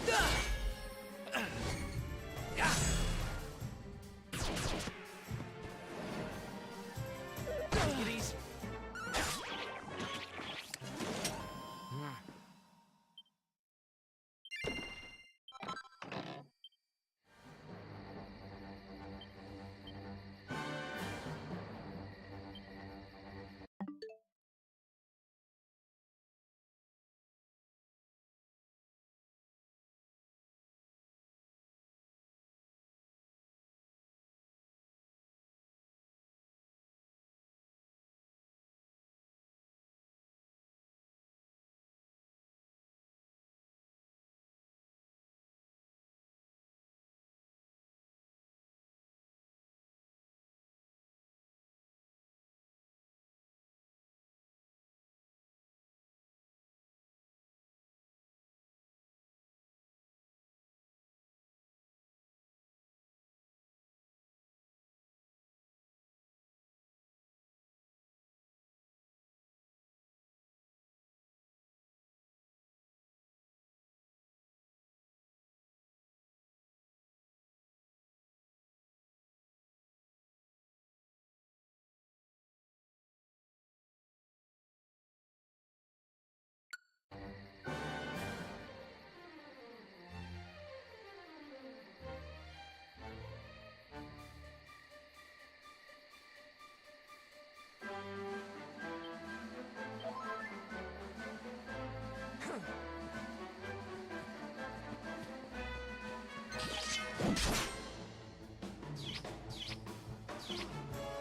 Speaker 13: Take it easy.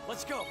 Speaker 13: Let's go.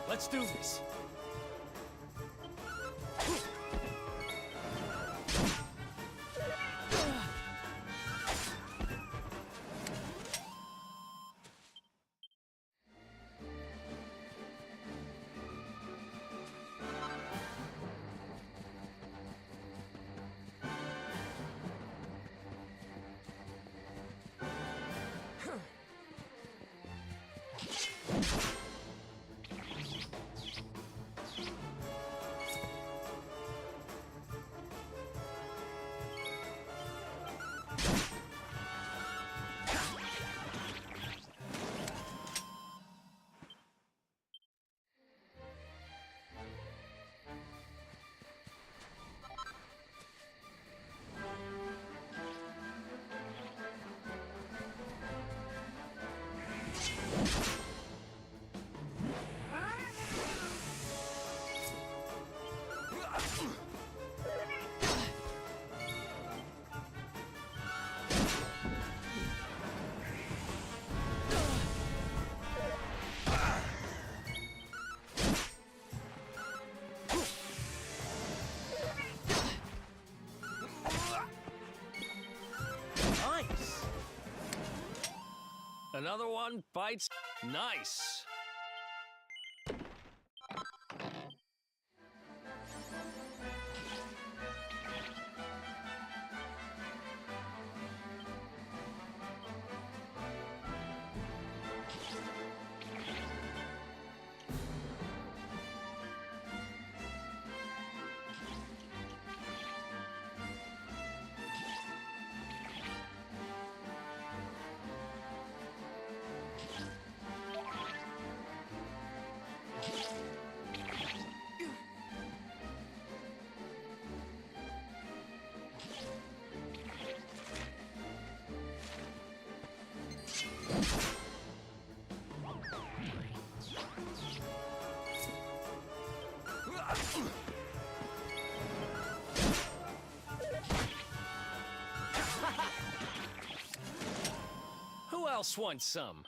Speaker 13: Let's do this. Another one bites. Nice. Who else wants some?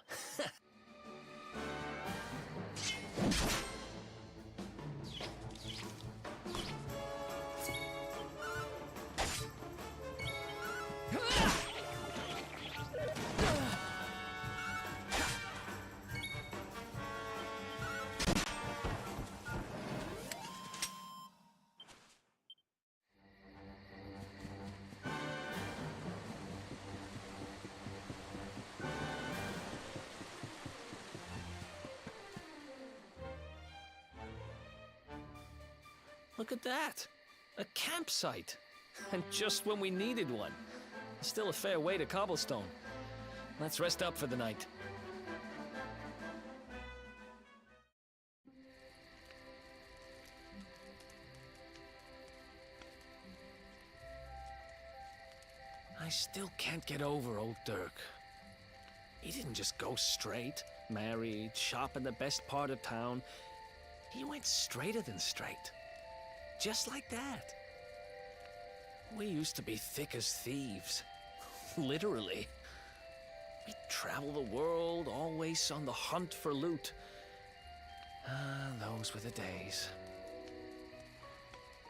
Speaker 13: Look at that! A campsite! And just when we needed one. Still a fair way to cobblestone. Let's rest up for the night. I still can't get over old Dirk. He didn't just go straight, married, shop in the best part of town. He went straighter than straight. Just like that. We used to be thick as thieves. Literally. We'd travel the world, always on the hunt for loot. Ah, those were the days.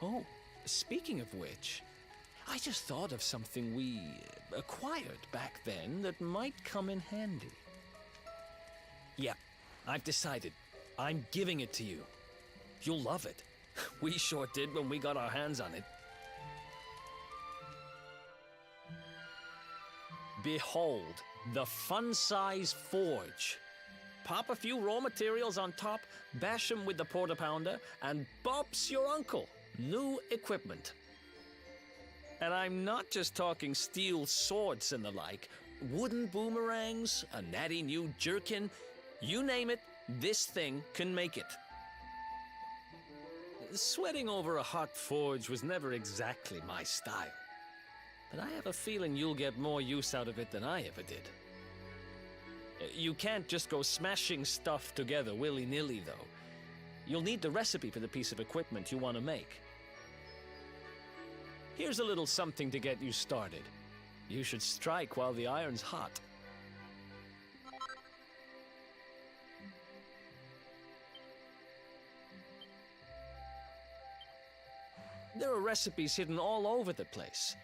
Speaker 13: Oh, speaking of which, I just thought of something we acquired back then that might come in handy. Yeah, I've decided. I'm giving it to you. You'll love it. We sure did when we got our hands on it. Behold, the fun-size forge. Pop a few raw materials on top, bash them with the porta pounder, and bumps your uncle. New equipment. And I'm not just talking steel swords and the like. Wooden boomerangs, a natty new jerkin. You name it, this thing can make it. Sweating over a hot forge was never exactly my style. But I have a feeling you'll get more use out of it than I ever did. You can't just go smashing stuff together willy-nilly, though. You'll need the recipe for the piece of equipment you want to make. Here's a little something to get you started. You should strike while the iron's hot. There are recipes hidden all over the place.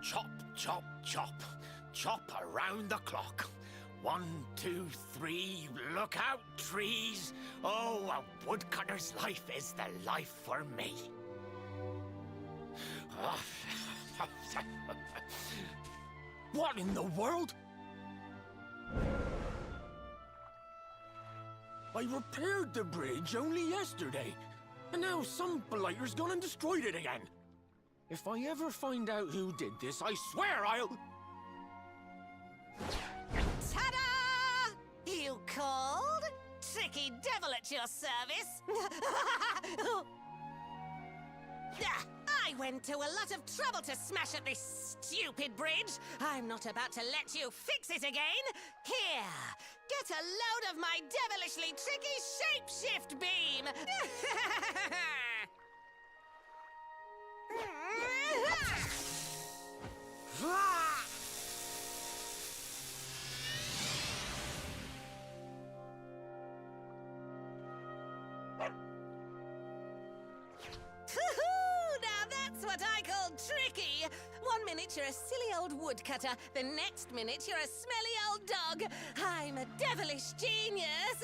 Speaker 3: Chop, chop, chop. Chop around the clock. 1, 2, 3, look out, trees. Oh, a woodcutter's life is the life for me. What in the world? I repaired the bridge only yesterday, and now some blighter's gone and destroyed it again. If I ever find out who did this, I swear I'll...
Speaker 16: Ta-da! You called? Tricky devil at your service. I went to a lot of trouble to smash up this stupid bridge. I'm not about to let you fix it again. Here, get a load of my devilishly tricky shapeshift beam. Now that's what I call tricky. 1 minute you're a silly old woodcutter, the next minute you're a smelly old dog. I'm a devilish genius.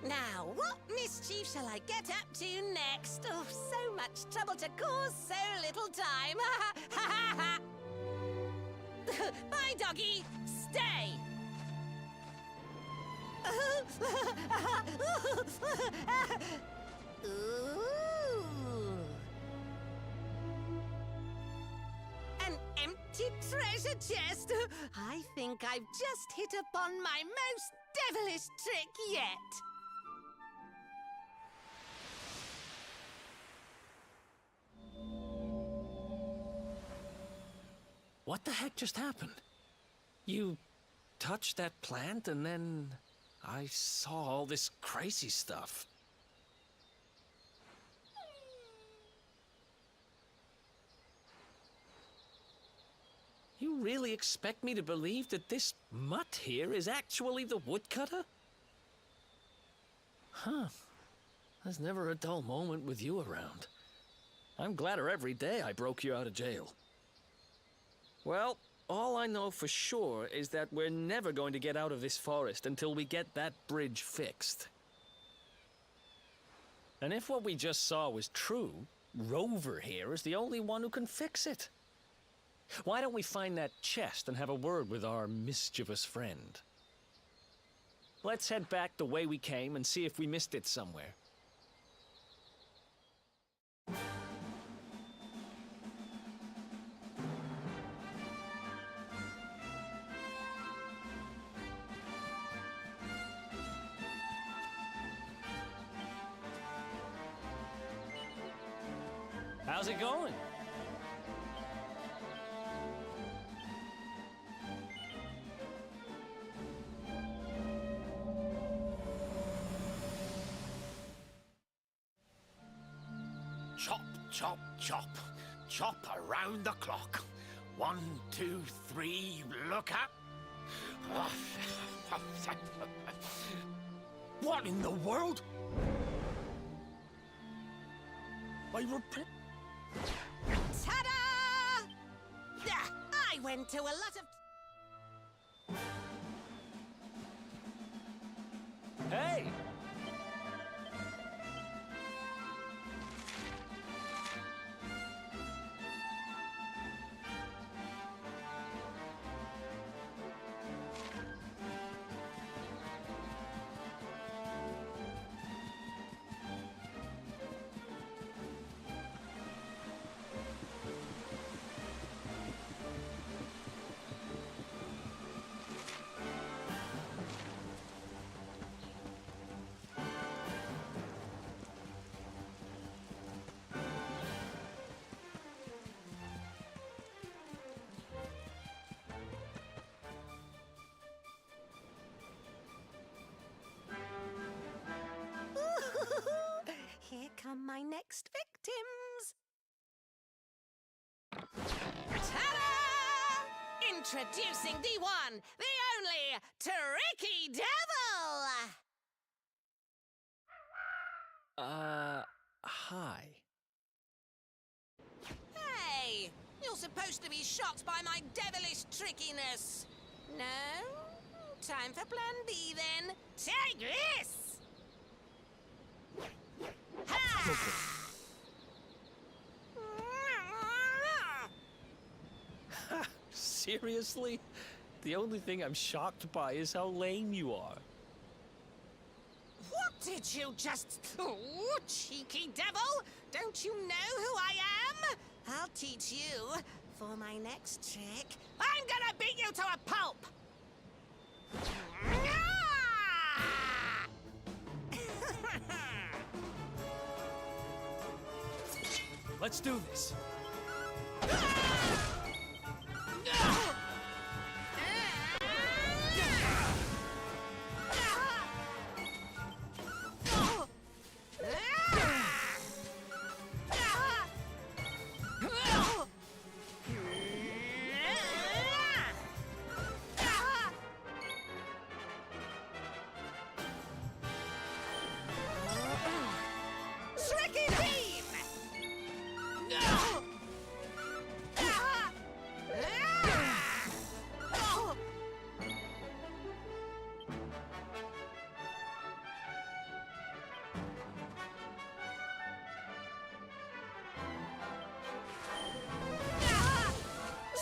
Speaker 16: Now, what mischief shall I get up to next? Oh, so much trouble to cause so little time. Bye, doggy. Stay. Ooh. An empty treasure chest. I think I've just hit upon my most devilish trick yet.
Speaker 13: What the heck just happened? You touched that plant and then I saw all this crazy stuff. You really expect me to believe that this mutt here is actually the woodcutter? Huh. There's never a dull moment with you around. I'm gladder every day I broke you out of jail. Well, all I know for sure is that we're never going to get out of this forest until we get that bridge fixed. And if what we just saw was true, Rover here is the only one who can fix it. Why don't we find that chest and have a word with our mischievous friend? Let's head back the way we came and see if we missed it somewhere. How's it going?
Speaker 3: Chop, chop, chop. Chop around the clock. 1, 2, 3, look up. What in the world? I repeat.
Speaker 16: Ta-da! I went to a lot of...
Speaker 13: Hey!
Speaker 16: Here come my next victims. Ta-da! Introducing the one, the only, Tricky Devil!
Speaker 13: Hi.
Speaker 16: Hey, supposed to be shocked by my devilish trickiness. No? Time for plan B then. Take this! Ha!
Speaker 13: Seriously? The only thing I'm shocked by is how lame you are.
Speaker 16: What did you just... Oh, cheeky devil! Don't you know who I am? I'll teach you. For my next trick, I'm gonna beat you to a pulp!
Speaker 13: Let's do this.
Speaker 16: Tricky beam!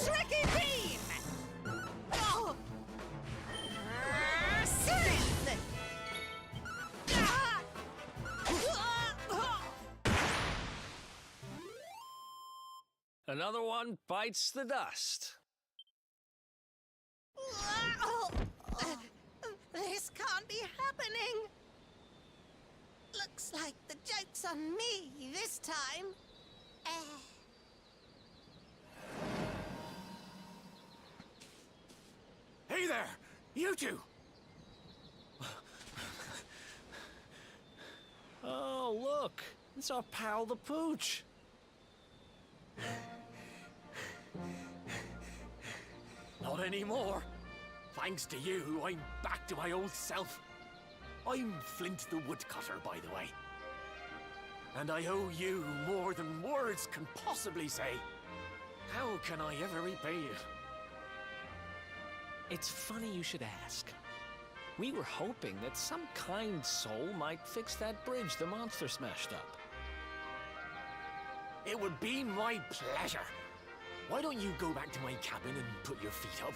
Speaker 16: Tricky beam! Scythe!
Speaker 13: Another one bites the dust.
Speaker 16: This can't be happening. Looks like the joke's on me this time.
Speaker 7: Hey there! You two!
Speaker 13: Oh, look! It's our pal the Pooch.
Speaker 3: Not anymore. Thanks to you, I'm back to my old self. I'm Flint the Woodcutter, by the way. And I owe you more than words can possibly say. How can I ever repay you?
Speaker 13: It's funny you should ask. We were hoping that some kind soul might fix that bridge the monster smashed up.
Speaker 3: It would be my pleasure. Why don't you go back to my cabin and put your feet up?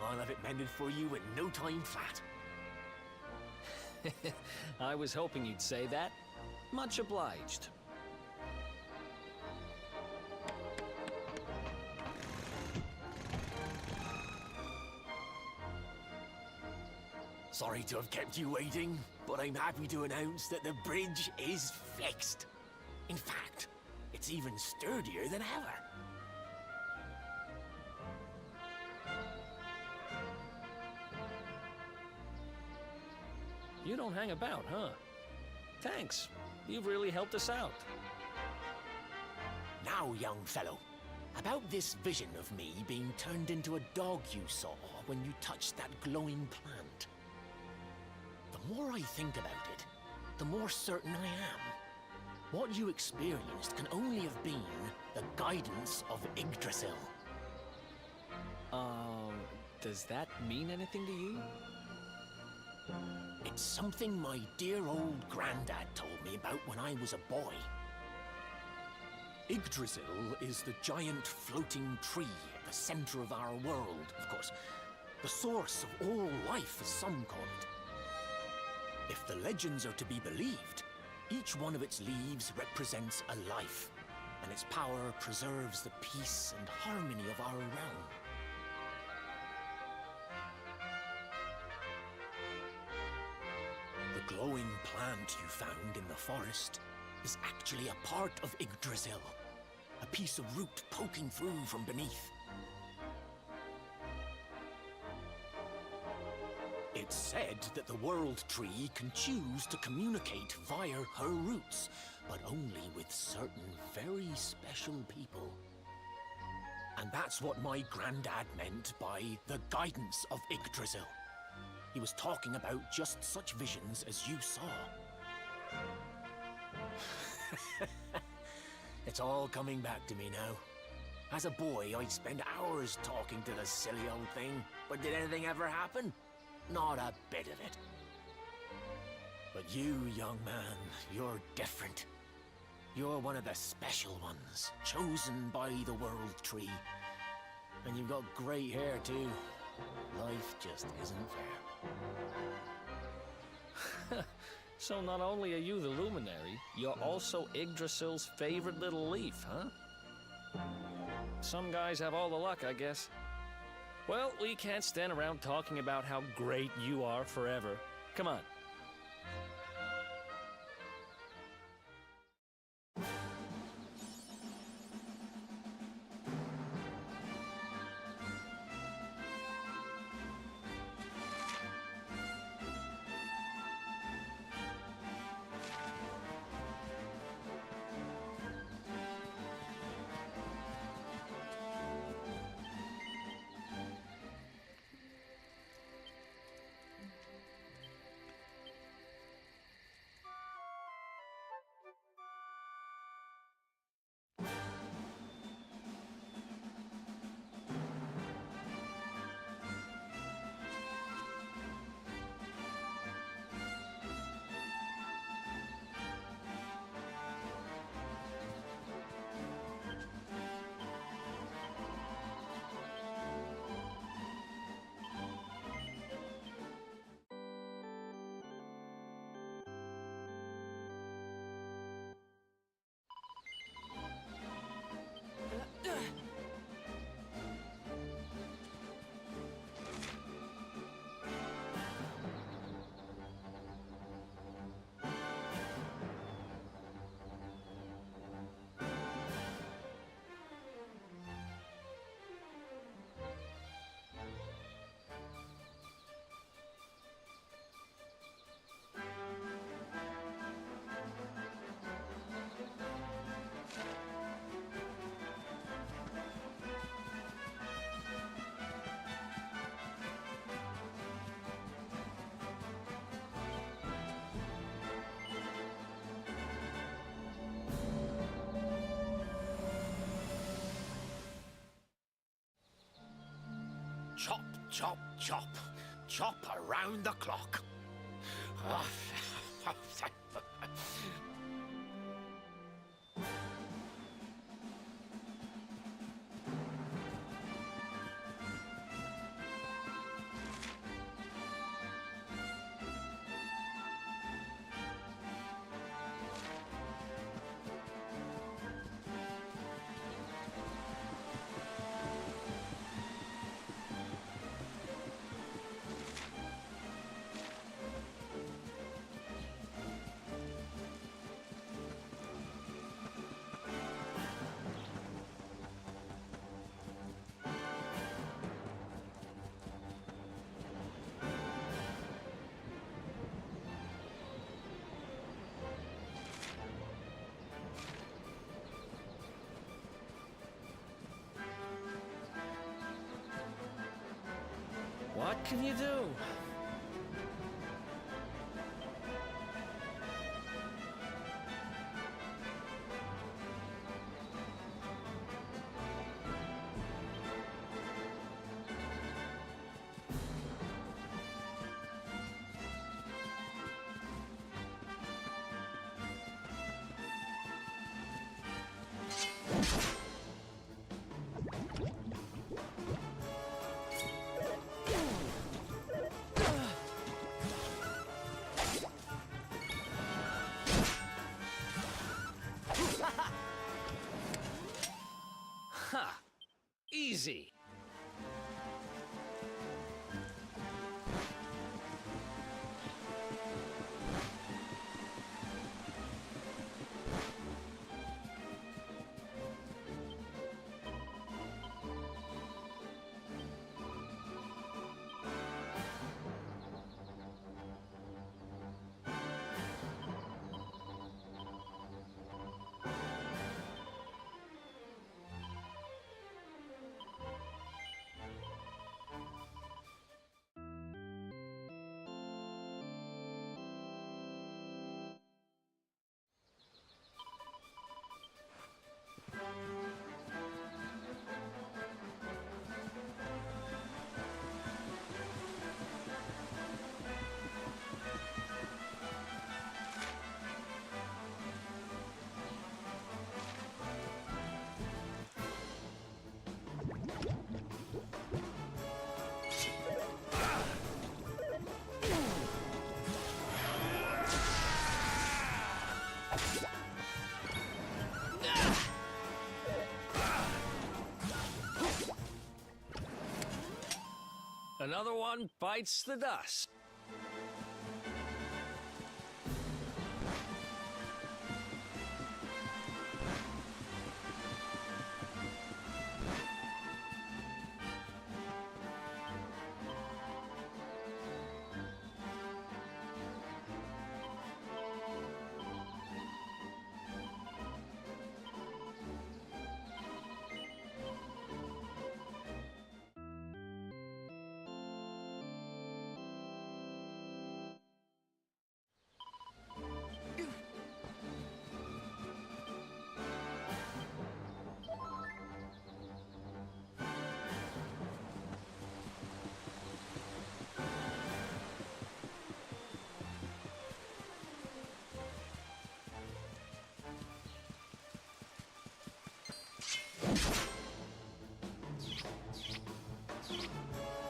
Speaker 3: I'll have it mended for you in no time flat.
Speaker 13: I was hoping you'd say that. Much obliged.
Speaker 3: Sorry to have kept you waiting, but I'm happy to announce that the bridge is fixed. In fact, it's even sturdier than ever.
Speaker 13: You don't hang about, huh? Thanks. You've really helped us out.
Speaker 3: Now, young fellow, about this vision of me being turned into a dog you saw when you touched that glowing plant. The more I think about it, the more certain I am. What you experienced can only have been the guidance of Yggdrasil.
Speaker 13: Does that mean anything to you?
Speaker 3: It's something my dear old granddad told me about when I was a boy. Yggdrasil is the giant floating tree at the center of our world, of course. The source of all life, as some call it. If the legends are to be believed, each one of its leaves represents a life, and its power preserves the peace and harmony of our realm. The glowing plant you found in the forest is actually a part of Yggdrasil, a piece of root poking through from beneath. It's said that the World Tree can choose to communicate via her roots, but only with certain very special people. And that's what my granddad meant by the guidance of Yggdrasil. He was talking about just such visions as you saw. It's all coming back to me now. As a boy, I'd spend hours talking to the silly old thing, but did anything ever happen? Not a bit of it. But you, young man, you're different. You're one of the special ones, chosen by the World Tree. And you've got great hair, too. Life just isn't fair.
Speaker 13: So not only are you the luminary, you're also Yggdrasil's favorite little leaf, huh? Some guys have all the luck, I guess. Well, we can't stand around talking about how great you are forever. Come on.
Speaker 3: Chop, chop, chop. Chop around the clock.
Speaker 13: What can you do? Ha! Easy. Another one bites the dust.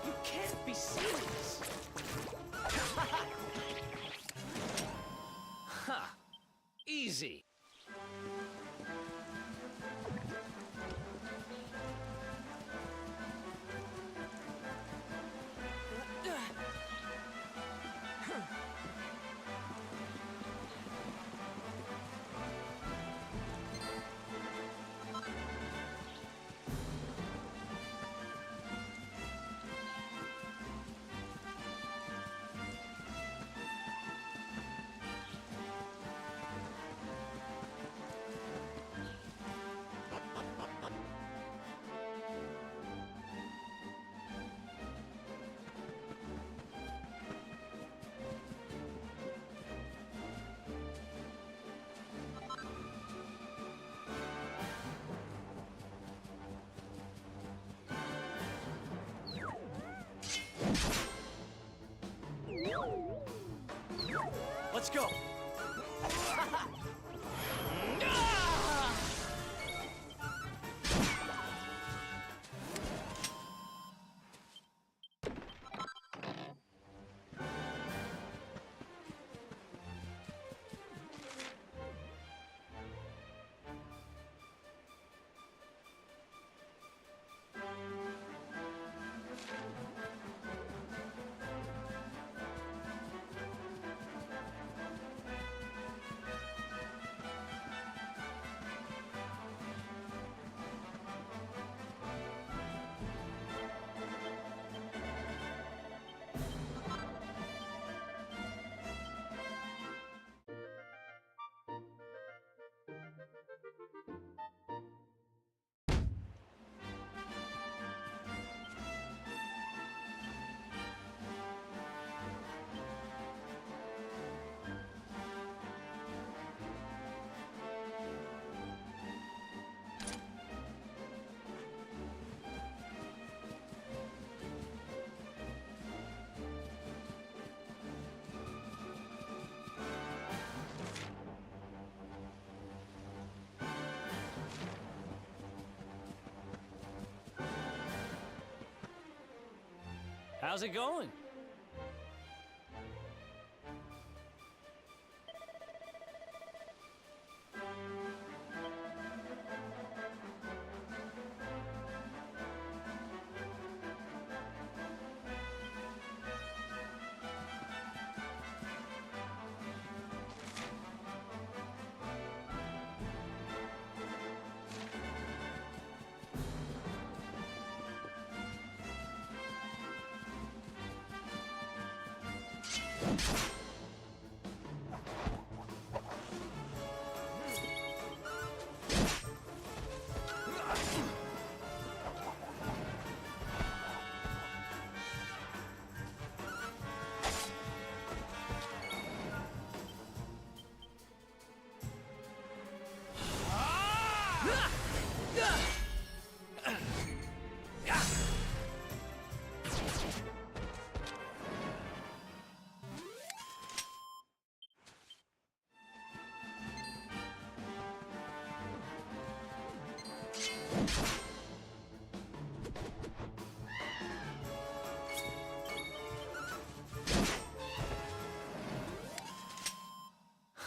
Speaker 13: You can't be serious. Ha! Easy. Let's go. How's it going?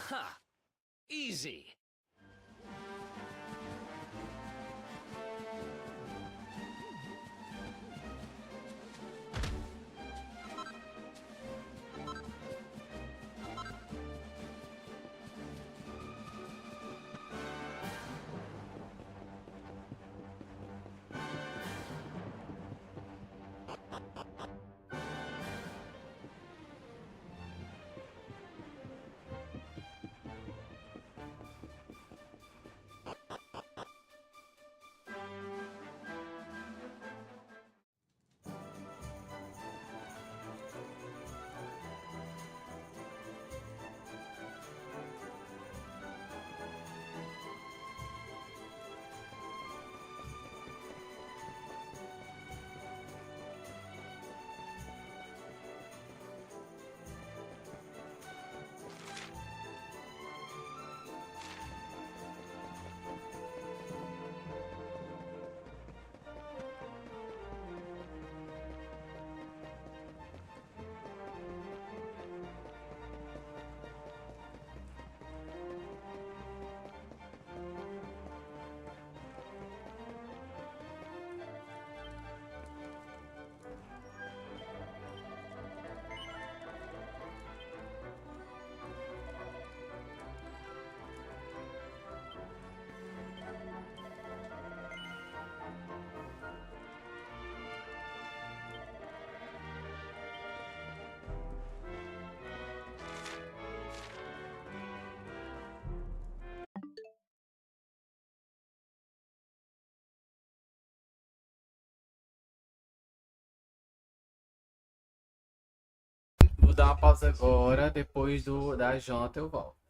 Speaker 13: Ha! Easy.
Speaker 1: Vou dar uma pausa agora, depois da janta eu volto.